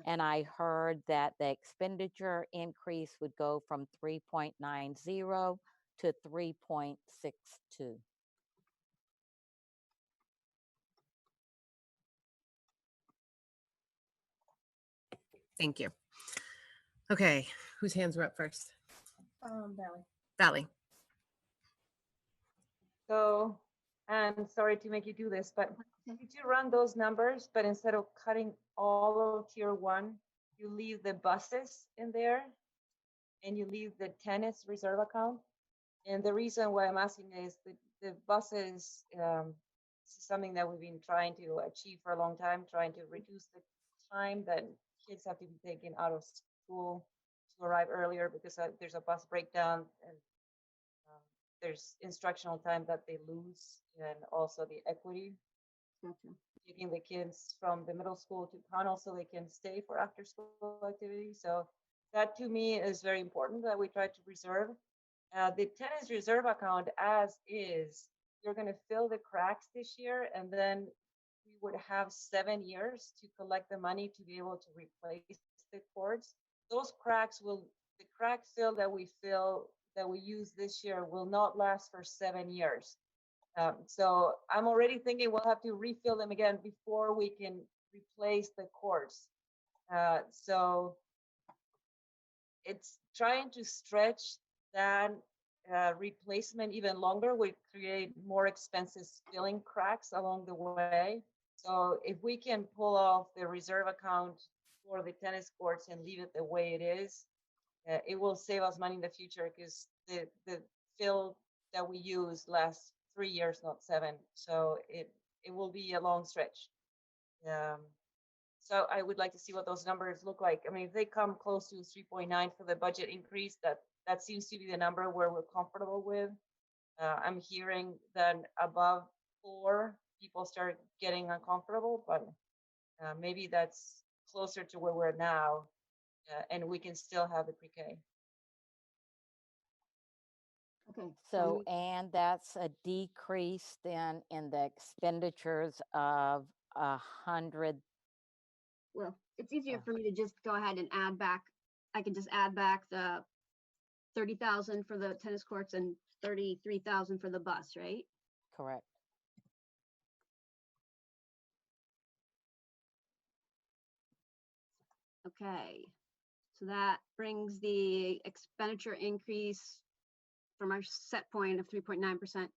G: And I heard that the expenditure increase would go from 3.90 to 3.62.
B: Thank you. Okay, whose hands were up first?
C: Valley.
B: Valley.
N: So, and sorry to make you do this, but did you run those numbers, but instead of cutting all of tier 1, you leave the buses in there and you leave the tennis reserve account? And the reason why I'm asking is the buses, this is something that we've been trying to achieve for a long time, trying to reduce the time that kids have to be taken out of school to arrive earlier because there's a bus breakdown, and there's instructional time that they lose, and also the equity. Taking the kids from the middle school to Connell so they can stay for after school activities. So that to me is very important that we try to reserve. The tennis reserve account as is, you're going to fill the cracks this year, and then we would have 7 years to collect the money to be able to replace the courts. Those cracks the crack fill that we use this year will not last for 7 years. So I'm already thinking we'll have to refill them again before we can replace the courts. So it's trying to stretch that replacement even longer would create more expensive filling cracks along the way. So if we can pull off the reserve account for the tennis courts and leave it the way it is, it will save us money in the future because the fill that we use lasts 3 years, not 7. So it will be a long stretch. So I would like to see what those numbers look like. I mean, if they come close to 3.9 for the budget increase, that seems to be the number where we're comfortable with. I'm hearing that above 4, people start getting uncomfortable, but maybe that's closer to where we're now, and we can still have the pre-K.
M: Okay.
G: So, and that's a decrease then in the expenditures of 100.
M: Well, it's easier for me to just go ahead and add back. I can just add back the 30,000 for the tennis courts and 33,000 for the bus, right?
G: Correct.
M: Okay, so that brings the expenditure increase from our set point of 3.9%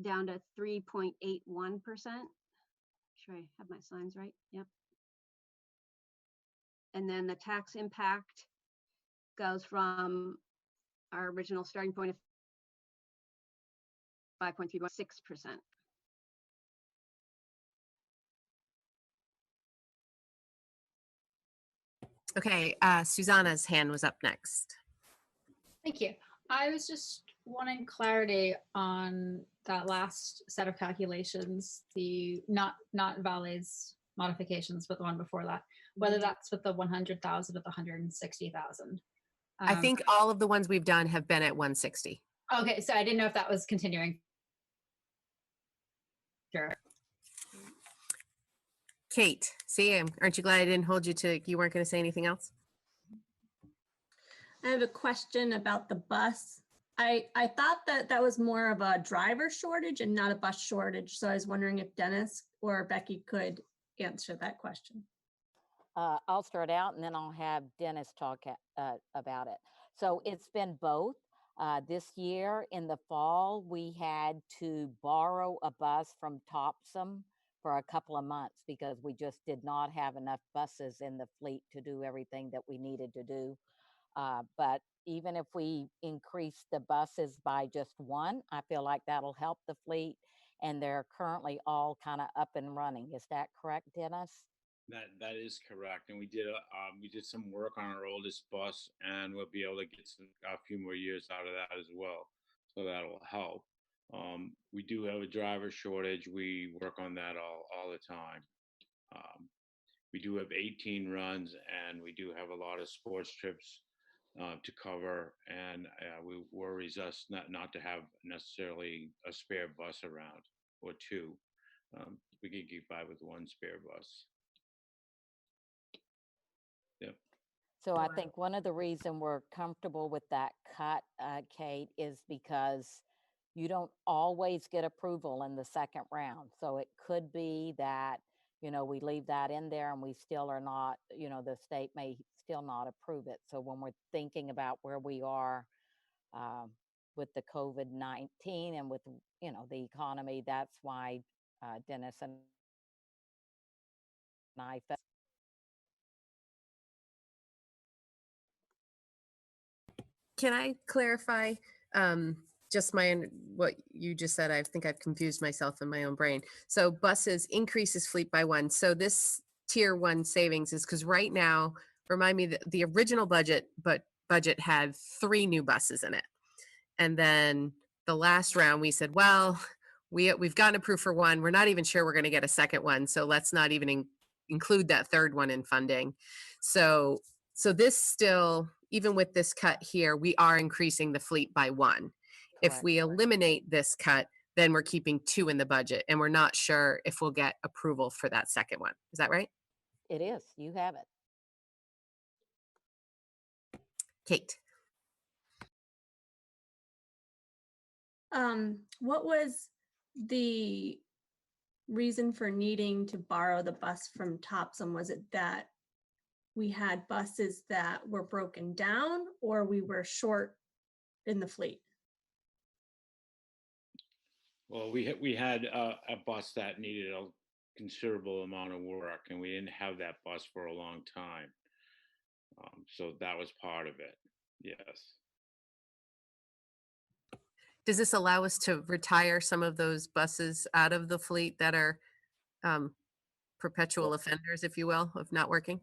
M: down to 3.81%. Sure I have my signs right. Yep. And then the tax impact goes from our original starting point of 5.36%.
B: Okay, Susanna's hand was up next.
A: Thank you. I was just wanting clarity on that last set of calculations, the not Valley's modifications, but the one before that, whether that's with the 100,000 or the 160,000.
B: I think all of the ones we've done have been at 160.
A: Okay, so I didn't know if that was continuing. Sure.
B: Kate, see, aren't you glad I didn't hold you to, you weren't going to say anything else?
P: I have a question about the bus. I thought that that was more of a driver shortage and not a bus shortage. So I was wondering if Dennis or Becky could answer that question.
G: I'll start out and then I'll have Dennis talk about it. So it's been both. This year in the fall, we had to borrow a bus from Topsom for a couple of months because we just did not have enough buses in the fleet to do everything that we needed to do. But even if we increase the buses by just one, I feel like that'll help the fleet. And they're currently all kind of up and running. Is that correct, Dennis?
L: That is correct, and we did some work on our oldest bus, and we'll be able to get a few more years out of that as well. So that'll help. We do have a driver shortage. We work on that all the time. We do have 18 runs, and we do have a lot of sports trips to cover, and we worries us not to have necessarily a spare bus around or two. We can get by with one spare bus. Yep.
G: So I think one of the reasons we're comfortable with that cut, Kate, is because you don't always get approval in the second round. So it could be that, we leave that in there and we still are not, the state may still not approve it. So when we're thinking about where we are with the COVID-19 and with, the economy, that's why Dennis and I felt.
B: Can I clarify just what you just said? I think I've confused myself in my own brain. So buses increases fleet by one. So this tier one savings is because right now, remind me that the original budget had 3 new buses in it. And then the last round we said, well, we've gotten approved for one. We're not even sure we're going to get a second one. So let's not even include that third one in funding. So this still, even with this cut here, we are increasing the fleet by 1. If we eliminate this cut, then we're keeping 2 in the budget, and we're not sure if we'll get approval for that second one. Is that right?
G: It is. You have it.
B: Kate.
P: What was the reason for needing to borrow the bus from Topsom? Was it that we had buses that were broken down, or we were short in the fleet?
L: Well, we had a bus that needed a considerable amount of work, and we didn't have that bus for a long time. So that was part of it. Yes.
B: Does this allow us to retire some of those buses out of the fleet that are perpetual offenders, if you will, of not working?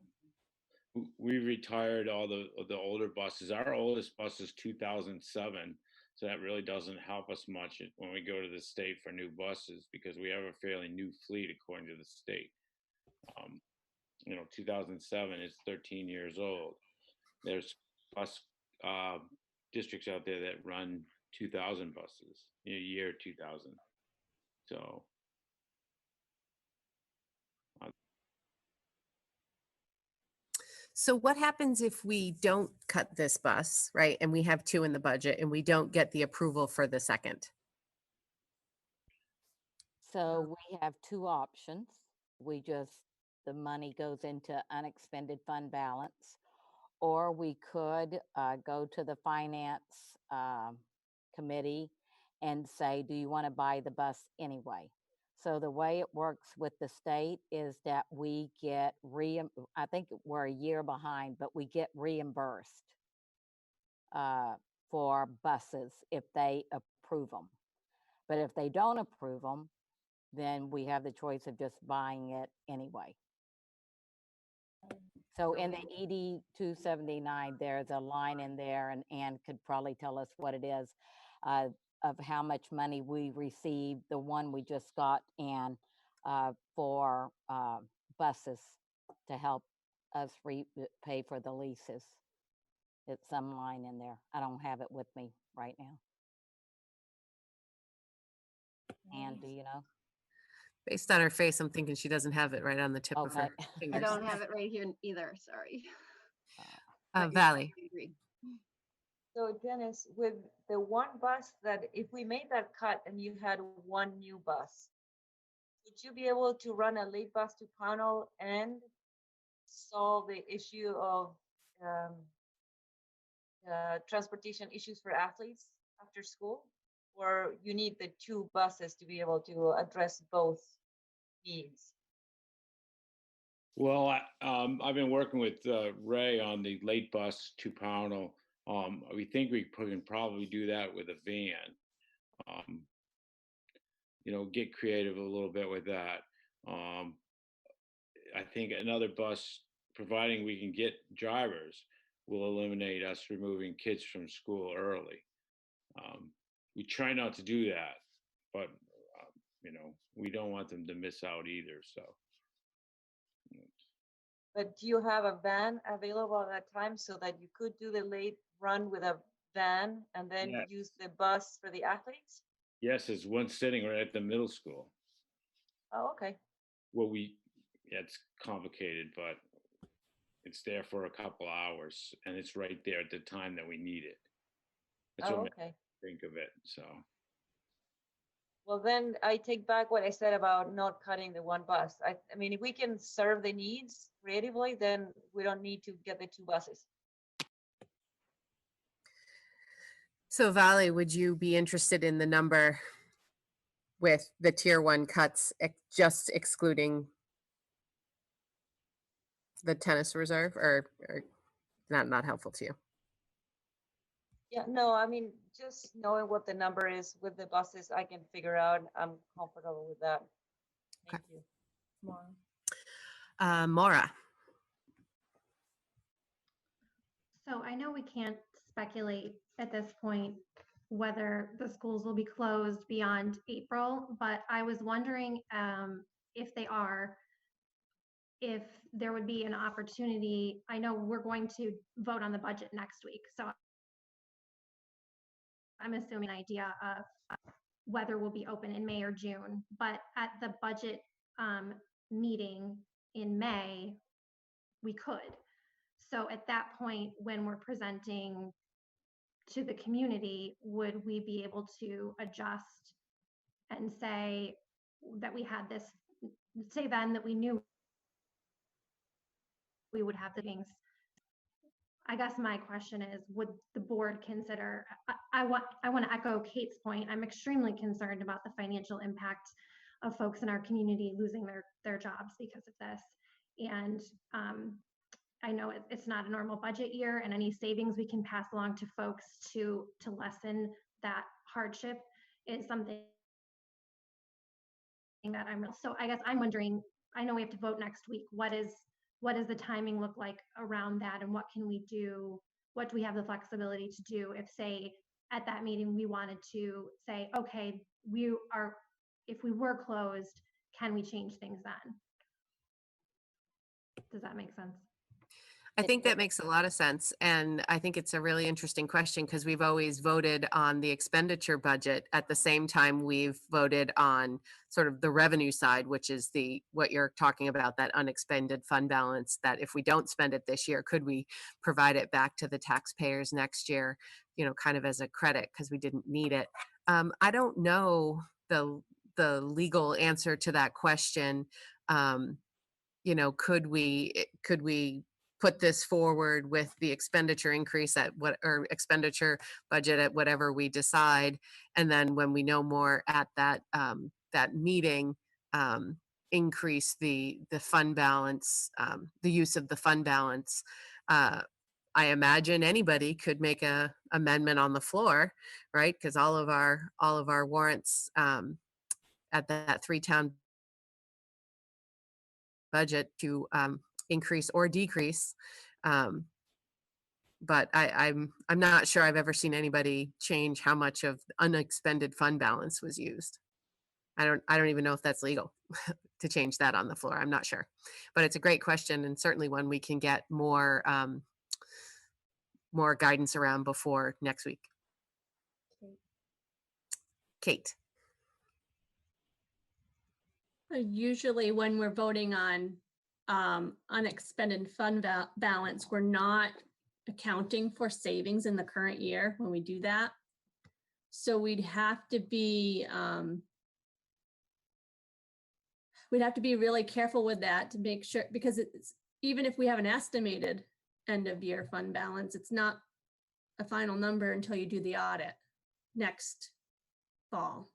L: We retired all the older buses. Our oldest bus is 2007, so that really doesn't help us much when we go to the state for new buses because we have a fairly new fleet according to the state. 2007 is 13 years old. There's bus districts out there that run 2,000 buses in a year 2000. So.
B: So what happens if we don't cut this bus, right? And we have 2 in the budget and we don't get the approval for the second?
G: So we have 2 options. The money goes into unexpended fund balance, or we could go to the finance committee and say, do you want to buy the bus anyway? So the way it works with the state is that we get, I think we're a year behind, but we get reimbursed for buses if they approve them. But if they don't approve them, then we have the choice of just buying it anyway. So in the ED 279, there's a line in there, and Ann could probably tell us what it is, of how much money we received, the one we just got, and for buses to help us pay for the leases. It's some line in there. I don't have it with me right now. Ann, do you know?
B: Based on her face, I'm thinking she doesn't have it right on the tip of her
M: I
B: fingers.
M: don't have it right here either, sorry.
B: Valley.
M: I agree.
N: So Dennis, with the one bus that if we made that cut and you had one new bus, would you be able to run a late bus to Pownell and solve the issue of transportation issues for athletes after school? Or you need the two buses to be able to address both needs?
L: Well, I've been working with Ray on the late bus to Pownell. We think we can probably do that with a van. You know, get creative a little bit with that. I think another bus, providing we can get drivers, will eliminate us removing kids from school early. We try not to do that, but you know, we don't want them to miss out either. So.
N: But do you have a van available at that time so that you could do the late run with a van and then
L: Yeah.
N: use the bus for the athletes?
L: Yes, there's one sitting right at the middle school.
N: Oh, okay.
L: Well, yeah, it's complicated, but it's there for a couple hours and it's right there at the time that we need it. That's
N: Oh,
L: what
N: okay.
L: I think of it, so.
N: Well, then I take back what I said about not cutting the one bus. I mean, if we can serve the needs creatively, then we don't need to get the two buses.
B: So Valley, would you be interested in the number with the tier one cuts, just excluding the tennis reserve, or not helpful to you?
N: Yeah, no, I mean, just knowing what the number is with the buses, I can figure out. I'm comfortable with that. Thank you.
B: Maura.
T: So I know we can't speculate at this point whether the schools will be closed beyond April, but I was wondering if they are, if there would be an opportunity. I know we're going to vote on the budget next week, so I'm assuming an idea of whether we'll be open in May or June, but at the budget meeting in May, we could. So at that point, when we're presenting to the community, would we be able to adjust and say that we had this, say then that we knew we would have the meetings? I guess my question is, would the board consider, I want to echo Kate's point. I'm extremely concerned about the financial impact of folks in our community losing their jobs because of this. And I know it's not a normal budget year, and any savings we can pass along to folks to lessen that hardship is something that so I guess I'm wondering, I know we have to vote next week. What does the timing look like around that, and what can we do? What do we have the flexibility to do if, say, at that meeting we wanted to say, okay, if we were closed, can we change things then? Does that make sense?
B: I think that makes a lot of sense. And I think it's a really interesting question because we've always voted on the expenditure budget at the same time we've voted on sort of the revenue side, which is what you're talking about, that unexpended fund balance, that if we don't spend it this year, could we provide it back to the taxpayers next year, you know, kind of as a credit because we didn't need it. I don't know the legal answer to that question. You know, could we put this forward with the expenditure increase or expenditure budget at whatever we decide, and then when we know more at that meeting, increase the fund balance, the use of the fund balance. I imagine anybody could make a amendment on the floor, right? Because all of our warrants at that 3-town budget to increase or decrease. But I'm not sure I've ever seen anybody change how much of unexpended fund balance was used. I don't even know if that's legal to change that on the floor. I'm not sure, but it's a great question, and certainly one we can get more guidance around before next week. Kate.
P: Usually when we're voting on unexpended fund balance, we're not accounting for savings in the current year when we do that. So we'd have to be really careful with that to make sure, because it's, even if we have an estimated end of year fund balance, it's not a final number until you do the audit next fall.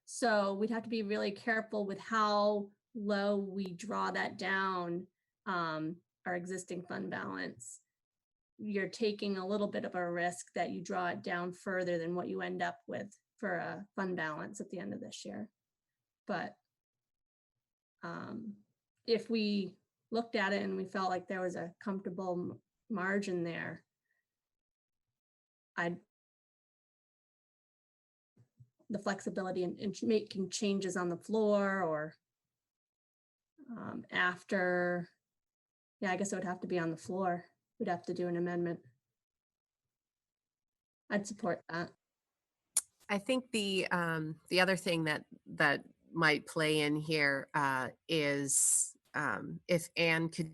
P: So we'd have to be really careful with how low we draw that down, our existing fund balance. You're taking a little bit of a risk that you draw it down further than what you end up with for a fund balance at the end of this year. But if we looked at it and we felt like there was a comfortable margin there, the flexibility in making changes on the floor or after, yeah, I guess it would have to be on the floor. We'd have to do an amendment. I'd support that.
B: I think the other thing that might play in here is if Anne could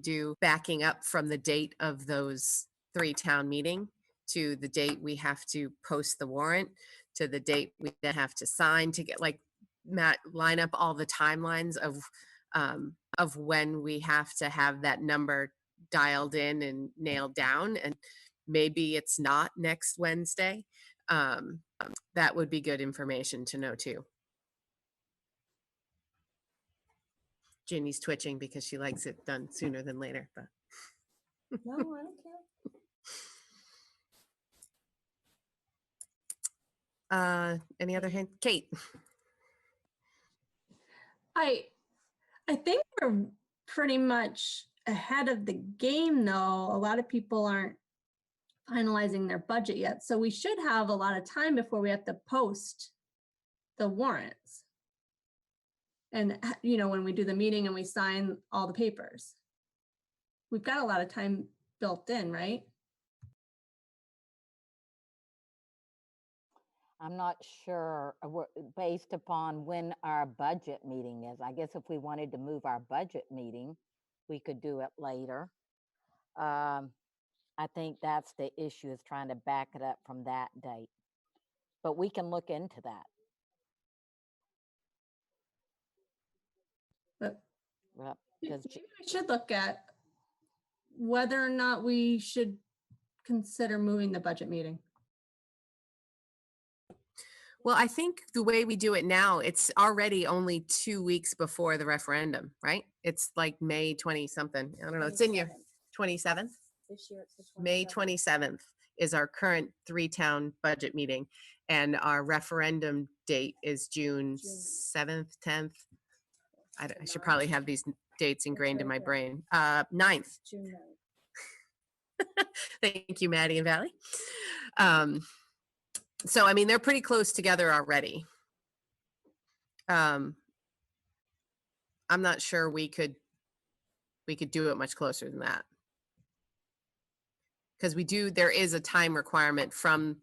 B: do backing up from the date of those 3 town meeting to the date we have to post the warrant to the date we then have to sign, to get, like, Matt, line up all the timelines of when we have to have that number dialed in and nailed down. And maybe it's not next Wednesday. That would be good information to know too. Ginny's twitching because she likes it done sooner than later, but.
C: No, I don't care.
B: Any other hint? Kate?
P: I think we're pretty much ahead of the game, though. A lot of people aren't finalizing their budget yet, so we should have a lot of time before we have to post the warrants. And, you know, when we do the meeting and we sign all the papers, we've got a lot of time built in, right?
G: I'm not sure, based upon when our budget meeting is. I guess if we wanted to move our budget meeting, we could do it later. I think that's the issue, is trying to back it up from that date. But we can look into that.
P: But
G: Well,
P: we
G: 'cause
P: should look at whether or not we should consider moving the budget meeting.
B: Well, I think the way we do it now, it's already only 2 weeks before the referendum, right? It's like May 20 something. I don't know. It's in your 27th.
C: This year it's the
B: May
C: 27th.
B: 27th is our current 3-town budget meeting. And our referendum date is June 7th, 10th. I should probably have these dates ingrained in my brain. 9th.
C: June 9th.
B: Thank you, Maddie and Valley. So, I mean, they're pretty close together already. I'm not sure we could do it much closer than that. Because there is a time requirement from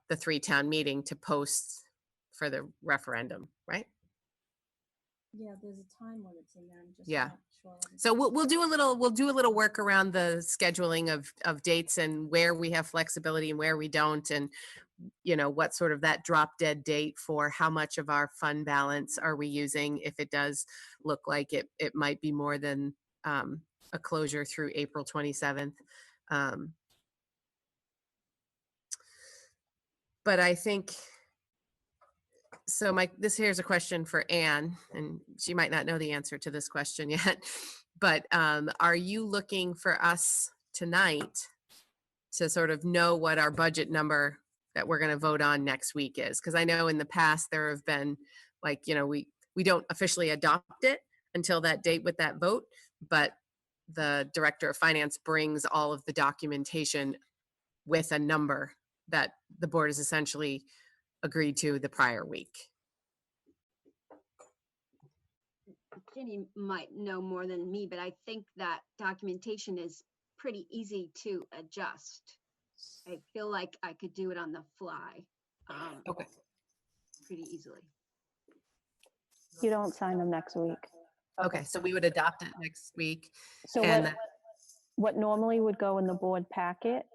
B: the 3-town meeting to post for the referendum, right?
C: Yeah, there's a time limit in there. I'm just
B: Yeah.
C: not sure.
B: So we'll do a little work around the scheduling of dates and where we have flexibility and where we don't, and you know what sort of that drop dead date for how much of our fund balance are we using, if it does look like it might be more than a closure through April 27th. But I think, so here's a question for Anne, and she might not know the answer to this question yet, but are you looking for us tonight to sort of know what our budget number that we're going to vote on next week is? Because I know in the past there have been, like, you know, we don't officially adopt it until that date with that vote, but the director of finance brings all of the documentation with a number that the board has essentially agreed to the prior week.
M: Ginny might know more than me, but I think that documentation is pretty easy to adjust. I feel like I could do it on the fly.
B: Okay.
M: Pretty easily.
E: You don't sign them next week.
B: Okay, so we would adopt it next week.
E: So
B: and
E: what, what normally would go in the board packet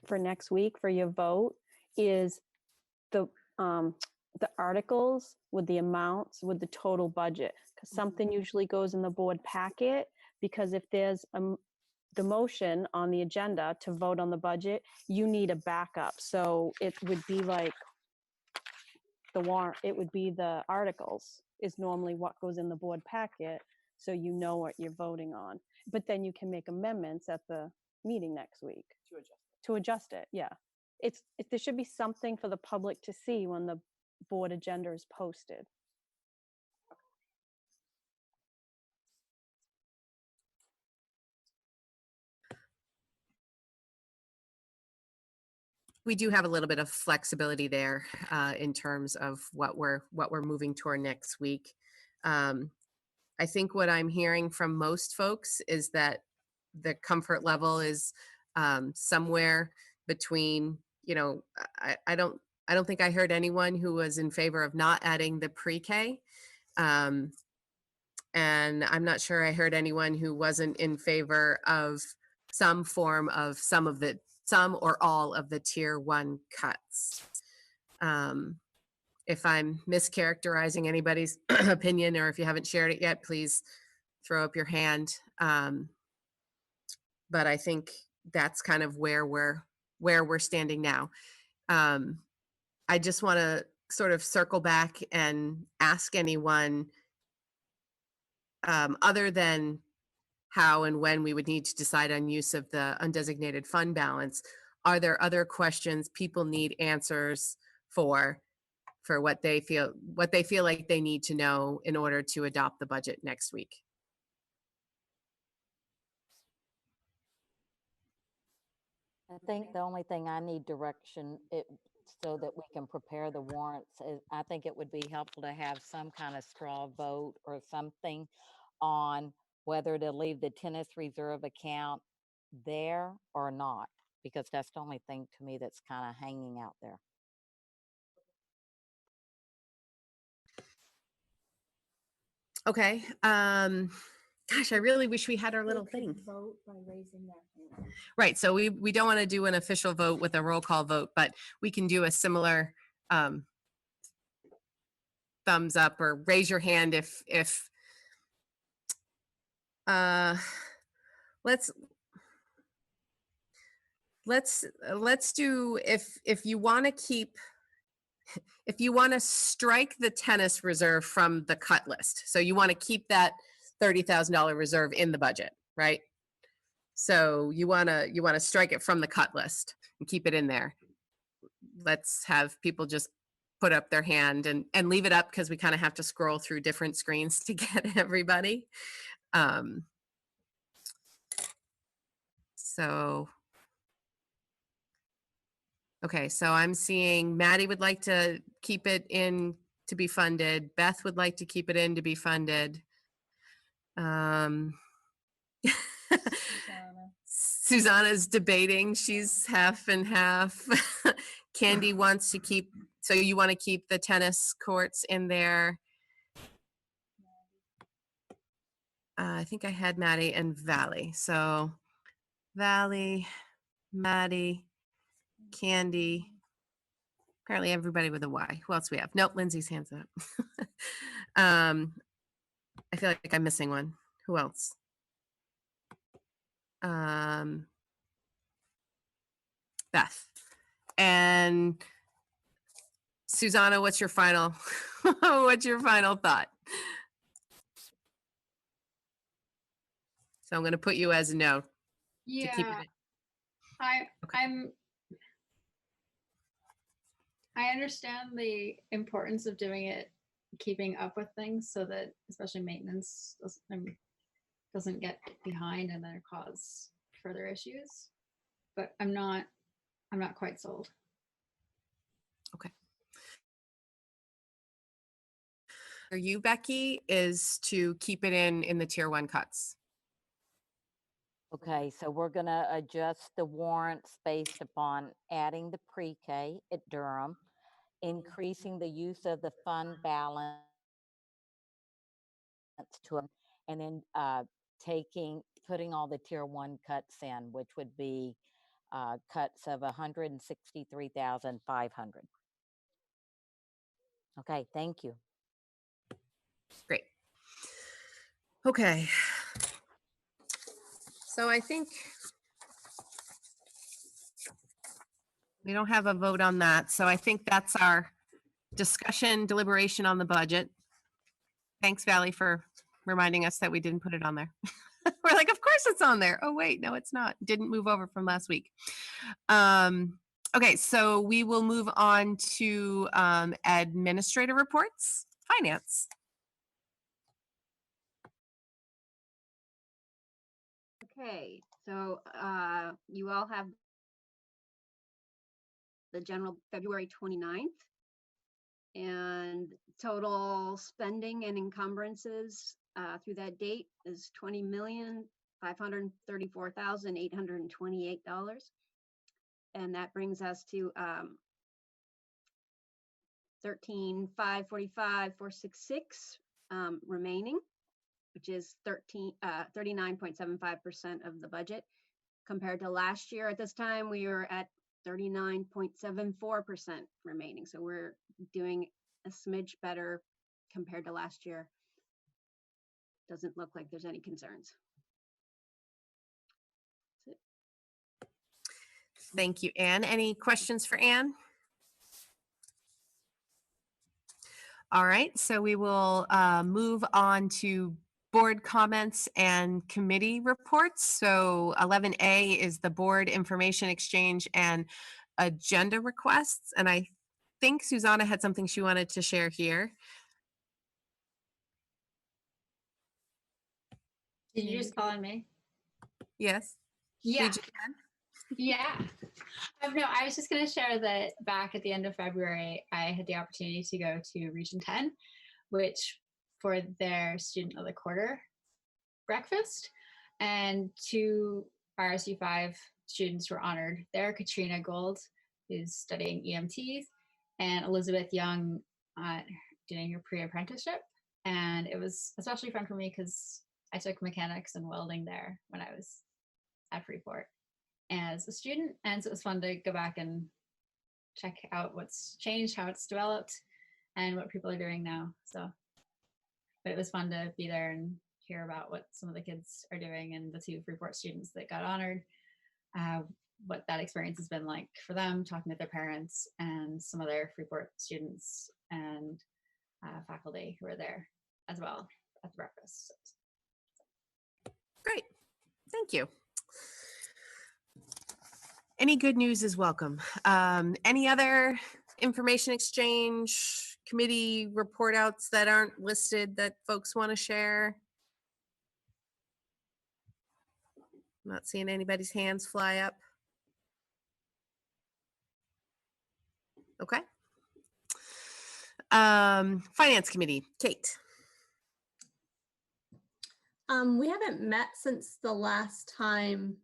E: for next week for your vote is the articles with the amounts with the total budget. Because something usually goes in the board packet, because if there's the motion on the agenda to vote on the budget, you need a backup. So it would be like the warrant, it would be the articles is normally what goes in the board packet, so you know what you're voting on. But then you can make amendments at the meeting next week to adjust it. Yeah, there should be something for the public to see when the board agenda is posted.
B: We do have a little bit of flexibility there in terms of what we're moving toward next week. I think what I'm hearing from most folks is that the comfort level is somewhere between, you know, I don't think I heard anyone who was in favor of not adding the pre-K. And I'm not sure I heard anyone who wasn't in favor of some form of some or all of the tier 1 cuts. If I'm mischaracterizing anybody's opinion, or if you haven't shared it yet, please throw up your hand. But I think that's kind of where we're standing now. I just want to sort of circle back and ask anyone, other than how and when we would need to decide on use of the undesignated fund balance, are there other questions people need answers for what they feel like they need to know in order to adopt the budget next week?
G: I think the only thing I need direction so that we can prepare the warrants is, I think it would be helpful to have some kind of straw vote or something on whether to leave the tennis reserve account there or not, because that's the only thing to me that's kind of hanging out there.
B: Okay. Gosh, I really wish we had our little thing.
C: Vote by raising their hand.
B: Right. So we don't want to do an official vote with a roll call vote, but we can do a similar thumbs up or raise your hand if let's do, if you want to keep, if you want to strike the tennis reserve from the cut list, so you want to keep that $30,000 reserve in the budget, right? So you want to strike it from the cut list and keep it in there. Let's have people just put up their hand and leave it up, because we kind of have to scroll through different screens to get everybody. So, okay, so I'm seeing Maddie would like to keep it in to be funded. Beth would like to keep it in to be funded. Susanna's debating. She's half and half. Candy wants to keep, so you want to keep the tennis courts in there. I think I had Maddie and Valley. So Valley, Maddie, Candy, apparently everybody with a Y. Who else we have? Nope, Lindsay's hands up. I feel like I'm missing one. Who else? Beth. And Susanna, what's your final thought? So I'm going to put you as a no.
A: Yeah,
B: to keep it in.
A: I understand the importance of doing it, keeping up with things, so that especially maintenance doesn't get behind and then cause further issues. But I'm not quite sold.
B: Okay. For you, Becky, is to keep it in the tier 1 cuts.
G: Okay, so we're going to adjust the warrants based upon adding the pre-K at Durham, increasing the use of the fund balance to, and then taking putting all the tier one cuts in, which would be cuts of 163,500. Okay, thank you.
B: Great. Okay. So I think we don't have a vote on that. So I think that's our discussion, deliberation on the budget. Thanks, Valley, for reminding us that we didn't put it on there. We're like, of course it's on there. Oh, wait, no, it's not. Didn't move over from last week. Okay, so we will move on to administrative reports, finance.
M: Okay, so you all have the general February 29th, and total spending and encumbrances through that date is $20,534,828, and that brings us to $13,545,466 remaining, which is 39.75% of the budget. Compared to last year at this time, we were at 39.74% remaining. So we're doing a smidge better compared to last year. Doesn't look like there's any concerns.
B: Thank you, Anne. Any questions for Anne? All right, so we will move on to board comments and committee reports. So 11A is the board information exchange and agenda requests. And I think Susanna had something she wanted to share here.
A: Did you just call on me?
B: Yes.
A: Yeah.
B: Did you, Anne?
A: Yeah. No, I was just going to share that back at the end of February, I had the opportunity to go to Region 10, which for their Student of the Quarter breakfast, and 2 RSU 5 students were honored there. Katrina Gold, who's studying EMTs, and Elizabeth Young doing her pre-apprenticeship. And it was especially fun for me because I took mechanics and welding there when I was at Freeport as a student, and so it was fun to go back and check out what's changed, how it's developed, and what people are doing now. So, but it was fun to be there and hear about what some of the kids are doing, and the 2 Freeport students that got honored, what that experience has been like for them, talking with their parents and some other Freeport students and faculty who were there as well at the breakfast.
B: Great, thank you. Any good news is welcome. Any other information exchange, committee report outs that aren't listed that folks want to share? I'm not seeing anybody's hands fly up. Okay. Finance committee, Kate.
P: We haven't met since the last time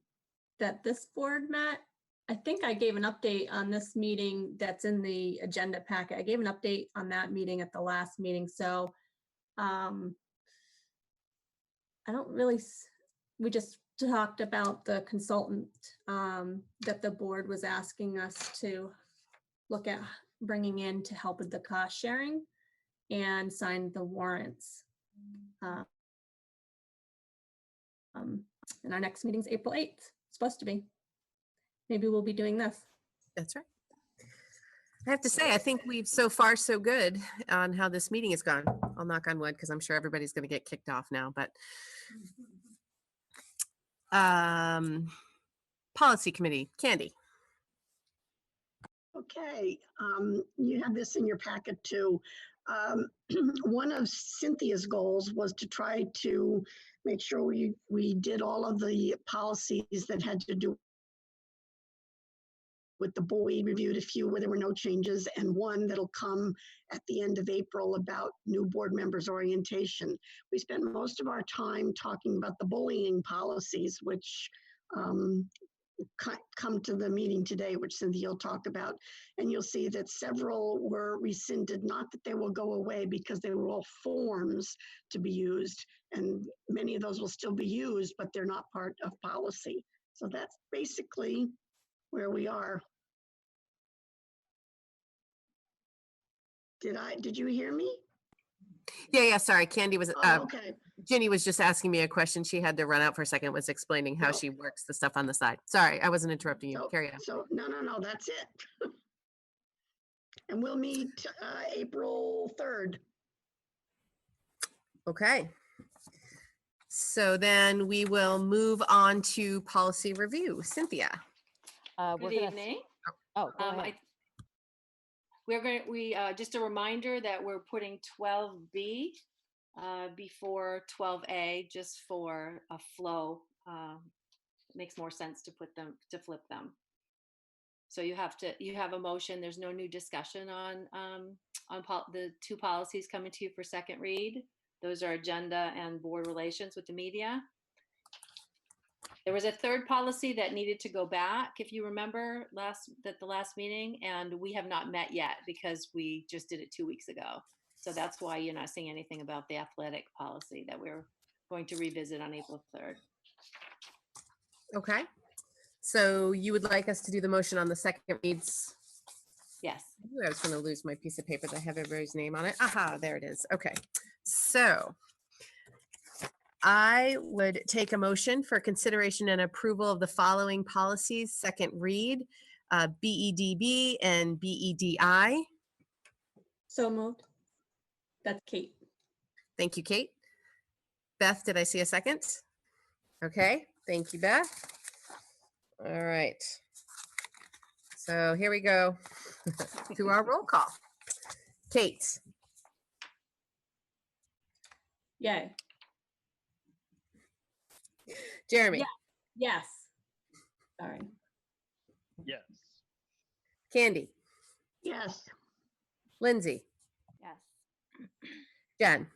P: that this board met. I think I gave an update on this meeting that's in the agenda packet. I gave an update on that meeting at the last meeting. So I don't really, we just talked about the consultant that the board was asking us to look at bringing in to help with the cost sharing and sign the warrants. And our next meeting's April 8th, supposed to be. Maybe we'll be doing this.
B: That's right. I have to say, I think we've so far so good on how this meeting has gone. I'll knock on wood because I'm sure everybody's going to get kicked off now, but policy committee, Candy.
R: Okay, you have this in your packet too. One of Cynthia's goals was to try to make sure we did all of the policies that had to do with the board. We reviewed a few where there were no changes, and one that'll come at the end of April about new board members orientation. We spent most of our time talking about the bullying policies, which come to the meeting today, which Cynthia will talk about, and you'll see that several were rescinded, not that they will go away because they were all forms to be used, and many of those will still be used, but they're not part of policy. So that's basically where we are. Did you hear me?
B: Yeah, sorry. Candy was,
R: Oh, okay.
B: Ginny was just asking me a question. She had to run out for a second, was explaining how
R: No.
B: she works the stuff on the side. Sorry, I wasn't interrupting you. Carry on.
R: So no, that's it. And we'll meet April 3rd.
B: Okay. So then we will move on to policy review. Cynthia.
G: We're
D: Good
G: gonna
D: evening.
G: Oh, go ahead.
D: We just a reminder that we're putting 12B before 12A just for a flow. Makes more sense to flip them. So you have a motion. There's no new discussion on the two policies coming to you for second read. Those are agenda and board relations with the media. There was a third policy that needed to go back, if you remember the last meeting, and we have not met yet because we just did it 2 weeks ago. So that's why you're not seeing anything about the athletic policy that we're going to revisit on April 3rd.
B: Okay. So you would like us to do the motion on the second reads?
D: Yes.
B: I knew I was going to lose my piece of paper that have everybody's name on it. Aha, there it is. Okay. So I would take a motion for consideration and approval of the following policies, second read, BEDB and BEDI.
P: So moved. That's Kate.
B: Thank you, Kate. Beth, did I see a second? Okay, thank you, Beth. All right. So here we go to our roll call. Kate.
P: Yay.
B: Jeremy.
P: Yes. Sorry.
S: Yes.
B: Candy.
R: Yes.
B: Lindsay.
N: Yes.
B: Jen.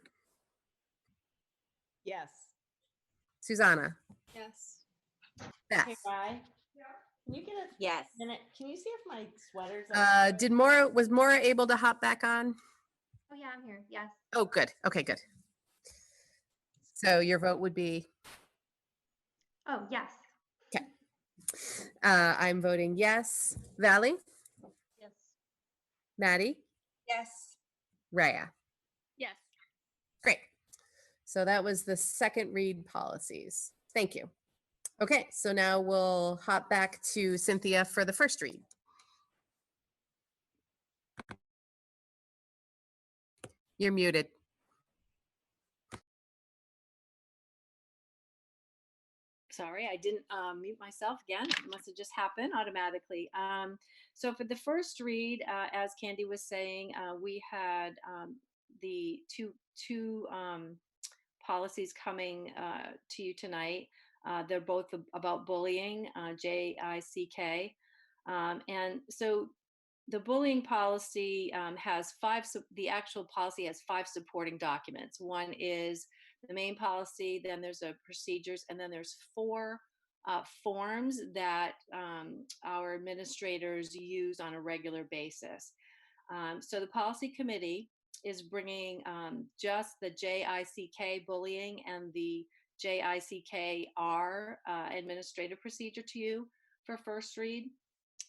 Q: Yes.
B: Susanna.
D: Yes.
B: Beth.
N: Hey, Rye. Can you get a
H: Yes.
N: minute? Can you see if my sweater's
B: Was Maura able to hop back on?
T: Oh, yeah, I'm here. Yes.
B: Oh, good. Okay, good. So your vote would be?
T: Oh, yes.
B: Okay. I'm voting yes. Valley?
N: Yes.
B: Maddie?
H: Yes.
B: Raya?
A: Yes.
B: Great. So that was the second read policies. Thank you. Okay, so now we'll hop back to Cynthia for the first read. You're muted.
D: Sorry, I didn't mute myself again. It must have just happened automatically. So for the first read, as Candy was saying, we had the two policies coming to you tonight. They're both about bullying, JICK. And so the bullying policy has the actual policy has 5 supporting documents. One is the main policy, then there's a procedures, and then there's 4 forms that our administrators use on a regular basis. So the policy committee is bringing just the JICK bullying and the JICKR administrative procedure to you for first read,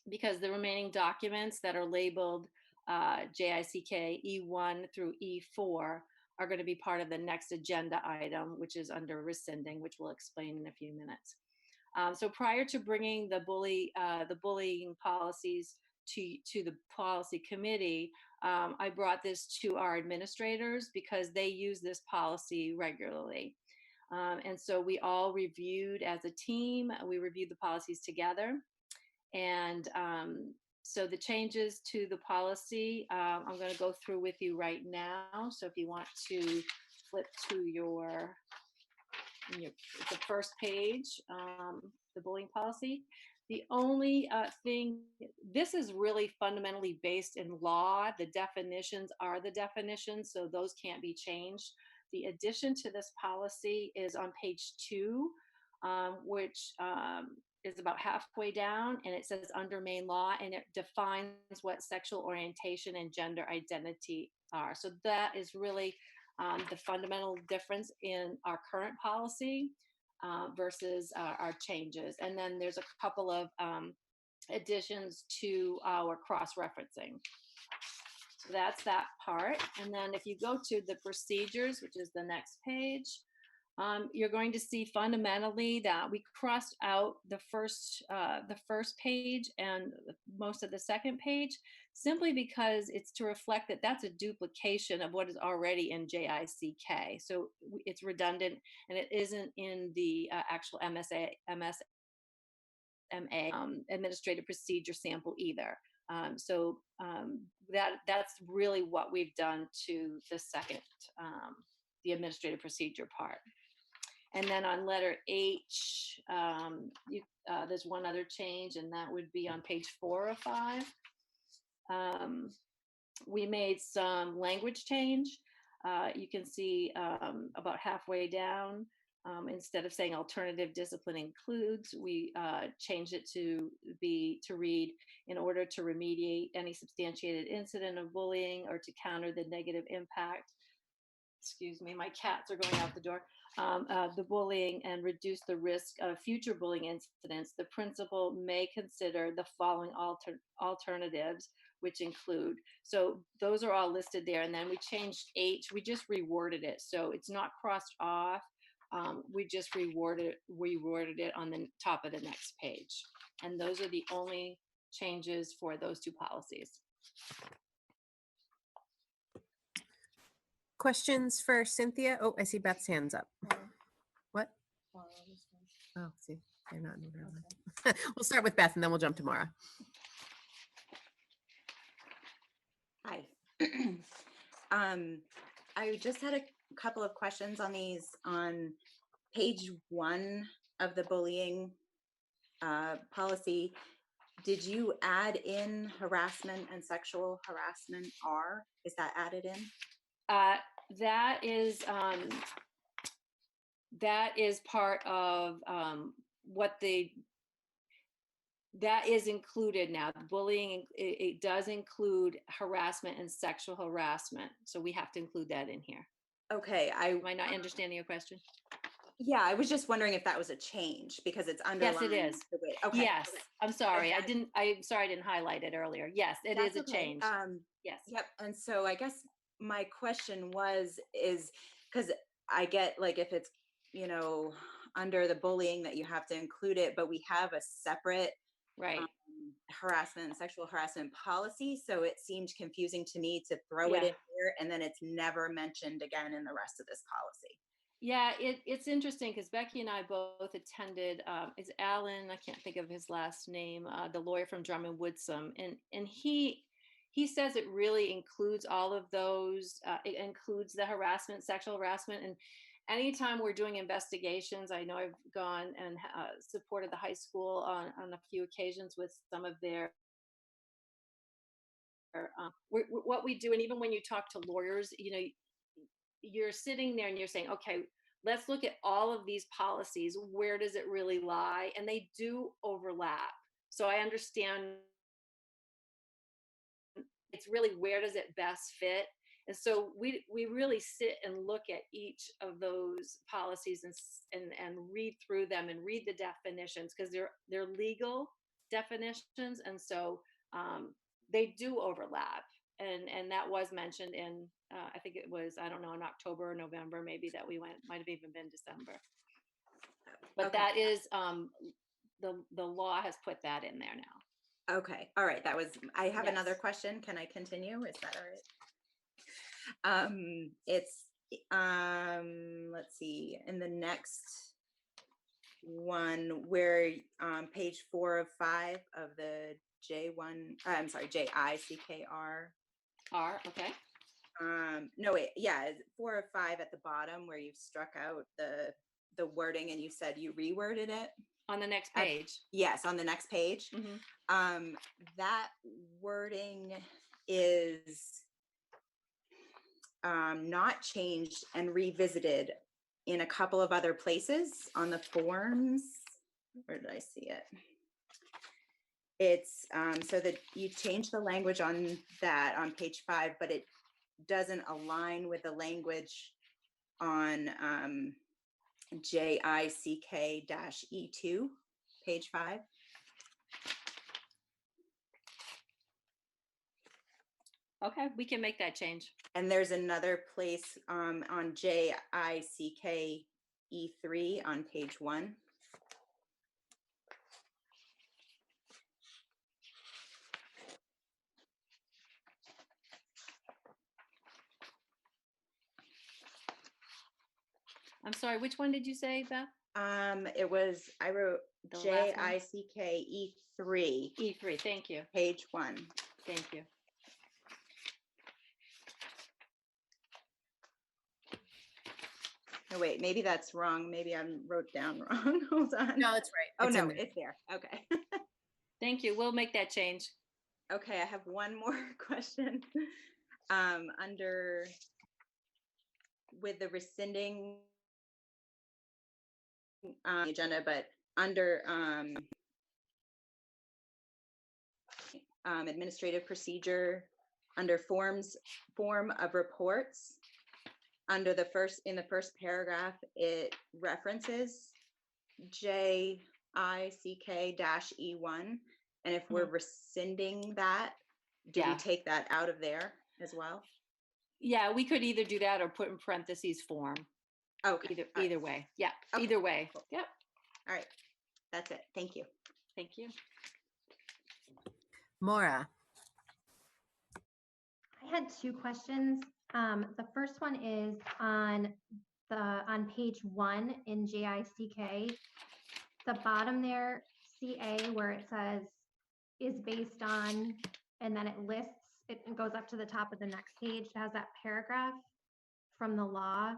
D: because the remaining documents that are labeled JICK E1 through E4 are going to be part of the next agenda item, which is under rescinding, which we'll explain in a few minutes. So prior to bringing the bullying policies to the policy committee, I brought this to our administrators because they use this policy regularly. And so we all reviewed as a team, we reviewed the policies together. And so the changes to the policy, I'm going to go through with you right now. So if you want to flip to the first page, the bullying policy. The only thing, this is really fundamentally based in law. The definitions are the definitions, so those can't be changed. The addition to this policy is on page 2, which is about halfway down, and it says under main law, and it defines what sexual orientation and gender identity are. So that is really the fundamental difference in our current policy versus our changes. And then there's a couple of additions to our cross-referencing. So that's that part. And then if you go to the procedures, which is the next page, you're going to see fundamentally that we crossed out the first page and most of the second page, simply because it's to reflect that that's a duplication of what is already in JICK. So it's redundant, and it isn't in the actual MSA administrative procedure sample either. So that's really what we've done to the second, the administrative procedure part. And then on letter H, there's one other change, and that would be on page 4 of 5. We made some language change. You can see about halfway down, instead of saying alternative discipline includes, we changed it to read, in order to remediate any substantiated incident of bullying or to counter the negative impact. Excuse me, my cats are going out the door. The bullying and reduce the risk of future bullying incidents, the principal may consider the following alternatives, which include. So those are all listed there. And then we changed H, we just reworded it. So it's not crossed off. We just reworded it on the top of the next page. And those are the only changes for those two policies.
B: Questions for Cynthia? Oh, I see Beth's hands up. What? Oh, see, they're not in the room. We'll start with Beth and then we'll jump to Mara.
H: Hi. I just had a couple of questions on these. On page 1 of the bullying policy, did you add in harassment and sexual harassment R? Is that added in?
D: That is part of that is included now. Bullying, it does include harassment and sexual harassment. So we have to include that in here.
H: Okay.
D: Am I not understanding your question?
H: Yeah, I was just wondering if that was a change because it's underlined.
D: Yes, it is.
H: Okay.
D: Yes.
H: Okay.
D: I'm sorry.
H: Okay.
D: I'm sorry I didn't highlight it earlier. Yes, it is
H: That's
D: a
H: okay.
D: change. Yes.
H: Yep. And so I guess my question is because I get, like, if it's, under the bullying that you have to include it, but we have a separate harassment and sexual harassment policy. So it seemed confusing to me to throw it in here and then it's never mentioned again in the rest of this policy.
D: Yeah, it's interesting because Becky and I both attended, it's Alan, I can't think of his last name, the lawyer from Drummond Woodsum. And he says it really includes all of those. It includes the harassment, sexual harassment. And anytime we're doing investigations, I know I've gone and supported the high school on a few occasions with some of their, what we do. And even when you talk to lawyers, you're sitting there and you're saying, okay, let's look at all of these policies. Where does it really lie? And they do overlap. So I understand it's really where does it best fit? And so we really sit and look at each of those policies and read through them and read the definitions because they're legal definitions. And so they do overlap. And that was mentioned in, I think it was, I don't know, in October or November, maybe that we went, might have even been December. But
H: Okay.
D: that is, the law has put that in there now.
H: Okay. All right. I have another
D: Yes.
H: question. Can I continue? Is that all right? It's, let's see, in the next one where, page 4 of 5 of the JICKR.
D: Okay.
H: No, wait, yeah, 4 of 5 at the bottom where you've struck out the wording and you said you reworded it.
D: On the next page.
H: Yes, on the next page.
D: Mhm.
H: That wording is not changed and revisited in a couple of other places on the forms. where did I see it? It's so that you change the language on that on page 5, but it doesn't align with the language on JICK-E2, page 5.
D: Okay, we can make that change.
H: And there's another place on JICK-E3 on page 1.
D: I'm sorry, which one did you say, Beth?
H: It was, I wrote
D: The last one?
H: JICK-E3.
D: E3, thank you.
H: Page 1.
D: Thank you.
H: Oh, wait, maybe that's wrong. Maybe I wrote down wrong. Hold on.
B: No, it's right.
H: Oh,
B: It's in
H: no,
B: there.
H: it's there. Okay.
D: Thank you. We'll make that change.
H: Okay, I have one more question. Under, with the rescinding agenda, but under administrative procedure, under form of reports, under the in the first paragraph, it references JICK-E1. And if we're rescinding that, do we
D: Yeah.
H: take that out of there as well?
D: Yeah, we could either do that or put in parentheses form.
H: Okay.
D: Either way. Yeah,
H: Okay,
D: either way.
H: cool.
D: Yep.
H: All right. That's it. Thank you.
D: Thank you.
B: Maura.
T: I had two questions. The first one is on page 1 in JICK, the bottom there, CA, where it says is based on, and then it lists, it goes up to the top of the next page, it has that paragraph from the law.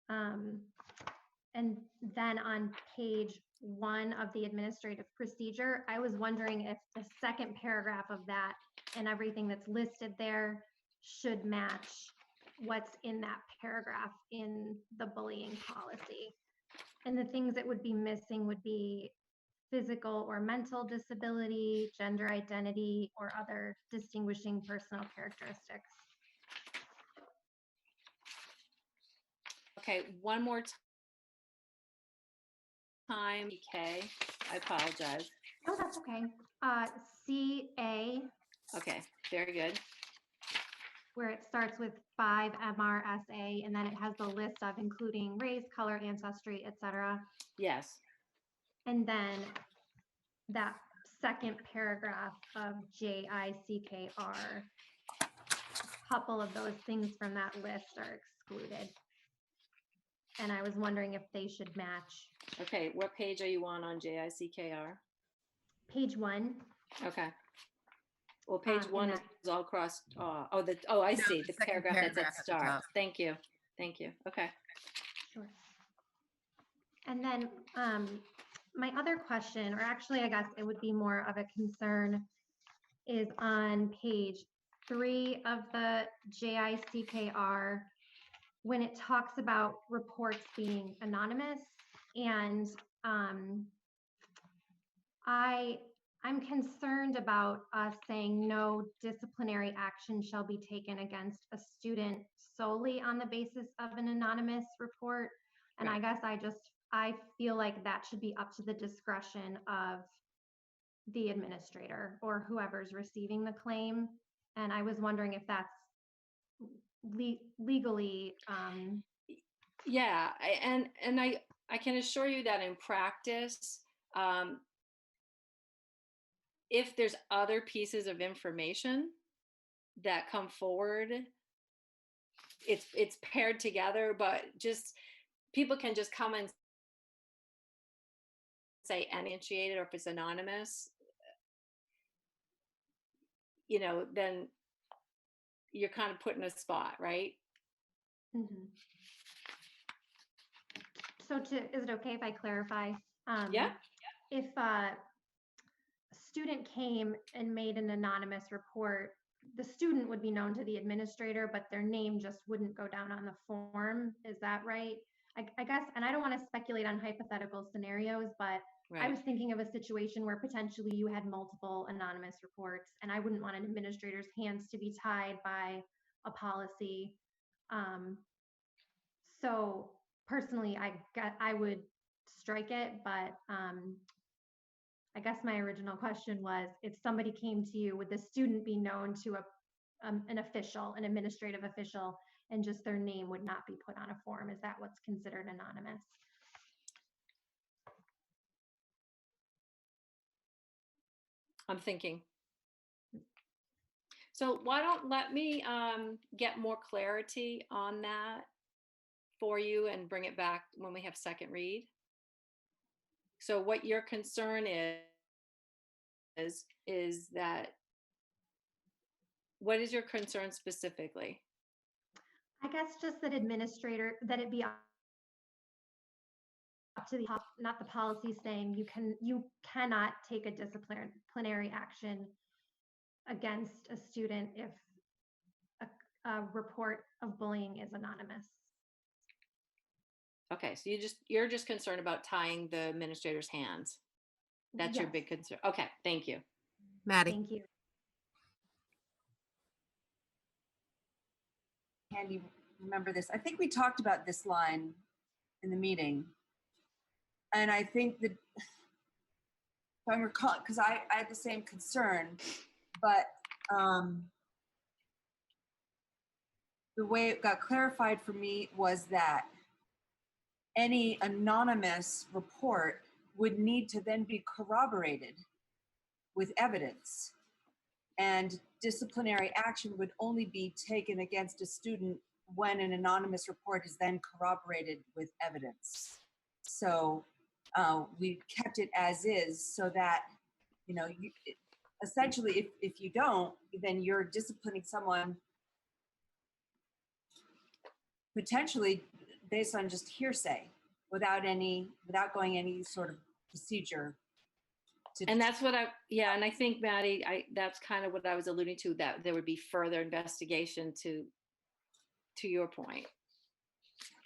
T: And then on page 1 of the administrative procedure, I was wondering if the second paragraph of that and everything that's listed there should match what's in that paragraph in the bullying policy. And the things that would be missing would be physical or mental disability, gender identity, or other distinguishing personal characteristics.
D: Okay, one more time. EK, I apologize.
T: Oh, that's okay. CA,
D: Okay, very good.
T: where it starts with 5 MRSA, and then it has the list of including race, color, ancestry, etc.
D: Yes.
T: And then that second paragraph of JICKR, a couple of those things from that list are excluded. And I was wondering if they should match.
D: Okay, what page are you on JICKR?
T: Page 1.
D: Okay. Well, page
T: in
D: 1
T: that-
D: is all crossed. I see the
B: second
D: paragraph that's
B: paragraph
D: at
B: at the
D: start.
B: top.
D: Thank you. Thank you. Okay.
T: Sure. And then my other question, or actually I guess it would be more of a concern, is on page 3 of the JICKR, when it talks about reports being anonymous. And I'm concerned about us saying no disciplinary action shall be taken against a student solely on the basis of an anonymous report. And I guess I feel like that should be up to the discretion of the administrator or whoever's receiving the claim. And I was wondering if that's legally.
D: Yeah, and I can assure you that in practice, if there's other pieces of information that come forward, it's paired together, but just people can just come and say uninitiated, or if it's anonymous, then you're kind of put in a spot, right?
T: Mhm. So is it okay if I clarify?
D: Yeah.
T: If a student came and made an anonymous report, the student would be known to the administrator, but their name just wouldn't go down on the form. Is that right? I guess, and I don't want to speculate on hypothetical scenarios, but I
D: Right.
T: was thinking of a situation where potentially you had multiple anonymous reports, and I wouldn't want an administrator's hands to be tied by a policy. Um, so personally, I would strike it, but I guess my original question was, if somebody came to you, would the student be known to an official, an administrative official, and just their name would not be put on a form? Is that what's considered anonymous?
D: I'm thinking. So why don't let me get more clarity on that for you and bring it back when we have second read. So what your concern is that, what is your concern specifically?
T: I guess just that that it be up to not the policy saying you cannot take a disciplinary action against a student if a report of bullying is anonymous.
D: Okay, so you're just concerned about tying the administrator's hands. That's your
T: Yes.
D: big concern. Okay, thank you.
B: Maddie.
T: Thank you.
F: Candy, remember this. I think we talked about this line in the meeting. And I think that, if I'm recalling, because I had the same concern, but the way it got clarified for me was that any anonymous report would need to then be corroborated with evidence. And disciplinary action would only be taken against a student when an anonymous report is then corroborated with evidence. So we kept it as is so that, essentially if you don't, then you're disciplining someone potentially based on just hearsay without going any sort of procedure.
D: And that's what and I think, Maddie, that's kind of what I was alluding to, that there would be further investigation to your point.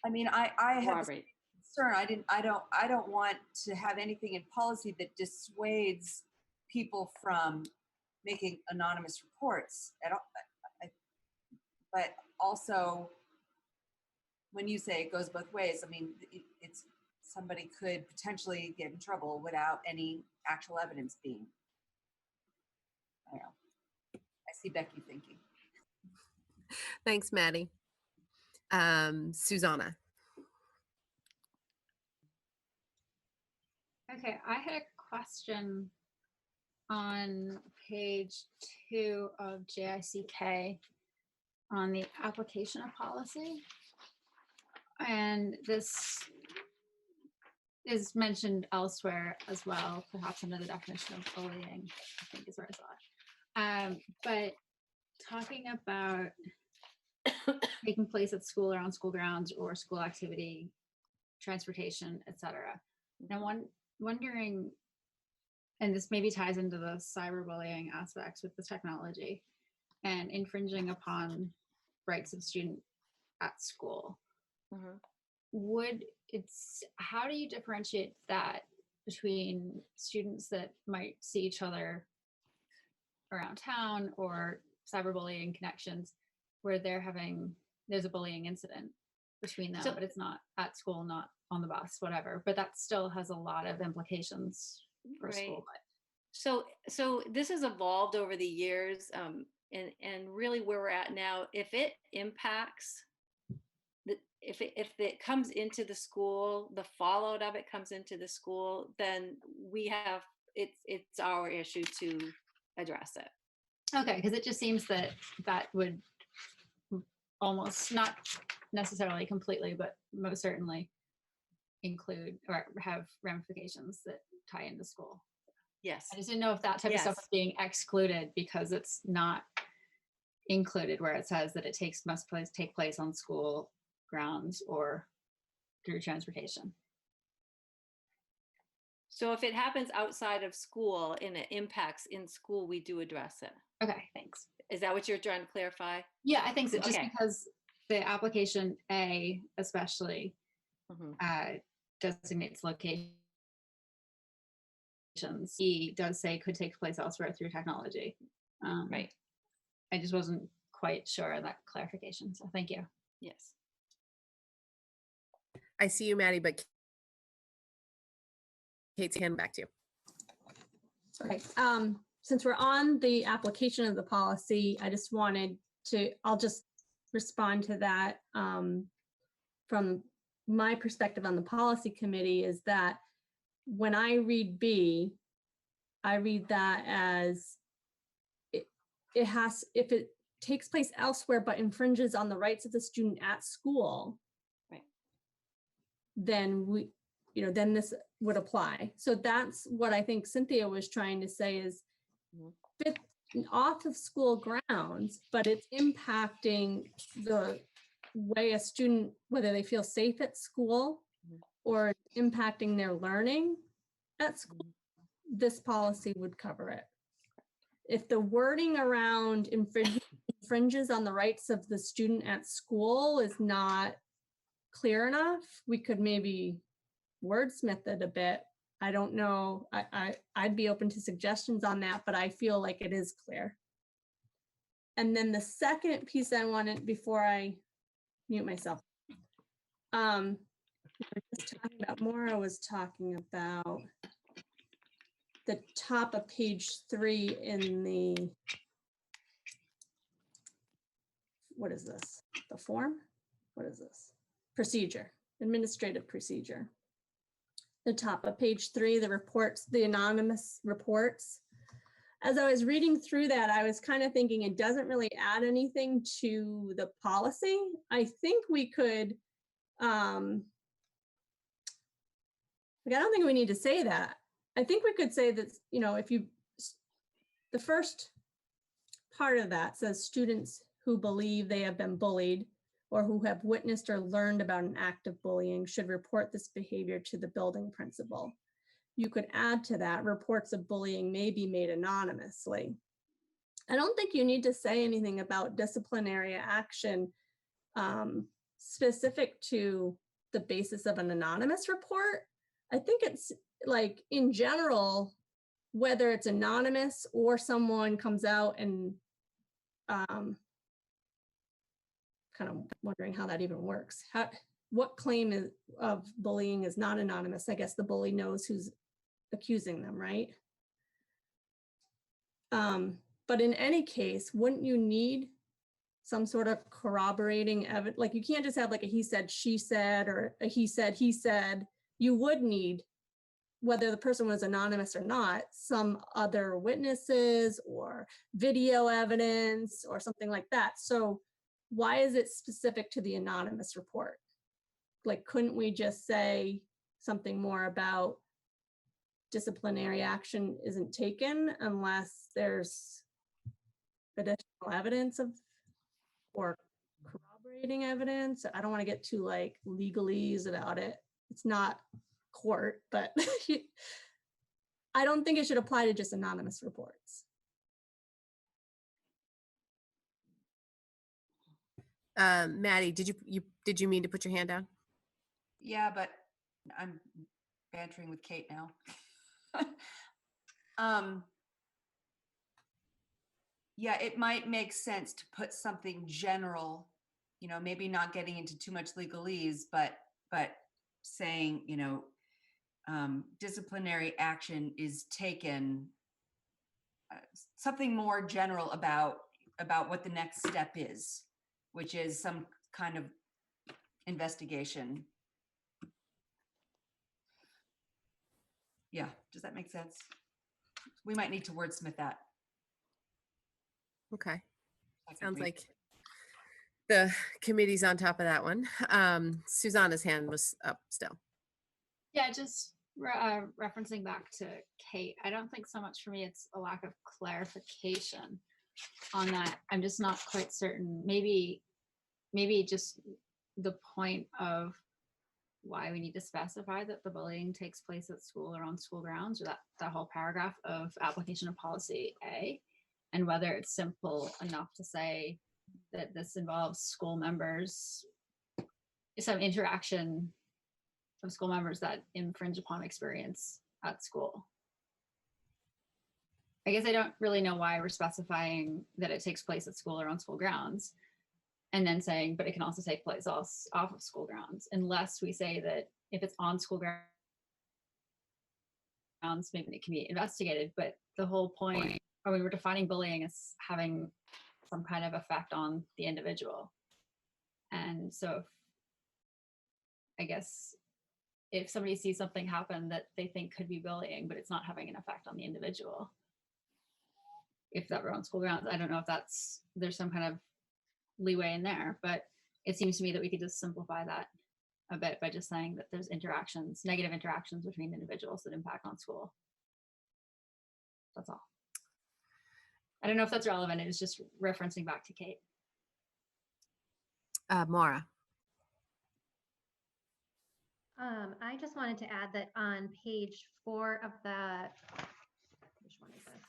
F: I mean, I have a concern. I don't want to have anything in policy that dissuades people from making anonymous reports at all. But also, when you say it goes both ways, I mean, it's somebody could potentially get in trouble without any actual evidence being. I don't know. I see Becky thinking.
B: Thanks, Maddie. Susanna.
A: Okay, I had a question on page 2 of JICK on the application of policy. And this is mentioned elsewhere as well, perhaps under the definition of bullying, I think is where I saw it. But talking about taking place at school or on school grounds or school activity, transportation, etc. Now, wondering, and this maybe ties into the cyberbullying aspects with the technology and infringing upon rights of student at school. How do you differentiate that between students that might see each other around town or cyberbullying connections where there's a bullying incident between them, but it's not at school, not on the bus, whatever, but that still has a lot of implications for school.
D: So this has evolved over the years, and really where we're at now, if it impacts if it comes into the school, the fallout of it comes into the school, then it's our issue to address it.
A: Okay, because it just seems that would almost, not necessarily completely, but most certainly include or have ramifications that tie into school.
D: Yes.
A: I just didn't know if that type of stuff was being excluded because it's not included where it says that it must take place on school grounds or through transportation.
D: So if it happens outside of school and it impacts in school, we do address it.
A: Okay, thanks.
D: Is that what you're trying to clarify?
A: Yeah, I think so. Just because the application A especially designates location he does say could take place elsewhere through technology.
D: Right.
A: I just wasn't quite sure of that clarification, so thank you.
D: Yes.
B: I see you, Maddie, but Kate's hand back to you.
P: Okay, since we're on the application of the policy, I just wanted to, I'll just respond to that. From my perspective on the policy committee is that when I read B, I read that as it has, if it takes place elsewhere but infringes on the rights of the student at school,
D: right,
P: then we, then this would apply. So that's what I think Cynthia was trying to say is fit off of school grounds, but it's impacting the way a student, whether they feel safe at school or impacting their learning at school, this policy would cover it. If the wording around infringes on the rights of the student at school is not clear enough, we could maybe wordsmith it a bit. I don't know. I'd be open to suggestions on that, but I feel like it is clear. And then the second piece I wanted, before I mute myself, just talking about Maura was talking about the top of page 3 in the, what is this? The form? What is this? Procedure, administrative procedure. The top of page 3, the reports, the anonymous reports. As I was reading through that, I was kind of thinking it doesn't really add anything to the policy. I think we could, I don't think we need to say that. I think we could say that, if you, the first part of that says students who believe they have been bullied or who have witnessed or learned about an act of bullying should report this behavior to the building principal. You could add to that, reports of bullying may be made anonymously. I don't think you need to say anything about disciplinary action specific to the basis of an anonymous report. I think it's like in general, whether it's anonymous or someone comes out and kind of wondering how that even works. What claim of bullying is not anonymous? I guess the bully knows who's accusing them, right? But in any case, wouldn't you need some sort of corroborating evidence? Like you can't just have like a he said, she said, or a he said. You would need, whether the person was anonymous or not, some other witnesses or video evidence or something like that. So why is it specific to the anonymous report? Like, couldn't we just say something more about disciplinary action isn't taken unless there's additional evidence of or corroborating evidence? I don't want to get too like legalese about it. It's not court, but I don't think it should apply to just anonymous reports.
B: Maddie, did you mean to put your hand down?
F: Yeah, but I'm bantering with Kate now. Yeah, it might make sense to put something general, maybe not getting into too much legalese, but saying, disciplinary action is taken, something more general about what the next step is, which is some kind of investigation. Yeah, does that make sense? We might need to wordsmith that.
B: Okay. Sounds like the committee's on top of that one. Susanna's hand was up still.
A: Yeah, just referencing back to Kate, I don't think so much for me it's a lack of clarification on that. I'm just not quite certain. Maybe just the point of why we need to specify that the bullying takes place at school or on school grounds, or that whole paragraph of application of policy A, and whether it's simple enough to say that this involves school members, some interaction of school members that infringe upon experience at school. I guess I don't really know why we're specifying that it takes place at school or on school grounds. And then saying, but it can also take place off of school grounds, unless we say that if it's on school grounds, maybe it can be investigated. But the whole point, or we were defining bullying as having some kind of effect on the individual. And so I guess if somebody sees something happen that they think could be bullying, but it's not having an effect on the individual, if that were on school grounds, I don't know if there's some kind of leeway in there, but it seems to me that we could just simplify that a bit by just saying that there's interactions, negative interactions between individuals that impact on school. That's all. I don't know if that's relevant. It was just referencing back to Kate.
B: Maura.
T: I just wanted to add that on page 4 of which one is this?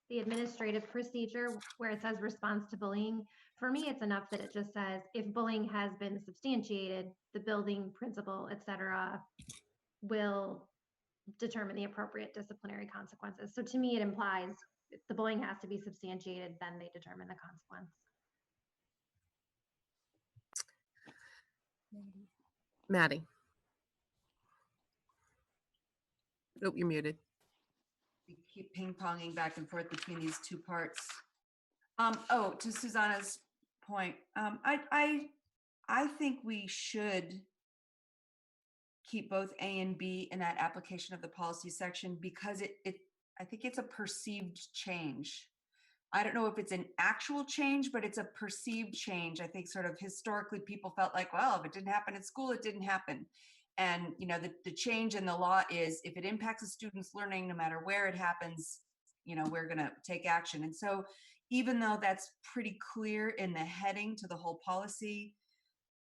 T: The administrative procedure where it says response to bullying. For me, it's enough that it just says if bullying has been substantiated, the building principal, et cetera, will determine the appropriate disciplinary consequences. So to me, it implies if the bullying has to be substantiated, then they determine the consequence.
B: Maddie. Oh, you're muted.
F: We keep ping-ponging back and forth between these two parts. To Susanna's point, I think we should keep both A and B in that application of the policy section because I think it's a perceived change. I don't know if it's an actual change, but it's a perceived change. I think sort of historically people felt like, well, if it didn't happen at school, it didn't happen. And the change in the law is if it impacts a student's learning, no matter where it happens, we're going to take action. And so even though that's pretty clear in the heading to the whole policy,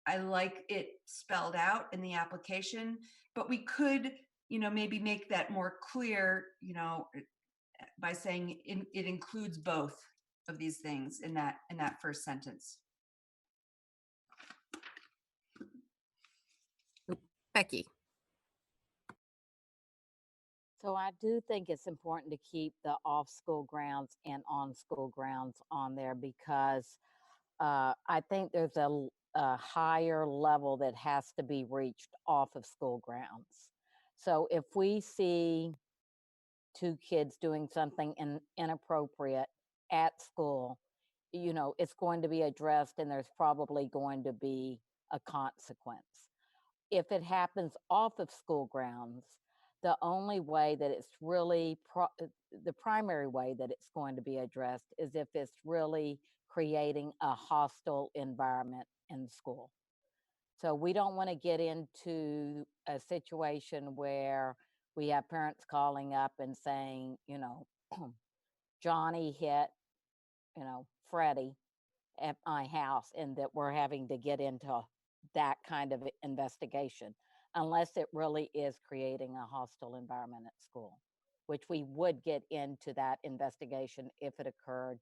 F: I like it spelled out in the application, but we could, maybe make that more clear, by saying it includes both of these things in that first sentence.
B: Becky.
G: So I do think it's important to keep the off-school grounds and on-school grounds on there because I think there's a higher level that has to be reached off of school grounds. So if we see 2 kids doing something inappropriate at school, it's going to be addressed and there's probably going to be a consequence. If it happens off of school grounds, the only way that it's really, the primary way that it's going to be addressed is if it's really creating a hostile environment in school. So we don't want to get into a situation where we have parents calling up and saying, Johnny hit, Freddie at my house, and that we're having to get into that kind of investigation, unless it really is creating a hostile environment at school, which we would get into that investigation if it occurred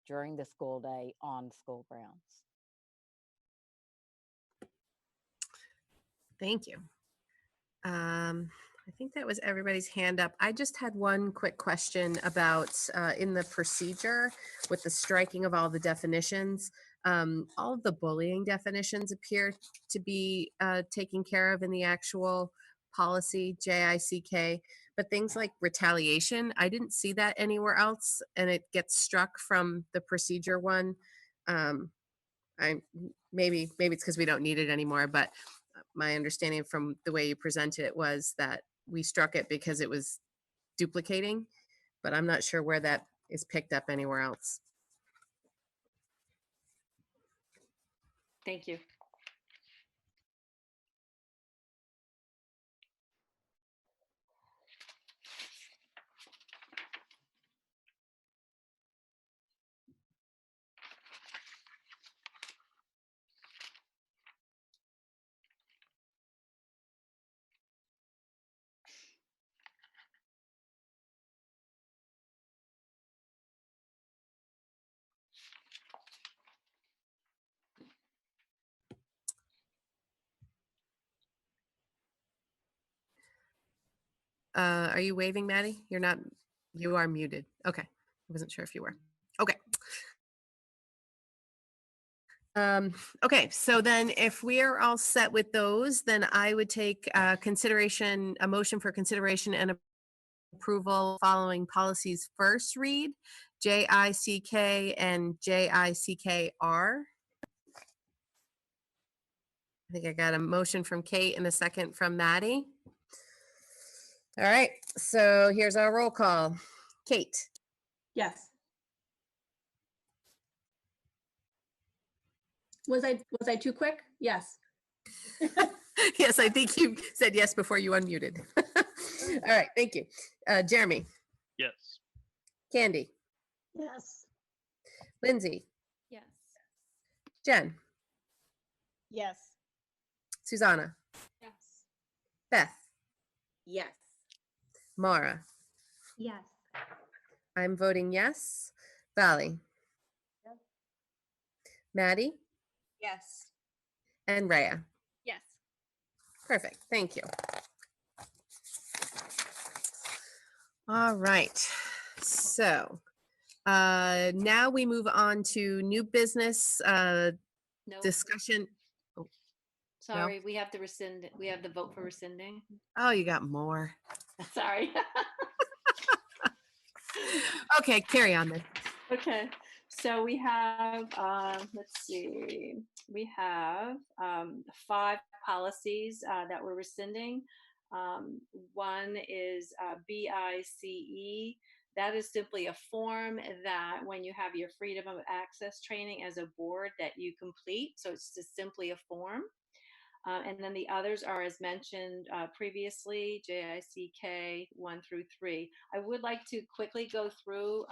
G: during the school day on school grounds.
B: Thank you. I think that was everybody's hand up. I just had one quick question about in the procedure with the striking of all the definitions. All of the bullying definitions appear to be taken care of in the actual policy, JICK, but things like retaliation, I didn't see that anywhere else, and it gets struck from the procedure one. Maybe it's because we don't need it anymore, but my understanding from the way you presented it was that we struck it because it was duplicating, but I'm not sure where that is picked up anywhere else.
D: Thank you.
B: Are you waving, Maddie? You're not, you are muted. Okay. wasn't sure if you were. Okay. Okay, so then if we are all set with those, then I would take a motion for consideration and approval following policies first read, JICK and JICKR. I think I got a motion from Kate and a second from Maddie. All right, so here's our roll call. Kate,
P: Yes. Was I too quick? Yes.
B: yes, I think you said yes before you unmuted. All right, thank you. Jeremy,
S: Yes.
B: Candy,
R: Yes.
B: Lindsay,
A: Yes.
B: Jen,
Q: Yes.
B: Susanna,
A: Yes.
B: Beth,
H: Yes.
B: Mara.
T: Yes.
B: I'm voting yes. Valley,
N: Yes.
B: Maddie,
H: Yes.
B: and Rhea.
A: Yes.
B: Perfect, thank you. All right, so now we move on to new business
D: No,
B: discussion. Oh,
D: sorry, we have to rescind, we have the vote for rescinding.
B: oh, you got more.
D: Sorry.
B: Okay, carry on then.
D: Okay, so we have, let's see, we have 5 policies that we're rescinding. One is BICE. That is simply a form that when you have your freedom of access training as a board that you complete. So it's just simply a form. And then the others are, as mentioned previously, JICK 1 through 3. I would like to quickly go through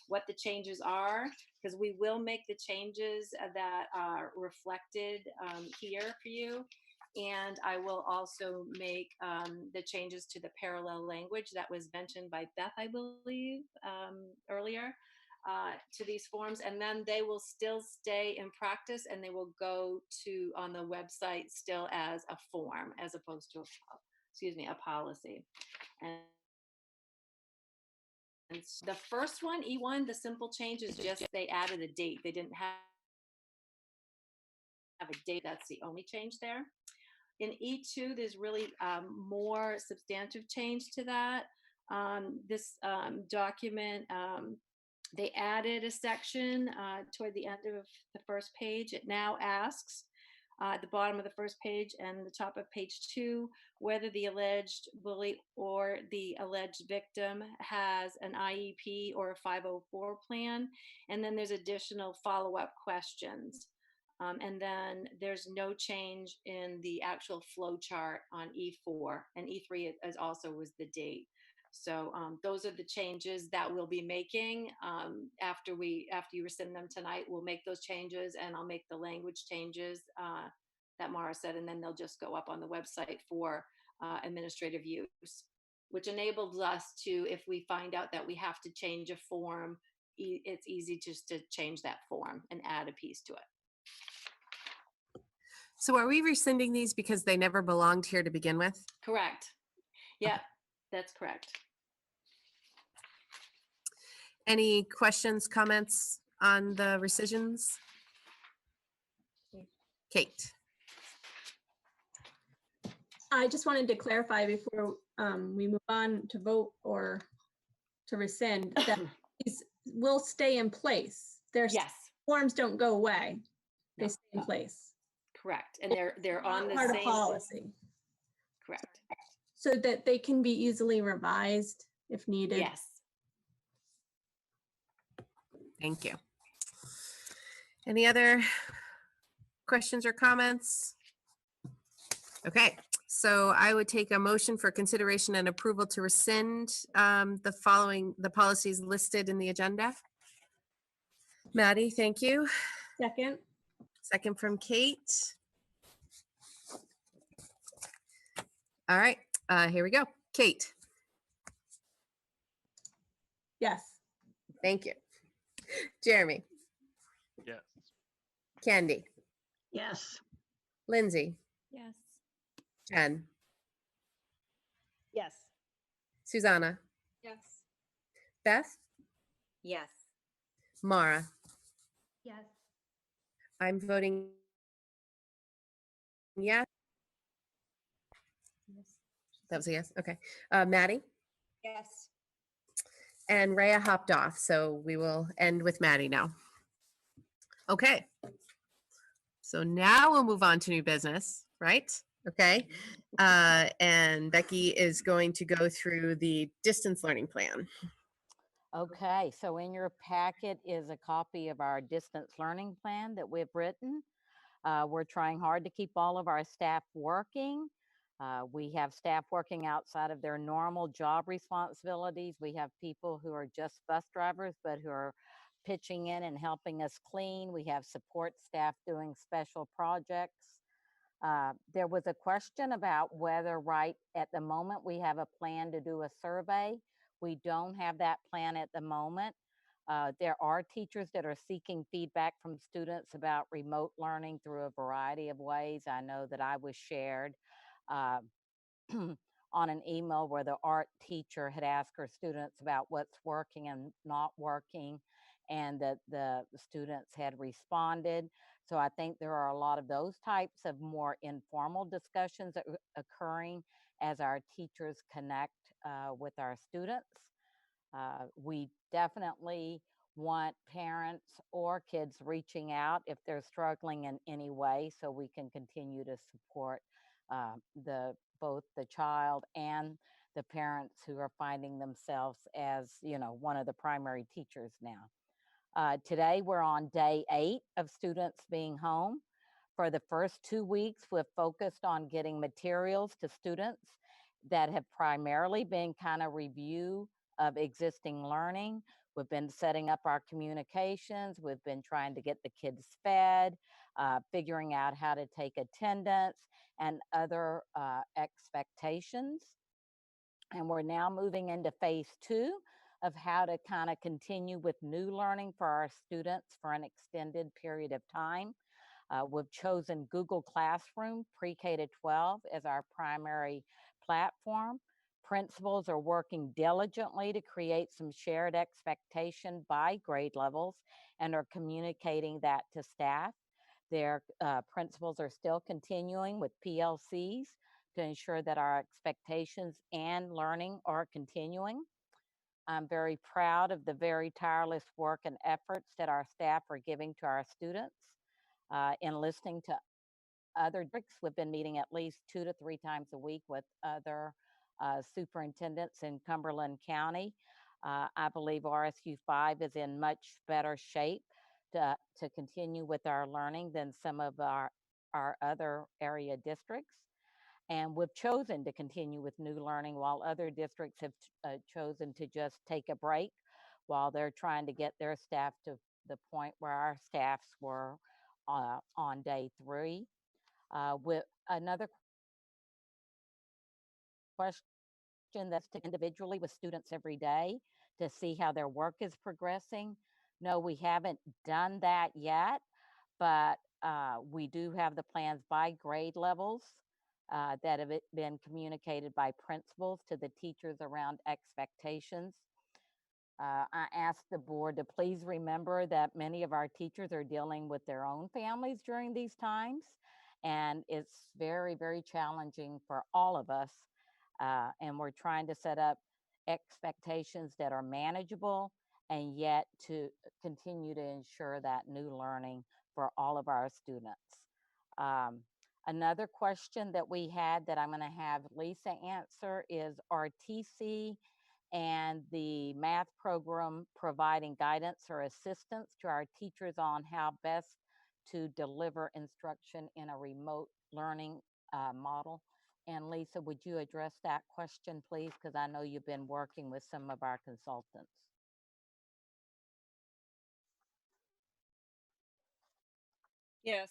D: what the changes are, because we will make the changes that are reflected here for you. And I will also make the changes to the parallel language that was mentioned by Beth, I believe, earlier. To these forms, and then they will still stay in practice, and they will go to on the website still as a form as opposed to a policy. And the first one, E1, the simple change is just they added a date. They didn't have a date. That's the only change there. In E2, there's really more substantive change to that. This document, they added a section toward the end of the first page. It now asks at the bottom of the first page and the top of page 2 whether the alleged bully or the alleged victim has an IEP or a 504 plan. And then there's additional follow-up questions. And then there's no change in the actual flow chart on E4, and E3 is also was the date. So those are the changes that we'll be making after you rescind them tonight. We'll make those changes, and I'll make the language changes that Mara said, and then they'll just go up on the website for administrative use, which enables us to, if we find out that we have to change a form, it's easy just to change that form and add a piece to it.
B: So are we rescinding these because they never belonged here to begin with?
D: Correct. Yeah, that's correct.
B: Any questions, comments on the rescissions? Kate.
P: I just wanted to clarify before we move on to vote or to rescind that these will stay in place. Their forms don't go away. They stay in place.
D: Correct. And they're on the
P: part
D: same
P: of policy.
D: Correct.
P: So that they can be easily revised if needed.
D: Yes.
B: Thank you. Any other questions or comments? Okay, so I would take a motion for consideration and approval to rescind the policies listed in the agenda. Maddie, thank you.
P: Second.
B: Second from Kate. All right, here we go. Kate.
P: Yes.
B: Thank you. Jeremy.
S: Yes.
B: Candy.
R: Yes.
B: Lindsay.
A: Yes.
B: Jen.
Q: Yes.
B: Susanna.
A: Yes.
B: Beth.
H: Yes.
B: Mara.
T: Yes.
B: I'm voting yes. That was a yes. Okay. Maddie
H: Yes.
B: and Rhea hopped off, so we will end with Maddie now. Okay. So now we'll move on to new business, right? Okay. And Becky is going to go through the distance learning plan.
G: Okay, so in your packet is a copy of our distance learning plan that we've written. We're trying hard to keep all of our staff working. We have staff working outside of their normal job responsibilities. We have people who are just bus drivers, but who are pitching in and helping us clean. We have support staff doing special projects. There was a question about whether right at the moment we have a plan to do a survey. We don't have that plan at the moment. There are teachers that are seeking feedback from students about remote learning through a variety of ways. I know that I was shared uh, on an email where the art teacher had asked her students about what's working and not working, and that the students had responded. So I think there are a lot of those types of more informal discussions that are occurring as our teachers connect with our students. We definitely want parents or kids reaching out if they're struggling in any way, so we can continue to support both the child and the parents who are finding themselves as, you know, one of the primary teachers now. Today we're on day 8 of students being home. For the first 2 weeks, we've focused on getting materials to students that have primarily been kind of review of existing learning. We've been setting up our communications. We've been trying to get the kids fed, figuring out how to take attendance and other expectations. And we're now moving into phase 2 of how to kind of continue with new learning for our students for an extended period of time. We've chosen Google Classroom pre-K to 12 as our primary platform. Principals are working diligently to create some shared expectation by grade levels and are communicating that to staff. Their principals are still continuing with PLCs to ensure that our expectations and learning are continuing. I'm very proud of the very tireless work and efforts that our staff are giving to our students. In listening to other districts, we've been meeting at least 2 to 3 times a week with other superintendents in Cumberland County. I believe RSU 5 is in much better shape to continue with our learning than some of our other area districts. And we've chosen to continue with new learning while other districts have chosen to just take a break while they're trying to get their staff to the point where our staffs were on day 3. With another question that's to individually with students every day to see how their work is progressing. No, we haven't done that yet, but we do have the plans by grade levels that have been communicated by principals to the teachers around expectations. I asked the board to please remember that many of our teachers are dealing with their own families during these times, and it's very, very challenging for all of us. And we're trying to set up expectations that are manageable and yet to continue to ensure that new learning for all of our students. Another question that we had that I'm going to have Lisa answer is, are TC and the math program providing guidance or assistance to our teachers on how best to deliver instruction in a remote learning model? And Lisa, would you address that question, please? Because I know you've been working with some of our consultants.
I: Yes.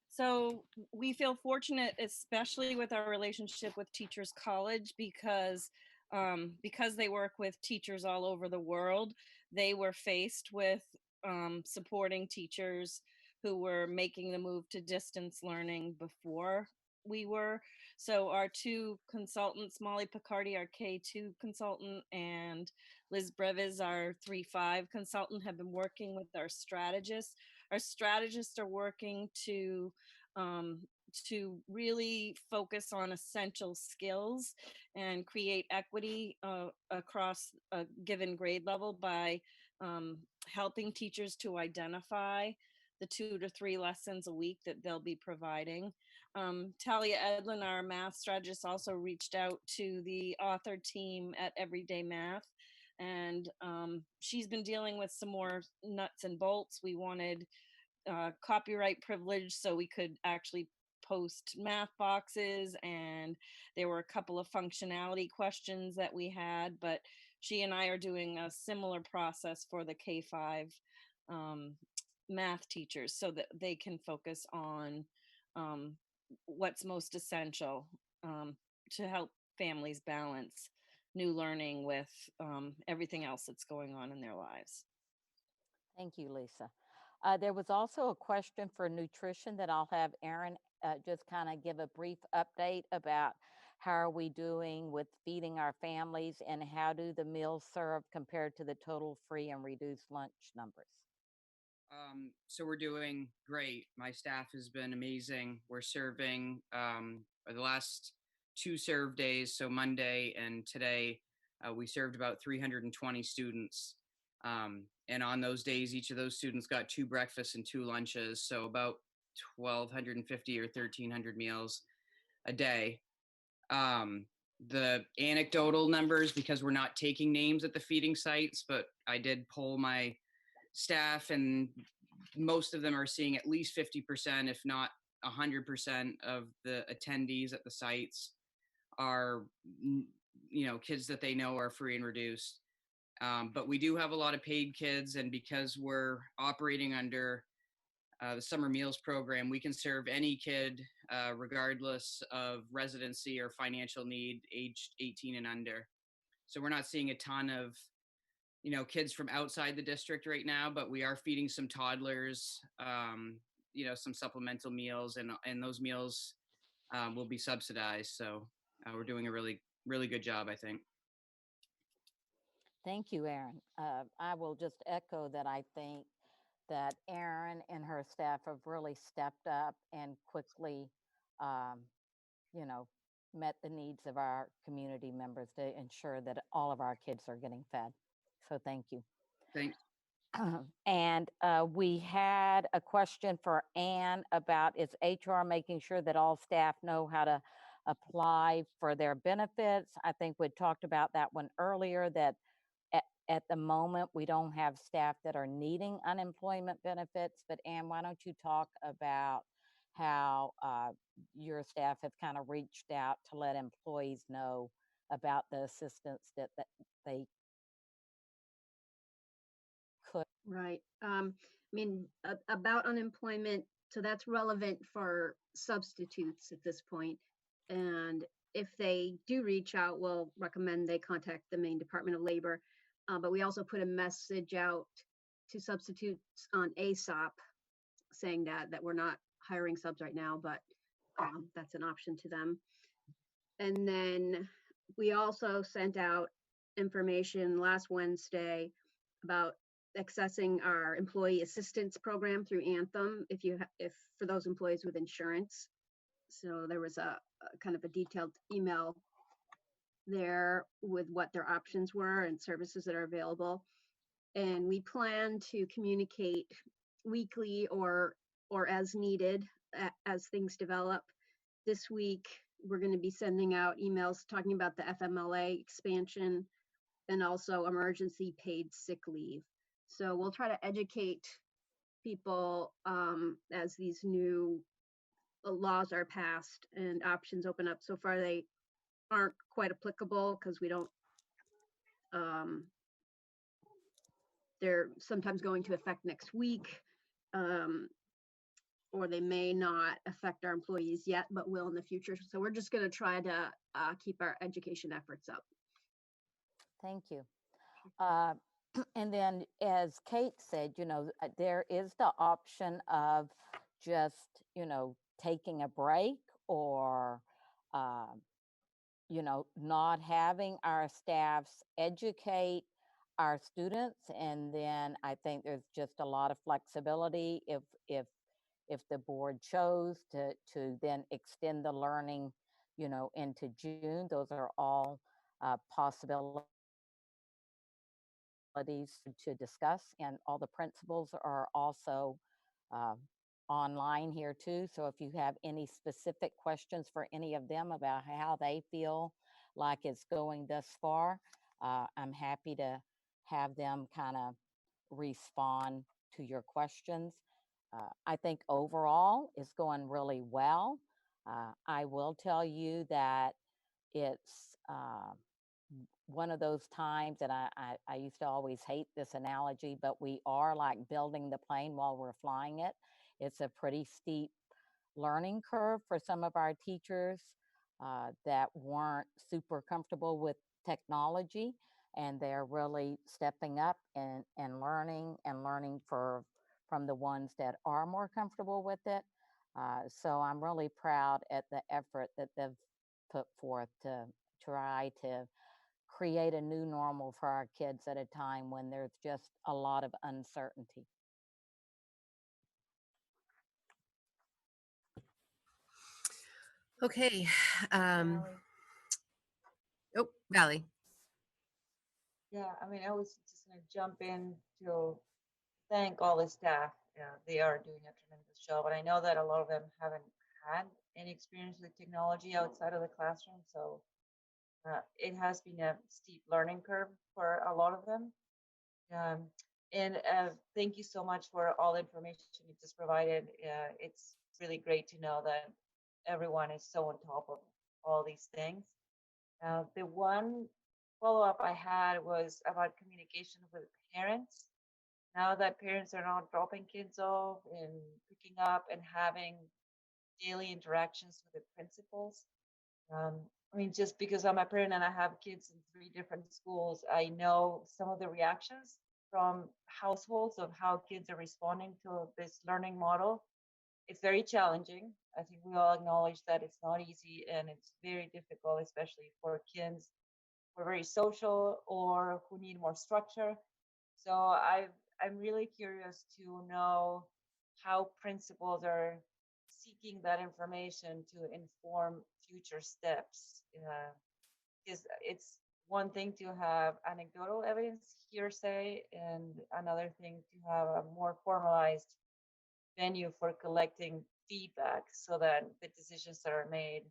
I: So we feel fortunate, especially with our relationship with Teachers College, because they work with teachers all over the world. They were faced with supporting teachers who were making the move to distance learning before we were. So our 2 consultants, Molly Picardi, our K2 consultant, and Liz Brevis, our 3-5 consultant, have been working with our strategists. Our strategists are working to really focus on essential skills and create equity across a given grade level by helping teachers to identify the 2 to 3 lessons a week that they'll be providing. Talia Edlin, our math strategist, also reached out to the author team at Everyday Math, and she's been dealing with some more nuts and bolts. We wanted copyright privilege so we could actually post math boxes, and there were a couple of functionality questions that we had, but she and I are doing a similar process for the K-5 math teachers so that they can focus on what's most essential to help families balance new learning with everything else that's going on in their lives.
G: Thank you, Lisa. There was also a question for nutrition that I'll have Erin just kind of give a brief update about. How are we doing with feeding our families, and how do the meals served compared to the total free and reduced lunch numbers?
J: So we're doing great. My staff has been amazing. We're serving the last 2 serve days, so Monday and today, we served about 320 students. And on those days, each of those students got 2 breakfasts and 2 lunches, so about 1,250 or 1,300 meals a day. The anecdotal numbers, because we're not taking names at the feeding sites, but I did poll my staff, and most of them are seeing at least 50%, if not 100% of the attendees at the sites are, kids that they know are free and reduced. But we do have a lot of paid kids, and because we're operating under the summer meals program, we can serve any kid regardless of residency or financial need, aged 18 and under. So we're not seeing a ton of kids from outside the district right now, but we are feeding some toddlers, some supplemental meals, and those meals will be subsidized. So we're doing a really, really good job, I think.
G: Thank you, Erin. I will just echo that. I think that Erin and her staff have really stepped up and quickly, met the needs of our community members to ensure that all of our kids are getting fed. So thank you.
J: Thanks.
G: And we had a question for Anne about, is HR making sure that all staff know how to apply for their benefits? I think we talked about that one earlier, that at the moment, we don't have staff that are needing unemployment benefits. But Anne, why don't you talk about how your staff have kind of reached out to let employees know about the assistance that they could.
M: Right. About unemployment, so that's relevant for substitutes at this point. And if they do reach out, we'll recommend they contact the Maine Department of Labor. But we also put a message out to substitutes on ASOP saying that we're not hiring subs right now, but that's an option to them. And then we also sent out information last Wednesday about accessing our employee assistance program through Anthem if for those employees with insurance. So there was a kind of a detailed email there with what their options were and services that are available. And we plan to communicate weekly or as needed as things develop. This week, we're going to be sending out emails talking about the FMLA expansion and also emergency paid sick leave. So we'll try to educate people as these new laws are passed and options open up. So far, they aren't quite applicable because we don't, they're sometimes going to affect next week, or they may not affect our employees yet, but will in the future. So we're just going to try to keep our education efforts up.
G: Thank you. And then, as Kate said, there is the option of just, taking a break or, not having our staffs educate our students. And then I think there's just a lot of flexibility if the board chose to then extend the learning, into June. Those are all possibilities to discuss, and all the principals are also uh, online here too. So if you have any specific questions for any of them about how they feel like it's going thus far, I'm happy to have them kind of respond to your questions. I think overall it's going really well. I will tell you that it's one of those times that I used to always hate this analogy, but we are like building the plane while we're flying it. It's a pretty steep learning curve for some of our teachers that weren't super comfortable with technology, and they're really stepping up and learning from the ones that are more comfortable with it. So I'm really proud at the effort that they've put forth to try to create a new normal for our kids at a time when there's just a lot of uncertainty.
B: Okay. Oh, Valley.
N: Yeah, I mean, I was just going to jump in to thank all the staff. They are doing a tremendous job. And I know that a lot of them haven't had any experience with technology outside of the classroom. So it has been a steep learning curve for a lot of them. And thank you so much for all the information you just provided. It's really great to know that everyone is so on top of all these things. The one follow-up I had was about communication with parents. Now that parents are not dropping kids off and picking up and having daily interactions with the principals. I mean, just because I'm a parent and I have kids in 3 different schools, I know some of the reactions from households of how kids are responding to this learning model. It's very challenging. I think we all acknowledge that it's not easy and it's very difficult, especially for kids who are very social or who need more structure. So I'm really curious to know how principals are seeking that information to inform future steps. Because it's one thing to have anecdotal evidence, hearsay, and another thing to have a more formalized venue for collecting feedback so that the decisions that are made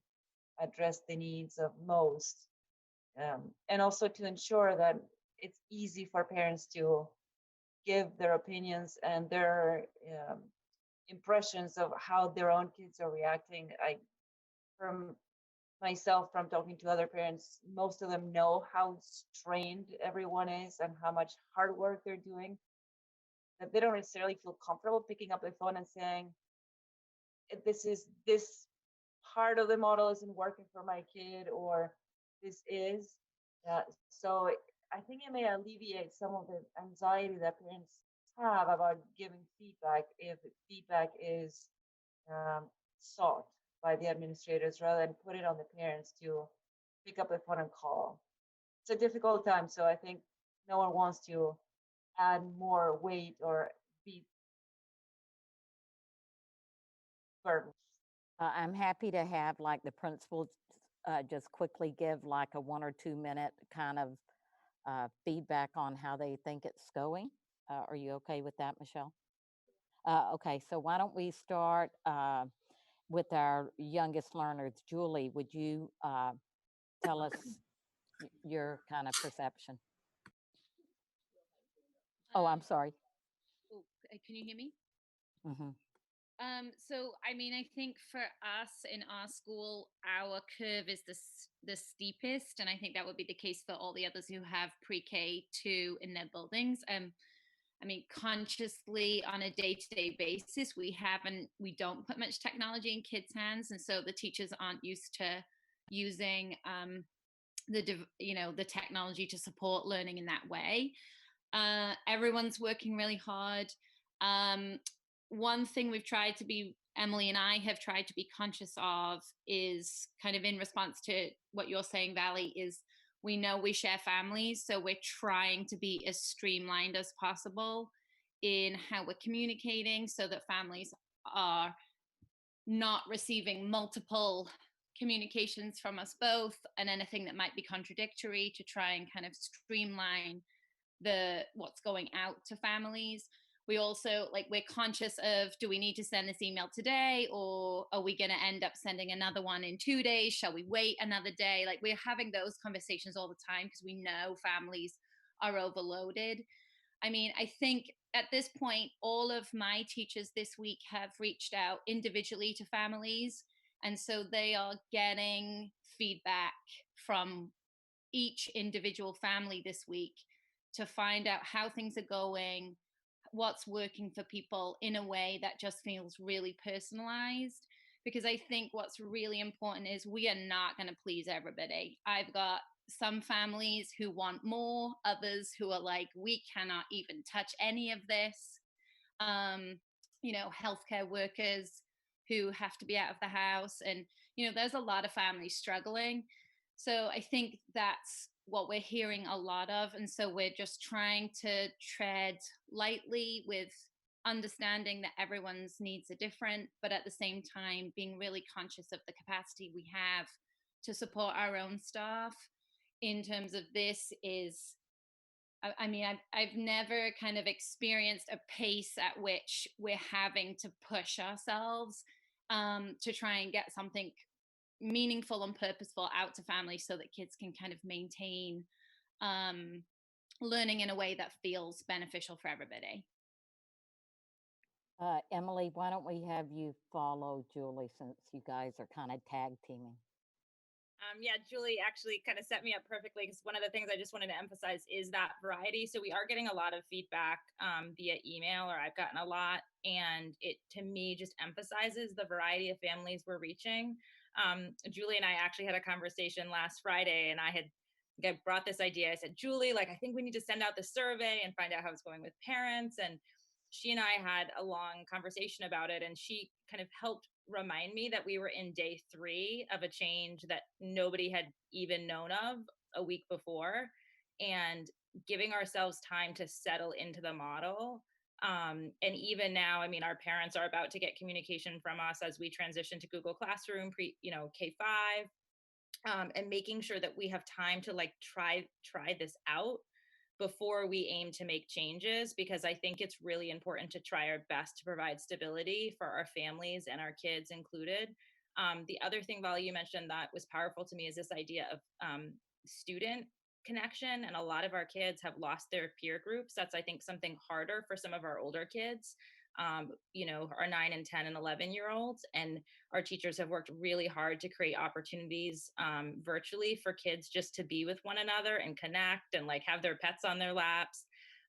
N: address the needs of most. And also to ensure that it's easy for parents to give their opinions and their impressions of how their own kids are reacting. From myself, from talking to other parents, most of them know how strained everyone is and how much hard work they're doing, that they don't necessarily feel comfortable picking up the phone and saying, this part of the model isn't working for my kid, or this is. So I think it may alleviate some of the anxiety that parents have about giving feedback if feedback is sought by the administrators rather than put it on the parents to pick up the phone and call. It's a difficult time, so I think no one wants to add more weight or be burdened.
G: I'm happy to have like the principals just quickly give like a 1 or 2 minute kind of feedback on how they think it's going. Are you okay with that, Michelle? Okay, so why don't we start with our youngest learners. Julie, would you tell us your kind of perception? Oh, I'm sorry.
K: Oh, can you hear me?
G: Mm-hmm.
K: So I mean, I think for us in our school, our curve is the steepest, and I think that would be the case for all the others who have pre-K 2 in their buildings. I mean, consciously on a day-to-day basis, we don't put much technology in kids' hands, and so the teachers aren't used to using the technology to support learning in that way. Everyone's working really hard. One thing Emily and I have tried to be conscious of is kind of in response to what you're saying, Valley, is we know we share families, so we're trying to be as streamlined as possible in how we're communicating so that families are not receiving multiple communications from us both and anything that might be contradictory, to try and kind of streamline what's going out to families. We also, like, we're conscious of, do we need to send this email today, or are we going to end up sending another one in 2 days? Shall we wait another day? Like, we're having those conversations all the time because we know families are overloaded. I mean, I think at this point, all of my teachers this week have reached out individually to families. And so they are getting feedback from each individual family this week to find out how things are going, what's working for people in a way that just feels really personalized. Because I think what's really important is we are not going to please everybody. I've got some families who want more, others who are like, we cannot even touch any of this. Healthcare workers who have to be out of the house. And, there's a lot of families struggling. So I think that's what we're hearing a lot of. And so we're just trying to tread lightly with understanding that everyone's needs are different, but at the same time, being really conscious of the capacity we have to support our own staff. In terms of this is, I've never kind of experienced a pace at which we're having to push ourselves to try and get something meaningful and purposeful out to families so that kids can kind of maintain learning in a way that feels beneficial for everybody.
G: Emily, why don't we have you follow Julie, since you guys are kind of tag teaming?
O: Yeah, Julie actually kind of set me up perfectly, because one of the things I just wanted to emphasize is that variety. So we are getting a lot of feedback via email, or I've gotten a lot, and it, to me, just emphasizes the variety of families we're reaching. Julie and I actually had a conversation last Friday, and I brought this idea. I said, Julie, like, I think we need to send out the survey and find out how it's going with parents. And she and I had a long conversation about it, and she kind of helped remind me that we were in day 3 of a change that nobody had even known of a week before, and giving ourselves time to settle into the model. And even now, I mean, our parents are about to get communication from us as we transition to Google Classroom, K-5, and making sure that we have time to like try this out before we aim to make changes, because I think it's really important to try our best to provide stability for our families and our kids included. The other thing, Val, you mentioned that was powerful to me is this idea of student connection. And a lot of our kids have lost their peer groups. That's, I think, something harder for some of our older kids, our 9 and 10 and 11-year-olds. And our teachers have worked really hard to create opportunities virtually for kids just to be with one another and connect and like have their pets on their laps.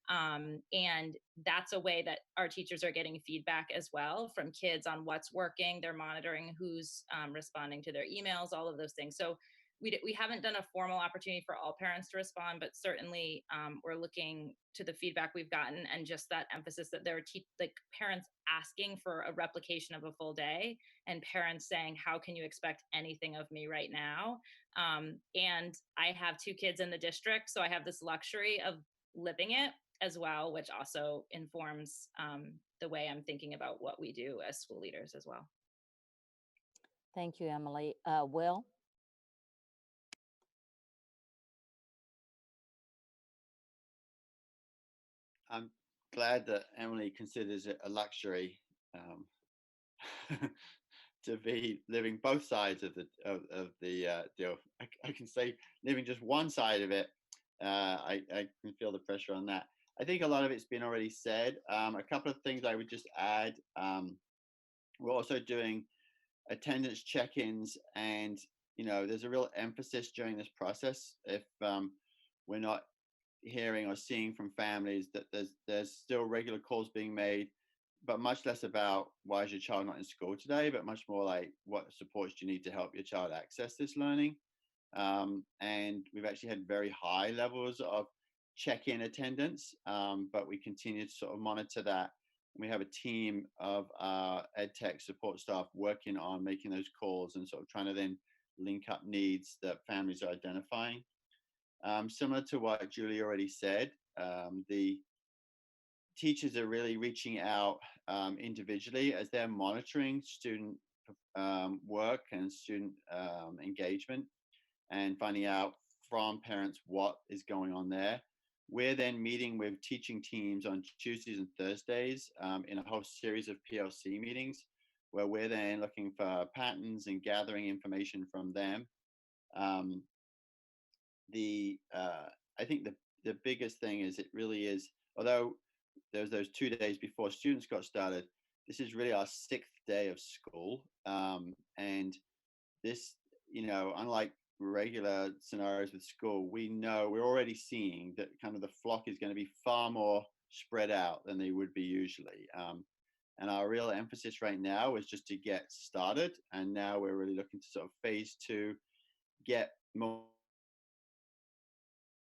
O: And that's a way that our teachers are getting feedback as well from kids on what's working. They're monitoring who's responding to their emails, all of those things. So we haven't done a formal opportunity for all parents to respond, but certainly we're looking to the feedback we've gotten and just that emphasis that there are parents asking for a replication of a full day, and parents saying, how can you expect anything of me right now? And I have 2 kids in the district, so I have this luxury of living it as well, which also informs the way I'm thinking about what we do as school leaders as well.
G: Thank you, Emily. Will?
U: I'm glad that Emily considers it a luxury to be living both sides of the deal. I can say living just one side of it, I can feel the pressure on that. I think a lot of it's been already said. A couple of things I would just add. We're also doing attendance check-ins, and there's a real emphasis during this process if we're not hearing or seeing from families that there's still regular calls being made, but much less about why is your child not in school today, but much more like what supports do you need to help your child access this learning. And we've actually had very high levels of check-in attendance, but we continue to sort of monitor that. We have a team of ed tech support staff working on making those calls and sort of trying to then link up needs that families are identifying. Similar to what Julie already said, the teachers are really reaching out individually as they're monitoring student work and student engagement and finding out from parents what is going on there. We're then meeting with teaching teams on Tuesdays and Thursdays in a whole series of PLC meetings where we're then looking for patterns and gathering information from them. I think the biggest thing is it really is, although there's those 2 days before students got started, this is really our 6th day of school. And this, unlike regular scenarios with school, we're already seeing that kind of the flock is going to be far more spread out than they would be usually. And our real emphasis right now is just to get started. And now we're really looking to sort of phase 2, get more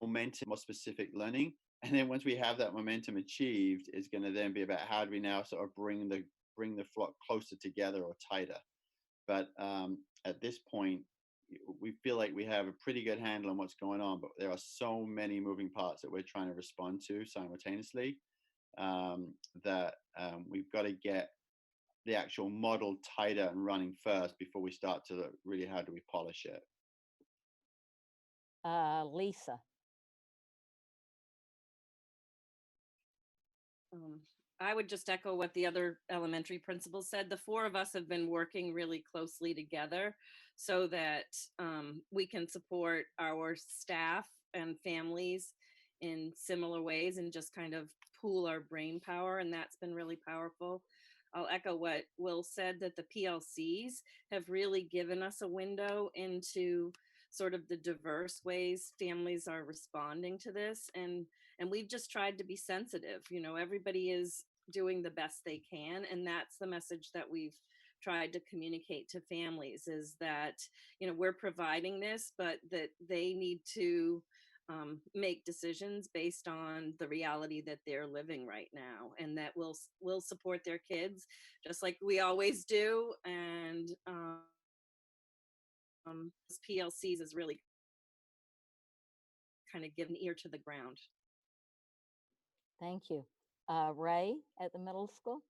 U: momentum, more specific learning. And then once we have that momentum achieved, it's going to then be about how do we now sort of bring the flock closer together or tighter. But at this point, we feel like we have a pretty good handle on what's going on, but there are so many moving parts that we're trying to respond to simultaneously that we've got to get the actual model tighter and running first before we start to really how do we polish it.
G: Lisa.
I: I would just echo what the other elementary principals said. The 4 of us have been working really closely together so that we can support our staff and families in similar ways and just kind of pool our brain power. And that's been really powerful. I'll echo what Will said, that the PLCs have really given us a window into sort of the diverse ways families are responding to this. And we've just tried to be sensitive. Everybody is doing the best they can. And that's the message that we've tried to communicate to families, is that, we're providing this, but that they need to make decisions based on the reality that they're living right now, and that we'll support their kids just like we always do. And PLCs is really kind of giving ear to the ground.
G: Thank you. Ray at the middle school.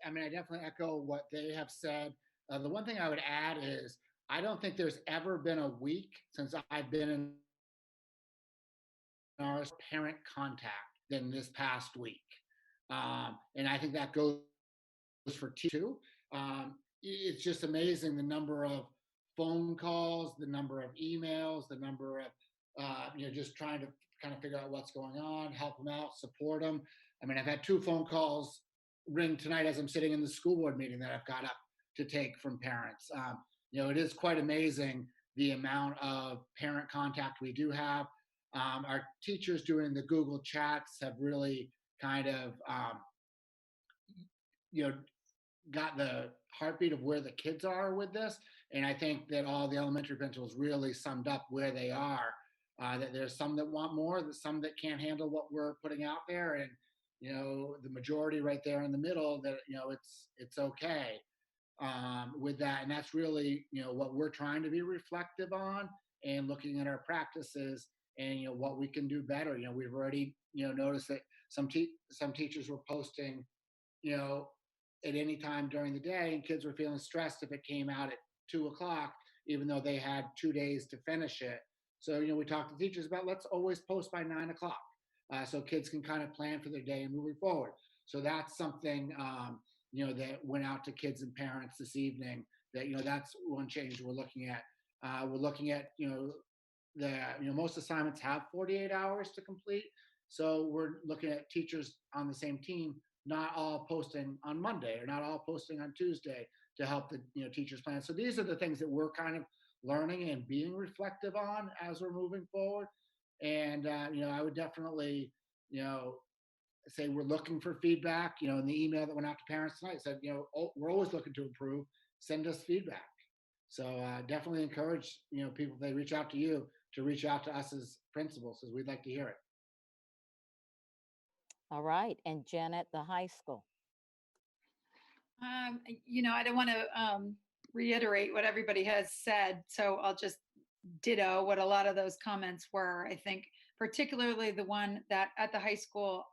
L: I definitely echo what they have said. The one thing I would add is I don't think there's ever been a week since I've been in our parent contact than this past week. And I think that goes for T2. It's just amazing the number of phone calls, the number of emails, the number of, just trying to kind of figure out what's going on, help them out, support them. I've had 2 phone calls ring tonight as I'm sitting in the school board meeting that I've got up to take from parents. It is quite amazing the amount of parent contact we do have. Our teachers doing the Google Chats have really kind of, got the heartbeat of where the kids are with this. And I think that all the elementary principals really summed up where they are, that there's some that want more, there's some that can't handle what we're putting out there. And, the majority right there in the middle that, it's okay with that. And that's really, what we're trying to be reflective on and looking at our practices and, what we can do better. We've already, noticed that some teachers were posting, at any time during the day, and kids were feeling stressed if it came out at 2:00, even though they had 2 days to finish it. So, we talked to teachers about let's always post by 9:00, so kids can kind of plan for their day and moving forward. So that's something, that went out to kids and parents this evening. That that's one change we're looking at. We're looking at most assignments have 48 hours to complete. So we're looking at teachers on the same team not all posting on Monday or not all posting on Tuesday to help the teachers plan. So these are the things that we're kind of learning and being reflective on as we're moving forward. And I would definitely say we're looking for feedback. In the email that went out to parents tonight said we're always looking to improve. Send us feedback. So definitely encourage people, if they reach out to you, to reach out to us as principals, because we'd like to hear it.
G: All right. And Jen at the high school.
V: I don't want to
E: reiterate what everybody has said. So I'll just ditto what a lot of those comments were. I think particularly the one that at the high school,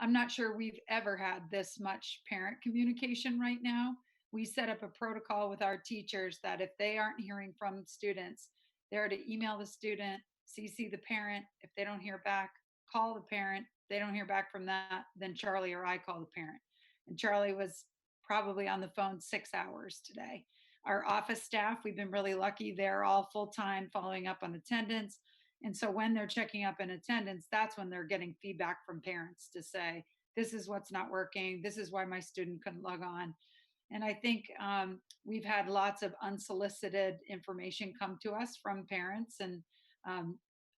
E: I'm not sure we've ever had this much parent communication right now. We set up a protocol with our teachers that if they aren't hearing from students, they're to email the student, CC the parent. If they don't hear back, call the parent. If they don't hear back from that, then Charlie or I call the parent. And Charlie was probably on the phone 6 hours today. Our office staff, we've been really lucky. They're all full-time following up on attendance. And so when they're checking up in attendance, that's when they're getting feedback from parents to say, this is what's not working. This is why my student couldn't log on. And I think we've had lots of unsolicited information come to us from parents, and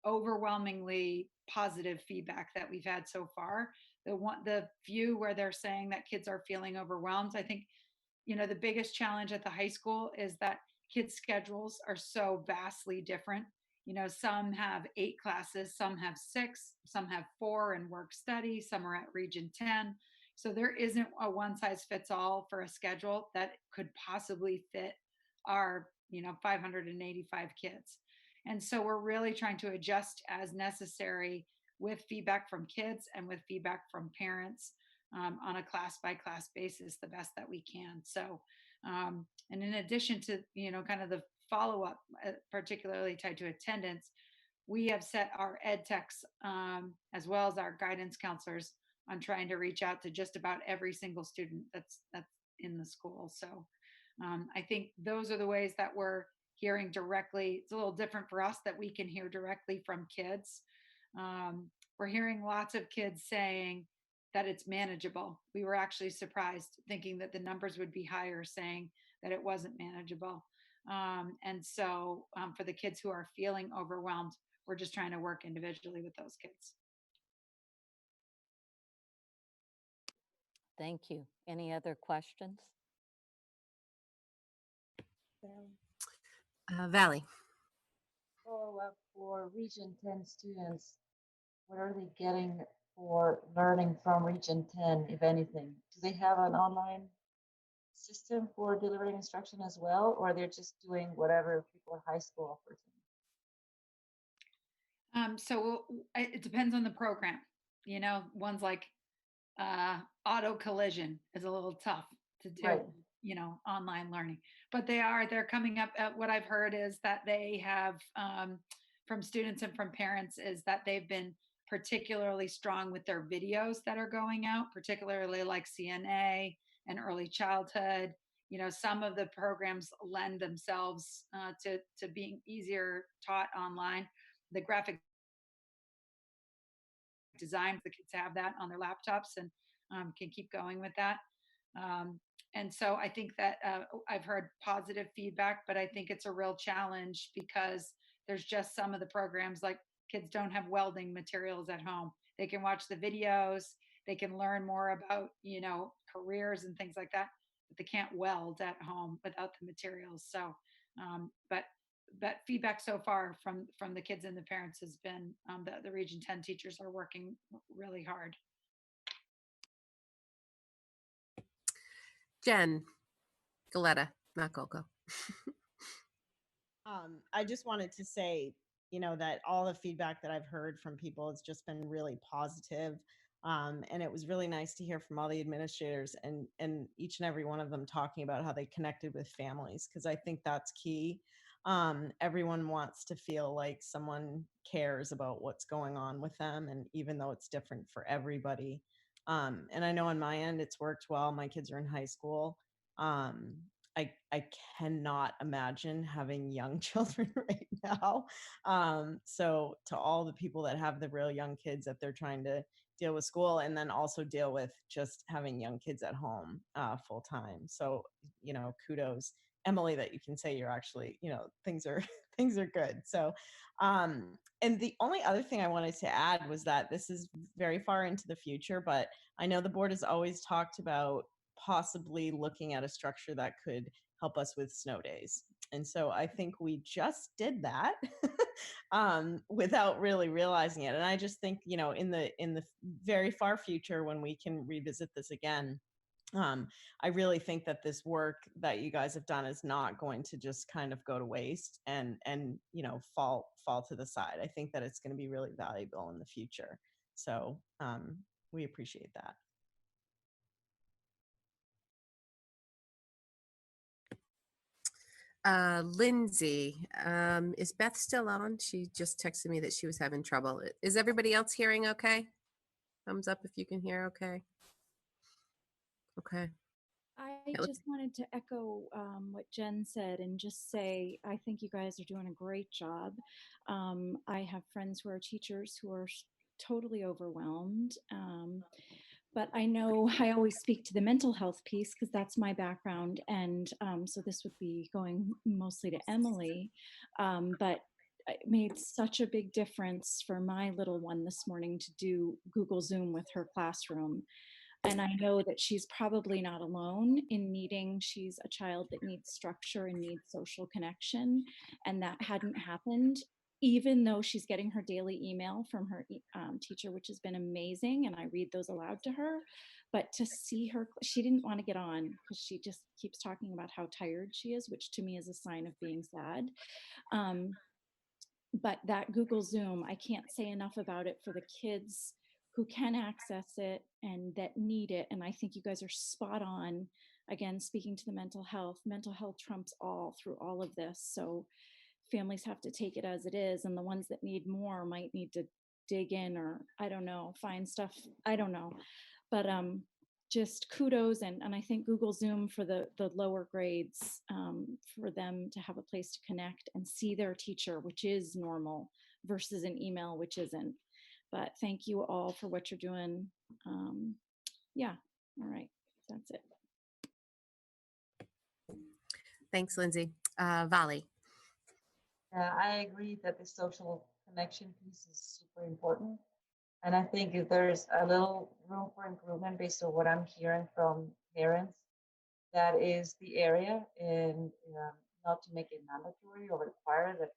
E: overwhelmingly positive feedback that we've had so far. The few where they're saying that kids are feeling overwhelmed, I think, the biggest challenge at the high school is that kids' schedules are so vastly different. Some have 8 classes, some have 6, some have 4 and work study, some are at Region 10. So there isn't a one size fits all for a schedule that could possibly fit our, 585 kids. And so we're really trying to adjust as necessary with feedback from kids and with feedback from parents on a class by class basis, the best that we can. So, and in addition to, kind of the follow up, particularly tied to attendance, we have set our ed techs as well as our guidance counselors on trying to reach out to just about every single student that's in the school. So I think those are the ways that we're hearing directly. It's a little different for us that we can hear directly from kids. We're hearing lots of kids saying that it's manageable. We were actually surprised, thinking that the numbers would be higher, saying that it wasn't manageable. And so for the kids who are feeling overwhelmed, we're just trying to work individually with those kids.
G: Thank you. Any other questions?
B: Valley.
N: Follow up for Region 10 students. What are they getting for learning from Region 10, if anything? Do they have an online system for delivering instruction as well, or they're just doing whatever people at high school offers them?
E: So it depends on the program. Ones like auto collision is a little tough to do,
N: Right.
E: Online learning, but they're coming up at what I've heard is that they have from students and from parents is that they've been particularly strong with their videos that are going out, particularly like CNA and early childhood. Some of the programs lend themselves to being easier taught online. The graphic design, the kids have that on their laptops and can keep going with that. And so I think that I've heard positive feedback, but I think it's a real challenge because there's just some of the programs like kids don't have welding materials at home. They can watch the videos, they can learn more about, careers and things like that, but they can't weld at home without the materials. So, but feedback so far from the kids and the parents has been that the Region 10 teachers are working really hard.
B: Jen Galetta, not Golgo.
Q: I just wanted to say, that all the feedback that I've heard from people has just been really positive. And it was really nice to hear from all the administrators and each and every one of them talking about how they connected with families, because I think that's key. Everyone wants to feel like someone cares about what's going on with them, and even though it's different for everybody. And I know on my end, it's worked well. My kids are in high school. I cannot imagine having young children right now. So to all the people that have the real young kids that they're trying to deal with school, and then also deal with just having young kids at home full time. So, kudos, Emily, that you can say you're actually, things are good. So, and the only other thing I wanted to add was that this is very far into the future, but I know the board has always talked about possibly looking at a structure that could help us with snow days. And so I think we just did that without really realizing it. And I just think, in the very far future, when we can revisit this again, I really think that this work that you guys have done is not going to just kind of go to waste and fall to the side. I think that it's going to be really valuable in the future. So we appreciate that.
B: Lindsay, is Beth still on? She just texted me that she was having trouble. Is everybody else hearing okay? Thumbs up if you can hear okay. Okay.
C: I
B: It looks-
C: just wanted to echo what Jen said and just say I think you guys are doing a great job. I have friends who are teachers who are totally overwhelmed. But I know I always speak to the mental health piece because that's my background. And so this would be going mostly to Emily. But it made such a big difference for my little one this morning to do Google Zoom with her classroom. And I know that she's probably not alone in needing, she's a child that needs structure and needs social connection. And that hadn't happened, even though she's getting her daily email from her teacher, which has been amazing. And I read those aloud to her. But to see her, she didn't want to get on because she just keeps talking about how tired she is, which to me is a sign of being sad. But that Google Zoom, I can't say enough about it for the kids who can access it and that need it. And I think you guys are spot on. Again, speaking to the mental health trumps all through all of this. So families have to take it as it is. And the ones that need more might need to dig in or, I don't know, find stuff. I don't know. But just kudos. And I think Google Zoom for the lower grades, for them to have a place to connect and see their teacher, which is normal, versus an email, which isn't. But thank you all for what you're doing. Yeah, all right, that's it.
B: Thanks, Lindsay. Vali.
N: Yeah, I agree that the social connection piece is super important. And I think if there's a little room for improvement based on what I'm hearing from parents, that is the area, and not to make it mandatory or require that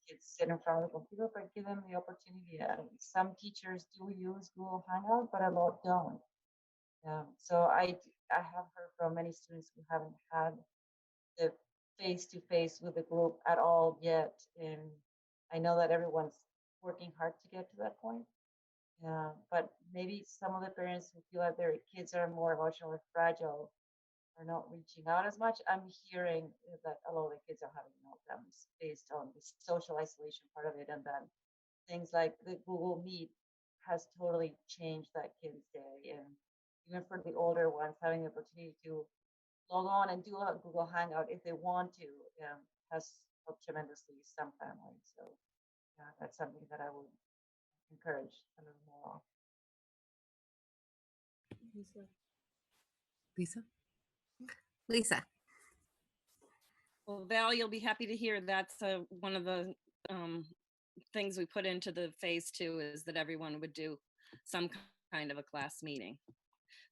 N: kids sit in front of the computer, but give them the opportunity. Some teachers do use Google Hangout, but a lot don't. So I have heard from many students who haven't had the face-to-face with the group at all yet, and I know that everyone's working hard to get to that point. But maybe some of the parents who feel like their kids are more emotionally fragile are not reaching out as much. I'm hearing that a lot of the kids are having meltdowns based on the social isolation part of it, and then things like the Google Meet has totally changed that kid's day. And even for the older ones, having the opportunity to log on and do a Google Hangout if they want to has helped tremendously some families. So yeah, that's something that I would encourage a little more of.
B: Lisa.
I: Well, Val, you'll be happy to hear that's one of the things we put into the phase 2 is that everyone would do some kind of a class meeting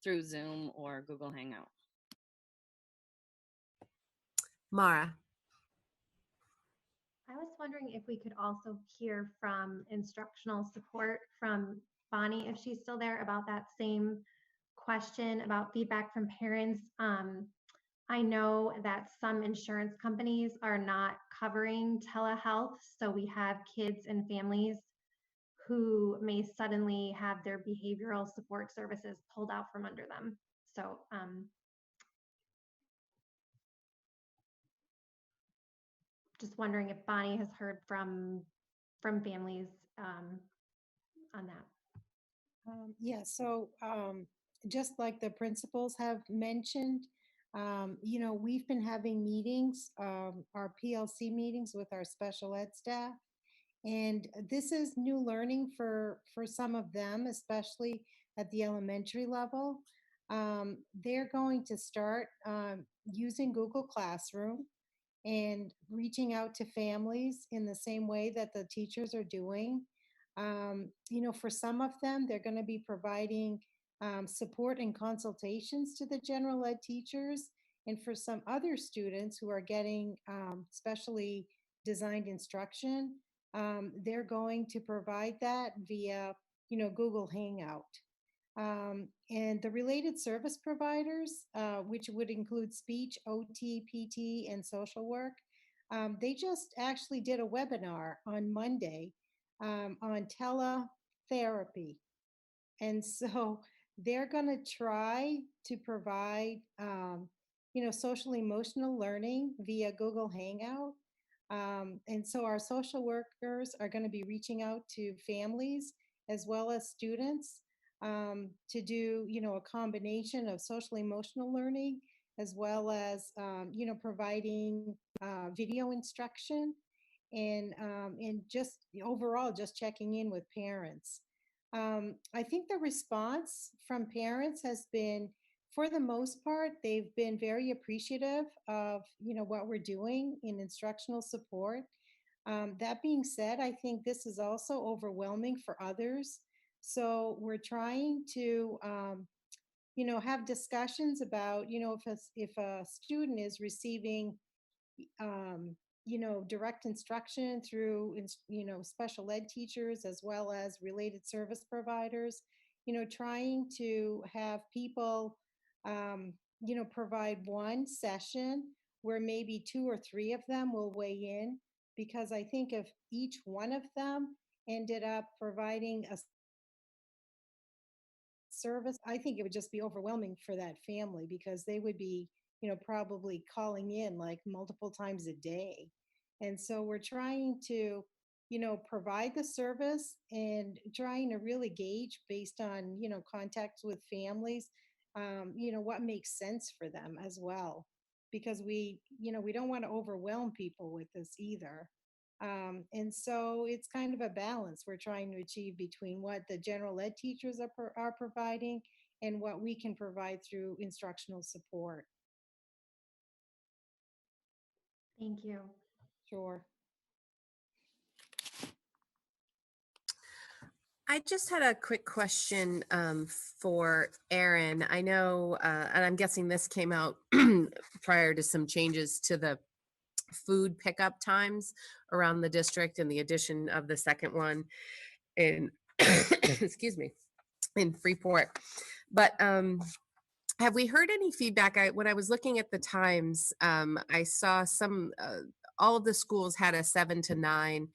I: through Zoom or Google Hangout.
B: Mara.
T: I was wondering if we could also hear from instructional support from Bonnie, if she's still there, about that same question about feedback from parents. I know that some insurance companies are not covering telehealth, so we have kids and families who may suddenly have their behavioral support services pulled out from under them. So just wondering if Bonnie has heard from families on that.
V: Yeah, so just like the principals have mentioned, we've been having meetings, our PLC meetings with our special ed staff. And this is new learning for some of them, especially at the elementary level. They're going to start using Google Classroom and reaching out to families in the same way that the teachers are doing. For some of them, they're going to be providing support and consultations to the general ed teachers. And for some other students who are getting specially designed instruction, they're going to provide that via, Google Hangout. And the related service providers, which would include speech, OT, PT, and social work, they just actually did a webinar on Monday on teletherapy. And so they're going to try to provide, social emotional learning via Google Hangout. And so our social workers are going to be reaching out to families as well as students to do, a combination of social emotional learning as well as, providing video instruction and just overall just checking in with parents. I think the response from parents has been, for the most part, they've been very appreciative of what we're doing in instructional support. That being said, I think this is also overwhelming for others. So we're trying to, have discussions about, if a student is receiving direct instruction through, special ed teachers as well as related service providers, trying to have people, provide one session where maybe 2 or 3 of them will weigh in, because I think if each one of them ended up providing a service, I think it would just be overwhelming for that family because they would be, probably calling in like multiple times a day. And so we're trying to, provide the service and trying to really gauge based on, contacts with families, what makes sense for them as well. Because we don't want to overwhelm people with this either. And so it's kind of a balance we're trying to achieve between what the general ed teachers are providing and what we can provide through instructional support.
T: Thank you.
V: Sure.
B: I just had a quick question for Erin. I know, and I'm guessing this came out prior to some changes to the food pickup times around the district and the addition of the second one in, excuse me, in Freeport. But have we heard any feedback? When I was looking at the times, I saw all of the schools had a 7 to 9.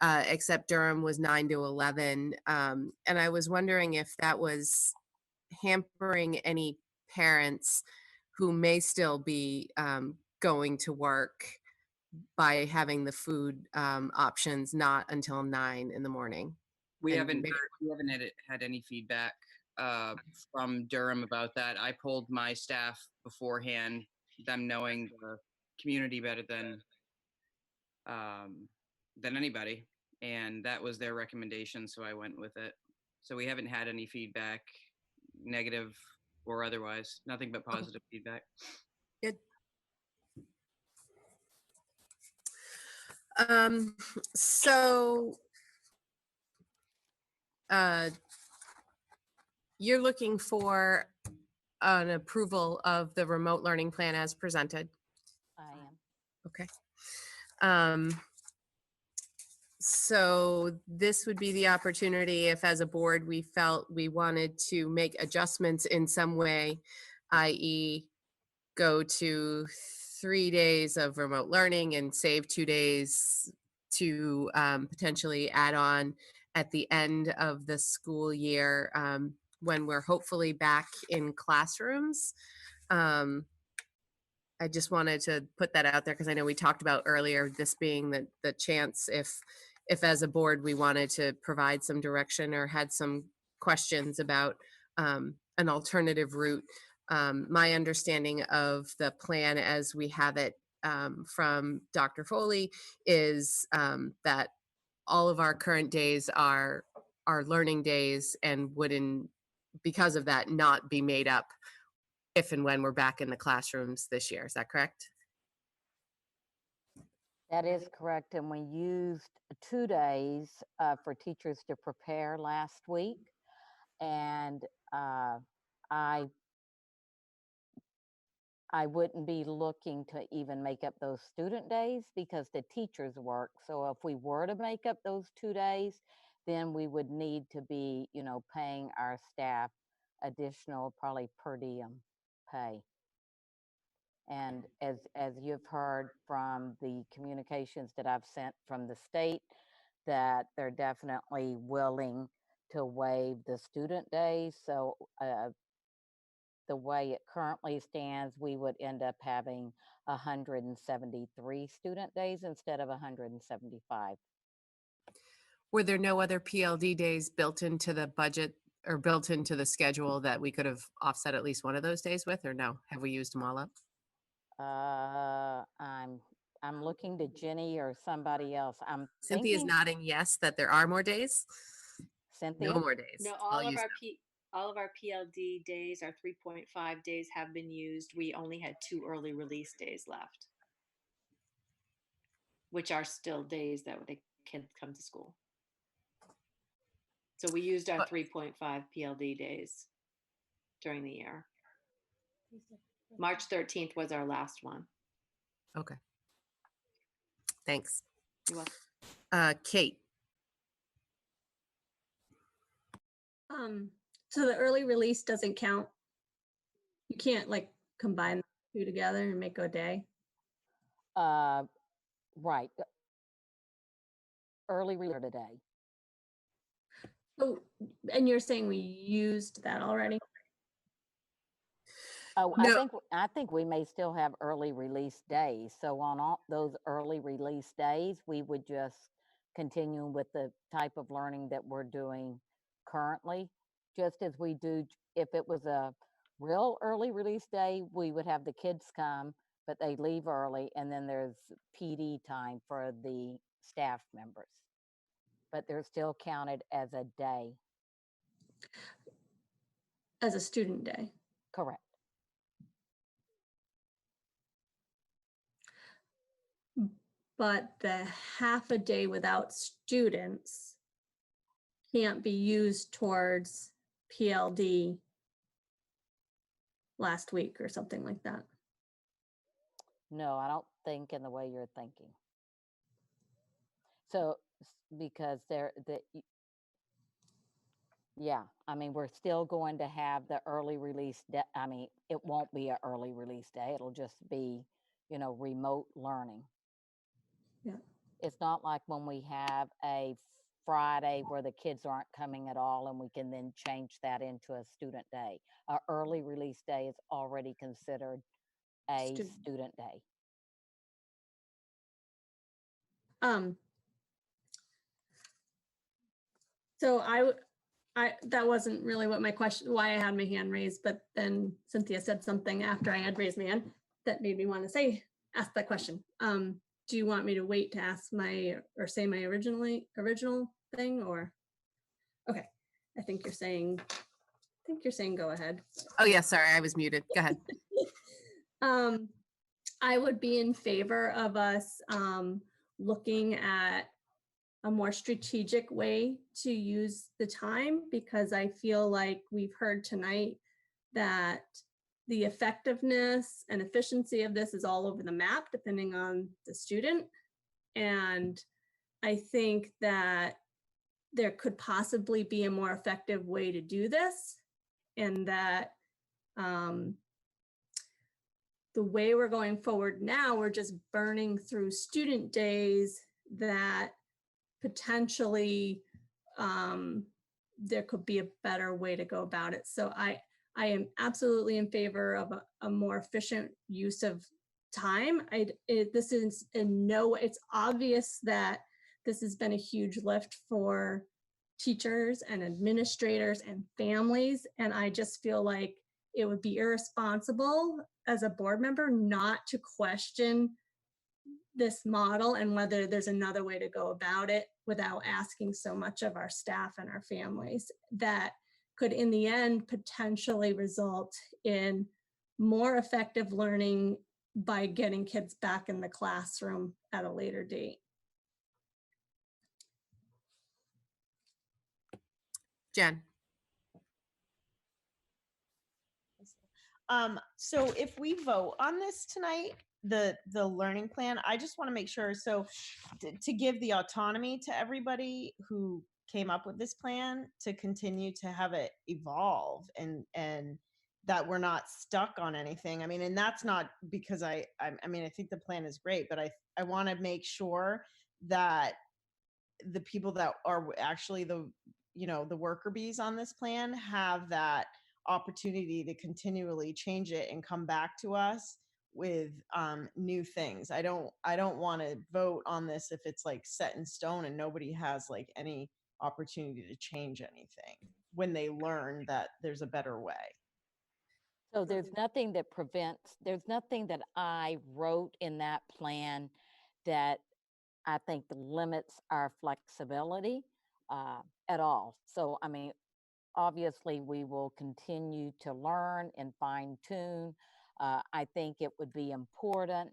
B: Except Durham was 9 to 11. And I was wondering if that was hampering any parents who may still be going to work by having the food options not until 9 in the morning.
J: We
B: And
J: haven't
B: maybe-
J: had any feedback from Durham about that. I polled my staff beforehand, them knowing the community better than anybody, and that was their recommendation, so I went with it. So we haven't had any feedback, negative or otherwise, nothing but positive feedback.
B: Good. So you're looking for an approval of the remote learning plan as presented?
G: I am.
B: Okay. So this would be the opportunity if as a board we felt we wanted to make adjustments in some way, i.e. go to 3 days of remote learning and save 2 days to potentially add on at the end of the school year when we're hopefully back in classrooms. I just wanted to put that out there because I know we talked about earlier this being the chance if as a board we wanted to provide some direction or had some questions about an alternative route. My understanding of the plan as we have it from Dr. Foley is that all of our current days are learning days and wouldn't, because of that, not be made up if and when we're back in the classrooms this year. Is that correct?
G: That is correct. And we used 2 days for teachers to prepare last week. And I wouldn't be looking to even make up those student days because the teachers work. So if we were to make up those 2 days, then we would need to be, paying our staff additional probably per diem pay. And as you've heard from the communications that I've sent from the state, that they're definitely willing to waive the student days. So the way it currently stands, we would end up having 173 student days instead of 175.
B: Were there no other PLD days built into the budget or built into the schedule that we could have offset at least one of those days with, or no? Have we used them all up?
G: I'm looking to Jenny or somebody else. I'm
B: Cynthia's
G: thinking,
B: nodding yes, that there are more days.
G: Cynthia?
B: No more days.
D: No,
B: All used up.
D: all of our PLD days, our 3.5 days have been used. We only had 2 early release days left, which are still days that they can come to school. So we used our 3.5 PLD days during the year. March 13th was our last one.
B: Okay. Thanks.
D: You're welcome.
B: Kate.
P: So the early release doesn't count. You can't like combine the two together and make a day.
G: Right. Early release today.
P: Oh, and you're saying we used that already?
G: Oh,
B: No.
G: I think we may still have early release days. So on all those early release days, we would just continue with the type of learning that we're doing currently. Just as we do, if it was a real early release day, we would have the kids come, but they leave early, and then there's PD time for the staff members. But they're still counted as a day.
P: As a student day.
G: Correct.
P: But the half a day without students can't be used towards PLD last week or something like that.
G: No, I don't think in the way you're thinking. So, because yeah, I mean, we're still going to have the early release day. I mean, it won't be an early release day. It'll just be, remote learning.
P: Yeah.
G: It's not like when we have a Friday where the kids aren't coming at all and we can then change that into a student day. Our early release day is already considered a student day.
P: So I that wasn't really what my question, why I had my hand raised, but then Cynthia said something after I had raised my hand that made me want to ask that question. Do you want me to wait to ask say my original thing, or? Okay, I think you're saying go ahead.
B: Oh yeah, sorry, I was muted. Go ahead.
P: I would be in favor of us looking at a more strategic way to use the time, because I feel like we've heard tonight that the effectiveness and efficiency of this is all over the map depending on the student. And I think that there could possibly be a more effective way to do this, and that the way we're going forward now, we're just burning through student days that potentially there could be a better way to go about it. So I am absolutely in favor of a more efficient use of time. It's obvious that this has been a huge lift for teachers and administrators and families. And I just feel like it would be irresponsible as a board member not to question this model and whether there's another way to go about it without asking so much of our staff and our families. That could in the end potentially result in more effective learning by getting kids back in the classroom at a later date.
B: Jen.
Q: So if we vote on this tonight, the learning plan, I just want to make sure, so to give the autonomy to everybody who came up with this plan to continue to have it evolve and that we're not stuck on anything. I mean, and that's not because I mean, I think the plan is great, but I want to make sure that the people that are actually the, you know, the worker bees on this plan have that opportunity to continually change it and come back to us with new things. I don't want to vote on this if it's like set in stone and nobody has like any opportunity to change anything when they learn that there's a better way.
G: So there's nothing that prevents, there's nothing that I wrote in that plan that I think limits our flexibility at all. So, I mean, obviously we will continue to learn and fine tune. I think it would be important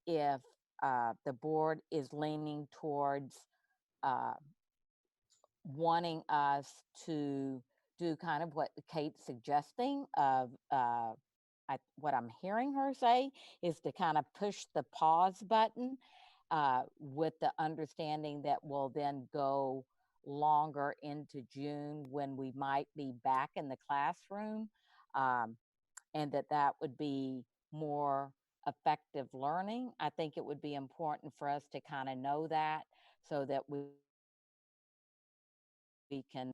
G: if the board is leaning towards wanting us to do kind of what Kate's suggesting of what I'm hearing her say is to kind of push the pause button with the understanding that we'll then go longer into June when we might be back in the classroom, and that would be more effective learning. I think it would be important for us to kind of know that so that we can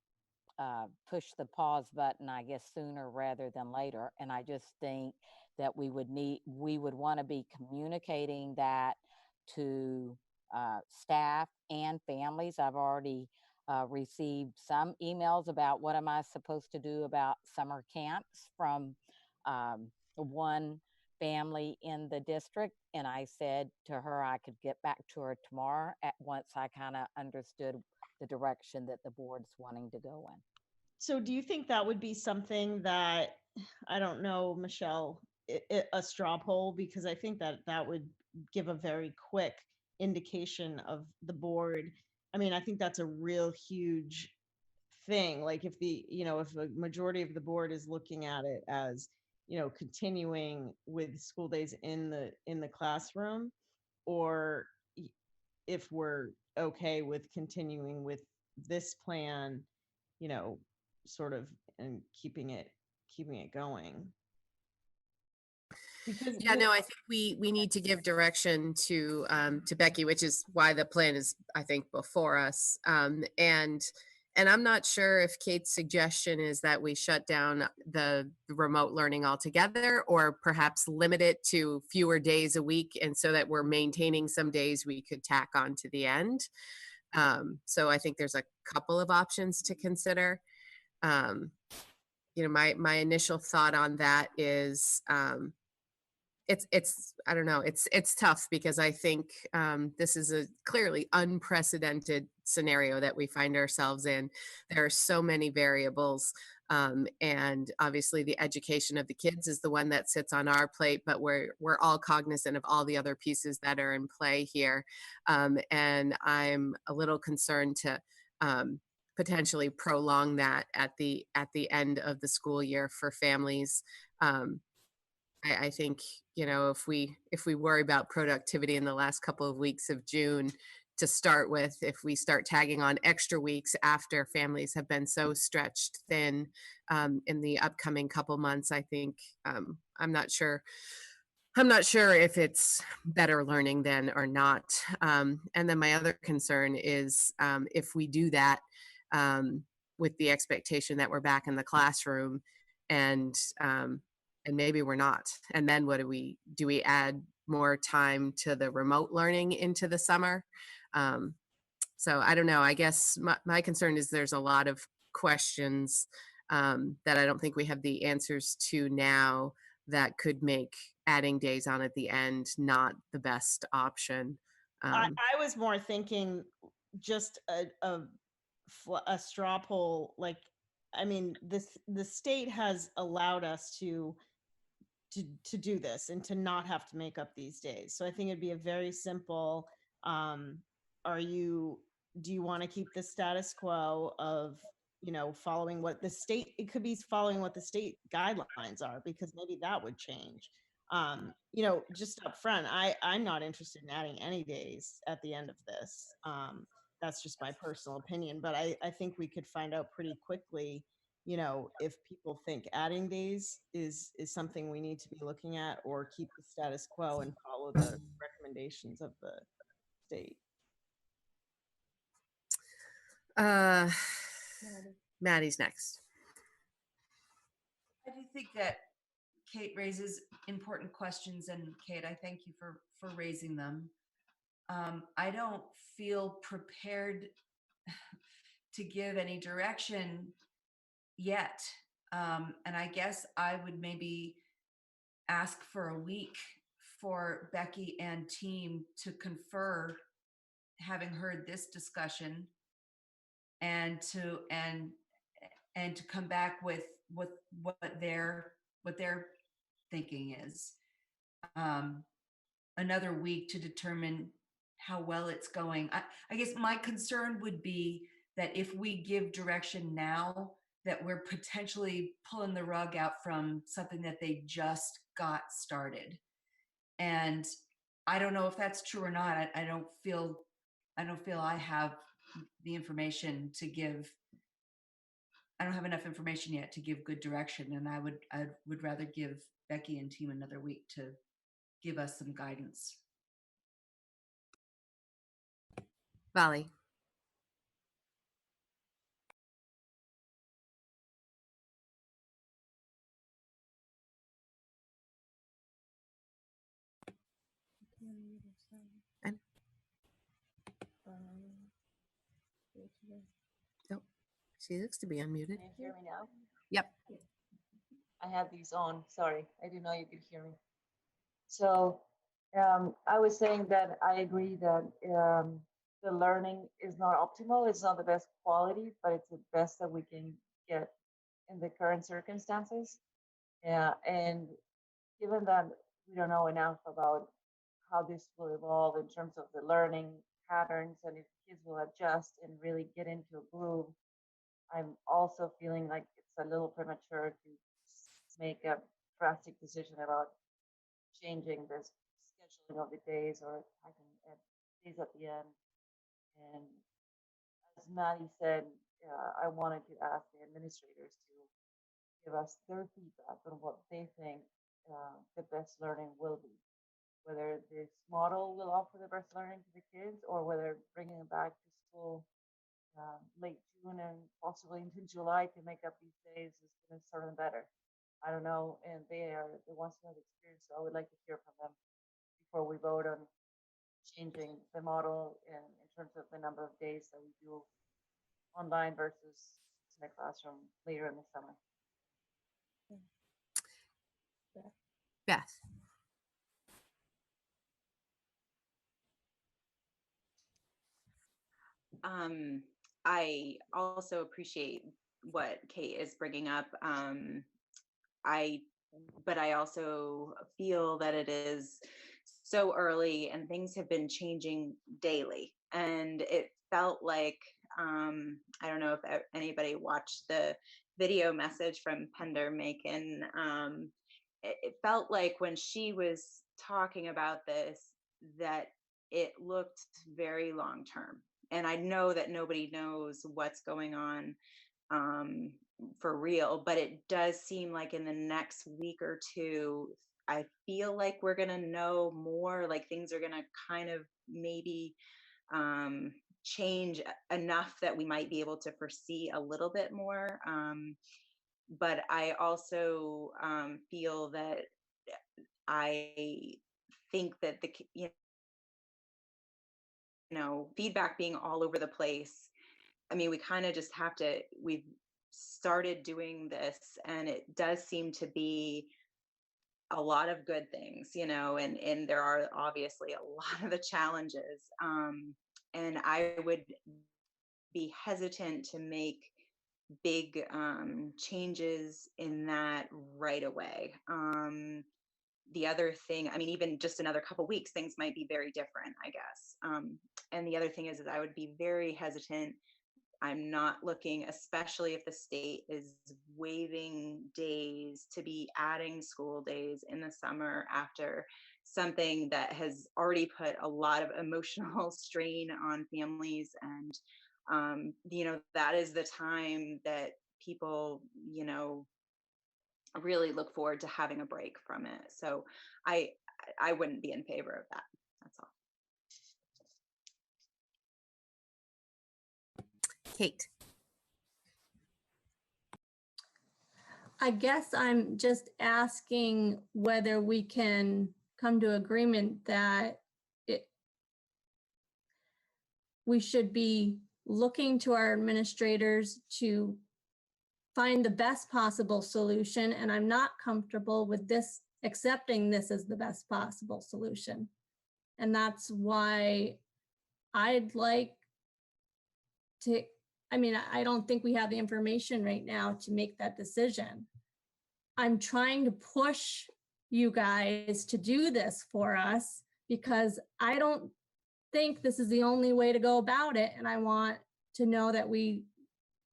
G: push the pause button, I guess, sooner rather than later. And I just think that we would want to be communicating that to staff and families. I've already received some emails about what am I supposed to do about summer camps from one family in the district. And I said to her I could get back to her tomorrow once I kind of understood the direction that the board's wanting to go in.
Q: So do you think that would be something that, I don't know, Michelle, a straw poll? Because I think that would give a very quick indication of the board. I mean, I think that's a real huge thing. Like if if a majority of the board is looking at it as, continuing with school days in the classroom, or if we're okay with continuing with this plan, sort of, and keeping it going. Because
B: Yeah, no, I think we need to give direction to Becky, which is why the plan is, I think, before us. And I'm not sure if Kate's suggestion is that we shut down the remote learning altogether, or perhaps limit it to fewer days a week, and so that we're maintaining some days we could tack on to the end. So I think there's a couple of options to consider. My initial thought on that is it's I don't know, it's tough because I think this is a clearly unprecedented scenario that we find ourselves in. There are so many variables, and obviously the education of the kids is the one that sits on our plate, but we're all cognizant of all the other pieces that are in play here, and I'm a little concerned to potentially prolong that at the end of the school year for families. I think, if we worry about productivity in the last couple of weeks of June to start with, if we start tagging on extra weeks after families have been so stretched thin in the upcoming couple months, I think I'm not sure if it's better learning then or not. And then my other concern is if we do that with the expectation that we're back in the classroom and maybe we're not. And then what do we add more time to the remote learning into the summer? So I don't know. I guess my concern is there's a lot of questions that I don't think we have the answers to now that could make adding days on at the end not the best option.
Q: I was more thinking just a straw poll. Like, I mean, the state has allowed us to do this and to not have to make up these days. So I think it'd be a very simple, do you want to keep the status quo of, following what the state, it could be following what the state guidelines are, because maybe that would change. Just up front, I'm not interested in adding any days at the end of this. that's just my personal opinion, but I think we could find out pretty quickly, if people think adding days is something we need to be looking at, or keep the status quo and follow the recommendations of the state.
B: Maddie's next.
F: I do think that Kate raises important questions, and Kate, I thank you for raising them. I don't feel prepared to give any direction yet. And I guess I would maybe ask for a week for Becky and team to confer, having heard this discussion, and to come back with what their thinking is. Another week to determine how well it's going. I guess my concern would be that if we give direction now, that we're potentially pulling the rug out from something that they just got started. And I don't know if that's true or not. I don't feel I have the information to give. I don't have enough information yet to give good direction, and I would rather give Becky and team another week to give us some guidance.
B: Vali. Nope. She looks to be unmuted.
N: Can you hear me now?
B: Yep.
N: I had these on. Sorry, I didn't know you could hear me. So I was saying that I agree that the learning is not optimal. It's not the best quality, but it's the best that we can get in the current circumstances. Yeah, and given that we don't know enough about how this will evolve in terms of the learning patterns and if kids will adjust and really get into a groove, I'm also feeling like it's a little premature to make a drastic decision about changing the scheduling of the days or having days at the end. And as Maddie said, I wanted to ask the administrators to give us their feedback on what they think the best learning will be. Whether this model will offer the best learning to the kids, or whether bringing them back to school late June and possibly into July to make up these days is going to serve them better. I don't know, and they are the ones who have experience, so I would like to hear from them before we vote on changing the model in terms of the number of days that we do online versus in the classroom later in the summer.
B: Beth.
H: I also appreciate what Kate is bringing up. But I also feel that it is so early and things have been changing daily. And it felt like, I don't know if anybody watched the video message from Pender Macon. It felt like when she was talking about this, that it looked very long term. And I know that nobody knows what's going on for real, but it does seem like in the next week or two, I feel like we're going to know more, like things are going to kind of maybe change enough that we might be able to foresee a little bit more. But I also feel that I think that the, feedback being all over the place. I mean, we kind of just have to, we've started doing this and it does seem to be a lot of good things, and there are obviously a lot of the challenges. And I would be hesitant to make big changes in that right away. The other thing, I mean, even just another couple weeks, things might be very different, I guess. And the other thing is I would be very hesitant. I'm not looking, especially if the state is waiving days, to be adding school days in the summer after something that has already put a lot of emotional strain on families. And, that is the time that people, really look forward to having a break from it. So I, I wouldn't be in favor of that. That's all.
B: Kate.
P: I guess I'm just asking whether we can come to agreement that we should be looking to our administrators to find the best possible solution. And I'm not comfortable with this, accepting this as the best possible solution. And that's why I'd like to, I don't think we have the information right now to make that decision. I'm trying to push you guys to do this for us because I don't think this is the only way to go about it. And I want to know that we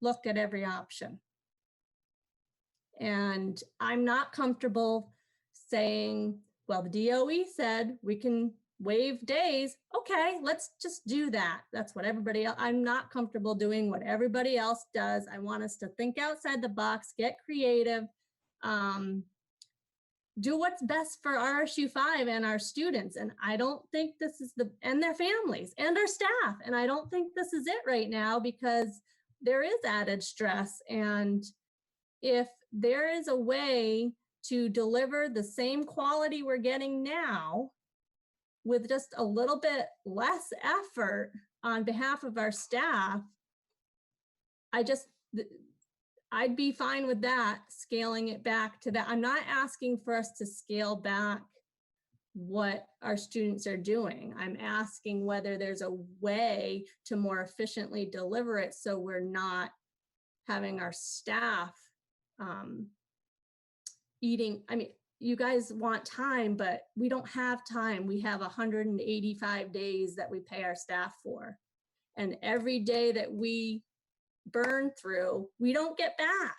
P: look at every option. And I'm not comfortable saying, well, the DOE said we can waive days. Okay, let's just do that. That's what everybody else, I'm not comfortable doing what everybody else does. I want us to think outside the box, get creative, do what's best for RSU 5 and our students. And I don't think this is and their families and our staff. And I don't think this is it right now because there is added stress. And if there is a way to deliver the same quality we're getting now with just a little bit less effort on behalf of our staff, I'd be fine with that, scaling it back to that. I'm not asking for us to scale back what our students are doing. I'm asking whether there's a way to more efficiently deliver it so we're not having our staff eating. You guys want time, but we don't have time. We have 185 days that we pay our staff for. And every day that we burn through, we don't get back.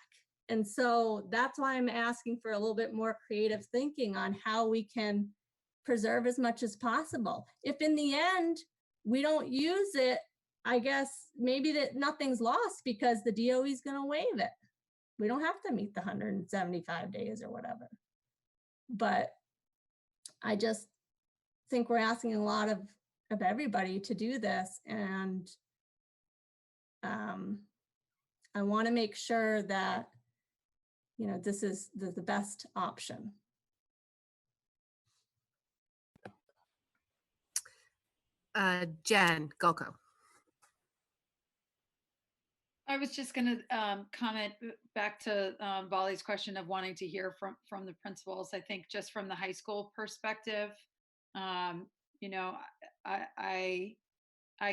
P: And so that's why I'm asking for a little bit more creative thinking on how we can preserve as much as possible. If in the end we don't use it, I guess maybe that nothing's lost because the DOE is going to waive it. We don't have to meet the 175 days or whatever. But I just think we're asking a lot of everybody to do this. And I want to make sure that, this is the best option.
B: Jen Golko.
E: I was just going to comment back to Volley's question of wanting to hear from the principals. I think just from the high school perspective, I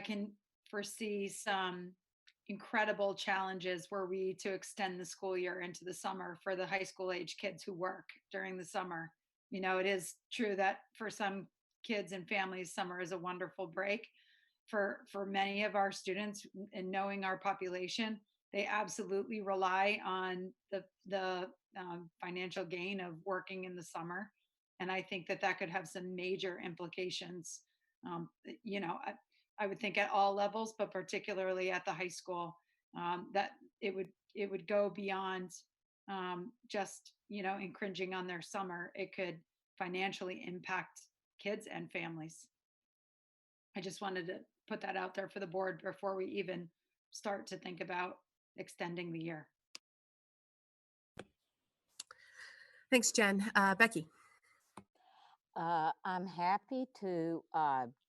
E: can foresee some incredible challenges were we to extend the school year into the summer for the high school age kids who work during the summer. It is true that for some kids and families, summer is a wonderful break. For many of our students, and knowing our population, they absolutely rely on the financial gain of working in the summer. And I think that could have some major implications. I would think at all levels, but particularly at the high school, that it would go beyond just infringing on their summer. It could financially impact kids and families. I just wanted to put that out there for the board before we even start to think about extending the year.
B: Thanks, Jen. Becky.
G: I'm happy to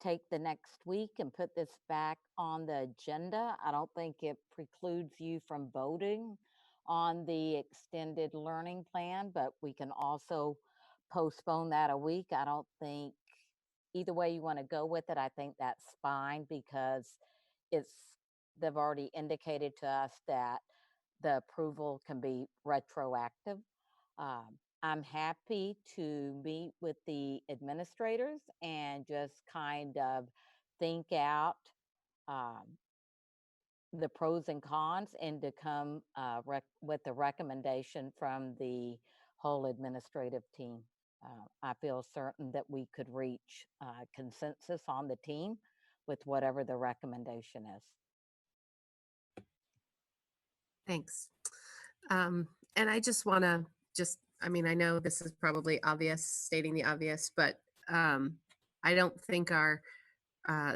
G: take the next week and put this back on the agenda. I don't think it precludes you from voting on the extended learning plan, but we can also postpone that a week. I don't think either way you want to go with it, I think that's fine because they've already indicated to us that the approval can be retroactive. I'm happy to meet with the administrators and just kind of think out the pros and cons and to come with a recommendation from the whole administrative team. I feel certain that we could reach consensus on the team with whatever the recommendation is.
B: Thanks. And I just want to I mean, I know this is probably obvious, stating the obvious, but I don't think our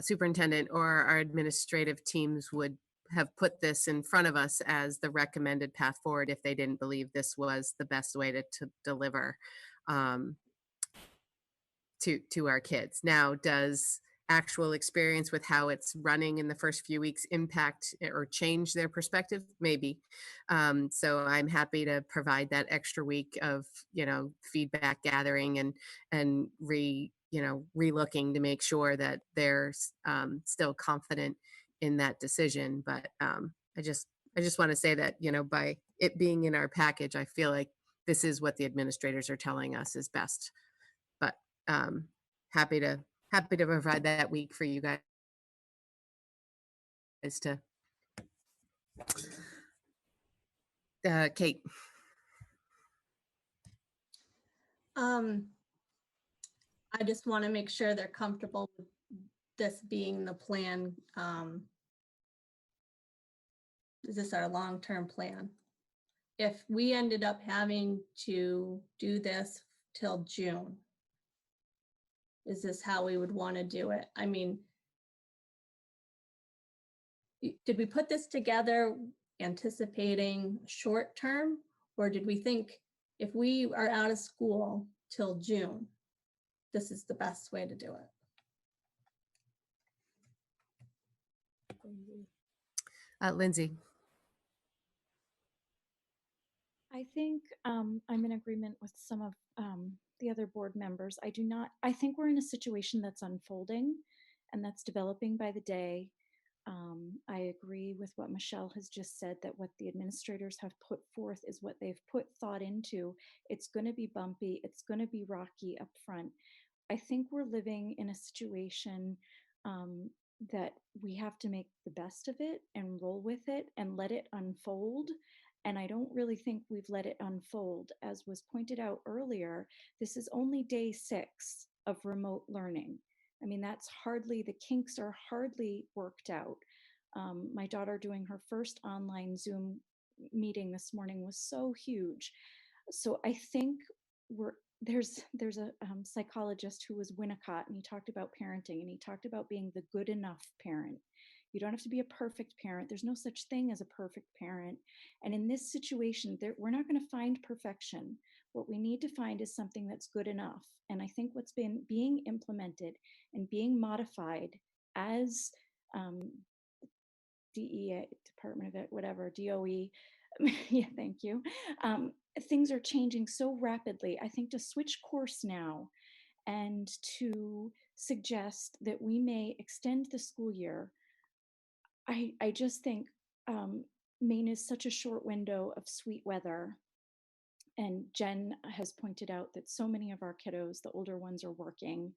B: superintendent or our administrative teams would have put this in front of us as the recommended path forward if they didn't believe this was the best way to deliver to our kids. Now, does actual experience with how it's running in the first few weeks impact or change their perspective? Maybe. So I'm happy to provide that extra week of, feedback gathering and relooking to make sure that they're still confident in that decision. But I just want to say that, by it being in our package, I feel like this is what the administrators are telling us is best. But happy to provide that week for you guys to Kate.
P: I just want to make sure they're comfortable with this being the plan. Is this our long-term plan? If we ended up having to do this till June, is this how we would want to do it? I mean, did we put this together anticipating short term, or did we think if we are out of school till June, this is the best way to do it?
B: Lindsay.
C: I think I'm in agreement with some of the other board members. I think we're in a situation that's unfolding and that's developing by the day. I agree with what Michelle has just said, that what the administrators have put forth is what they've put thought into. It's going to be bumpy. It's going to be rocky up front. I think we're living in a situation that we have to make the best of it and roll with it and let it unfold. And I don't really think we've let it unfold. As was pointed out earlier, this is only day 6 of remote learning. I mean, the kinks are hardly worked out. My daughter doing her first online Zoom meeting this morning was so huge. So I think there's a psychologist who was Winnicott, and he talked about parenting, and he talked about being the good enough parent. You don't have to be a perfect parent. There's no such thing as a perfect parent. And in this situation, we're not going to find perfection. What we need to find is something that's good enough. And I think what's been being implemented and being modified as DEA, Department of whatever, DOE, yeah, thank you. Things are changing so rapidly. I think to switch course now and to suggest that we may extend the school year, I just think Maine is such a short window of sweet weather. And Jen has pointed out that so many of our kiddos, the older ones, are working.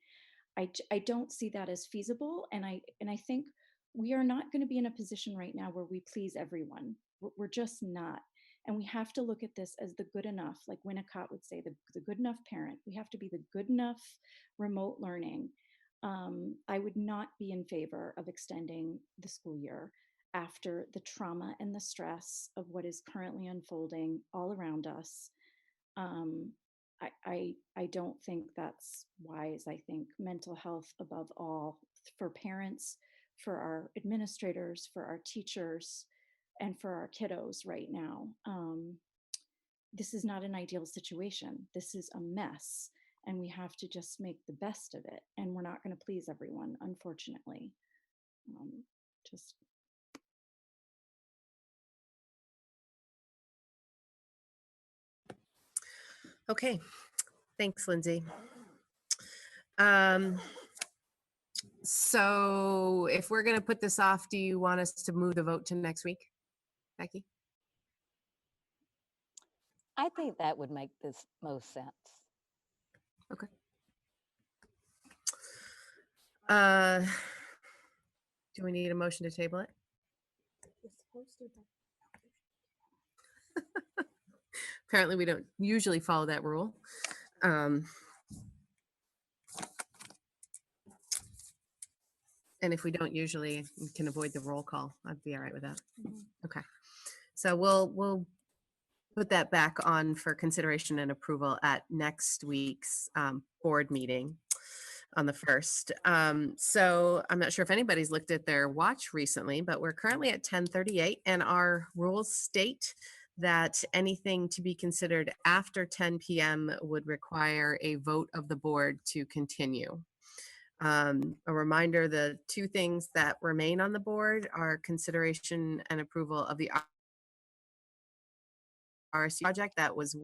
C: I don't see that as feasible. And I think we are not going to be in a position right now where we please everyone. We're just not. And we have to look at this as the good enough, like Winnicott would say, the good enough parent. We have to be the good enough remote learning. I would not be in favor of extending the school year after the trauma and the stress of what is currently unfolding all around us. I don't think that's wise. I think mental health above all for parents, for our administrators, for our teachers, and for our kiddos right now. This is not an ideal situation. This is a mess. And we have to just make the best of it. And we're not going to please everyone, unfortunately.
B: Okay. Thanks, Lindsay. So if we're going to put this off, do you want us to move the vote to next week, Becky?
G: I think that would make this most sense.
B: Okay. Do we need a motion to table it? Apparently we don't usually follow that rule. And if we don't usually, we can avoid the roll call. I'd be all right with that.
C: Mhm.
B: Okay. So we'll put that back on for consideration and approval at next week's board meeting on the 1st. So I'm not sure if anybody's looked at their watch recently, but we're currently at 10:38 and our rules state that anything to be considered after 10 p.m. would require a vote of the board to continue. A reminder, the two things that remain on the board are consideration and approval of the RSU project. That was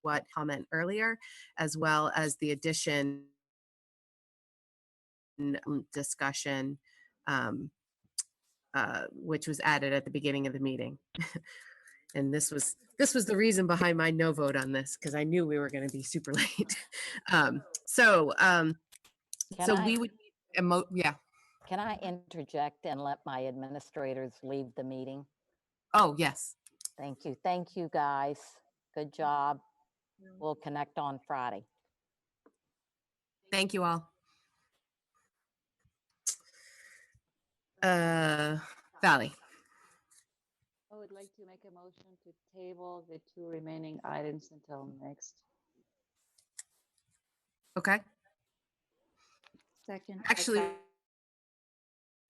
B: what comment earlier, as well as the addition discussion, which was added at the beginning of the meeting. And this was the reason behind my no vote on this, because I knew we were going to be super late. So we would yeah.
G: Can I interject and let my administrators leave the meeting?
B: Oh, yes.
G: Thank you. Thank you, guys. Good job. We'll connect on Friday.
B: Thank you all. Valley.
R: I would like to make a motion to table the 2 remaining items until next.
B: Okay.
C: Second.
B: Actually,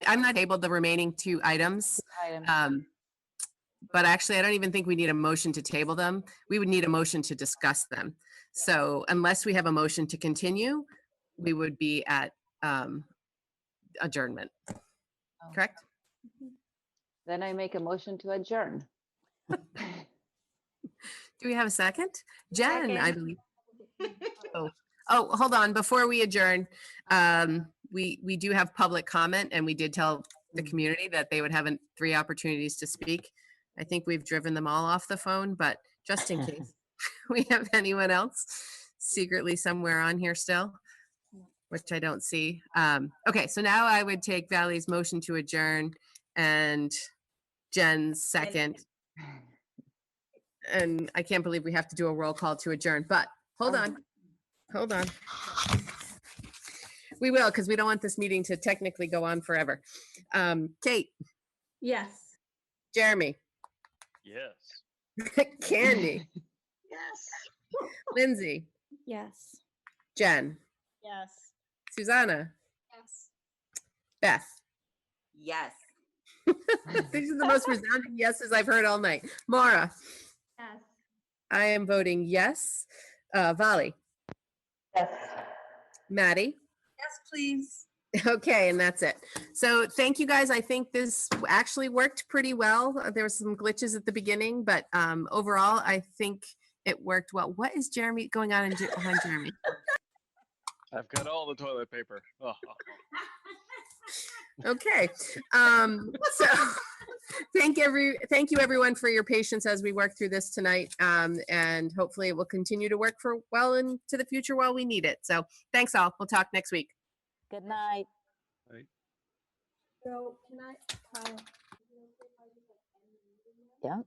B: I'm not able the remaining 2 items. But actually, I don't even think we need a motion to table them. We would need a motion to discuss them. So unless we have a motion to continue, we would be at adjournment. Correct?
R: Then I make a motion to adjourn.
B: Do we have a second? Jen, I believe. Oh, hold on. Before we adjourn, we do have public comment, and we did tell the community that they would have 3 opportunities to speak. I think we've driven them all off the phone, but just in case we have anyone else secretly somewhere on here still, which I don't see. Okay, so now I would take Valley's motion to adjourn and Jen's second. And I can't believe we have to do a roll call to adjourn, but hold on. We will, because we don't want this meeting to technically go on forever. Kate.
P: Yes.
B: Jeremy.
S: Yes.
B: Candy.
V: Yes.
B: Lindsay.
C: Yes.
B: Jen.
P: Yes.
B: Susanna.
A: Yes.
B: Beth.
H: Yes.
B: These are the most resounding yeses I've heard all night. Mara.
T: Yes.
B: I am voting yes. Vali.
N: Yes.
B: Maddie.
F: Yes, please.
B: Okay, and that's it. So thank you guys. I think this actually worked pretty well. There were some glitches at the beginning, but overall, I think it worked well. What is Jeremy going on behind Jeremy?
S: I've got all the toilet paper. Oh.
B: Okay. So thank you everyone for your patience as we work through this tonight. And hopefully it will continue to work for well into the future while we need it. So thanks all. We'll talk next week.
G: Good night.
P: So can I?
G: Yeah.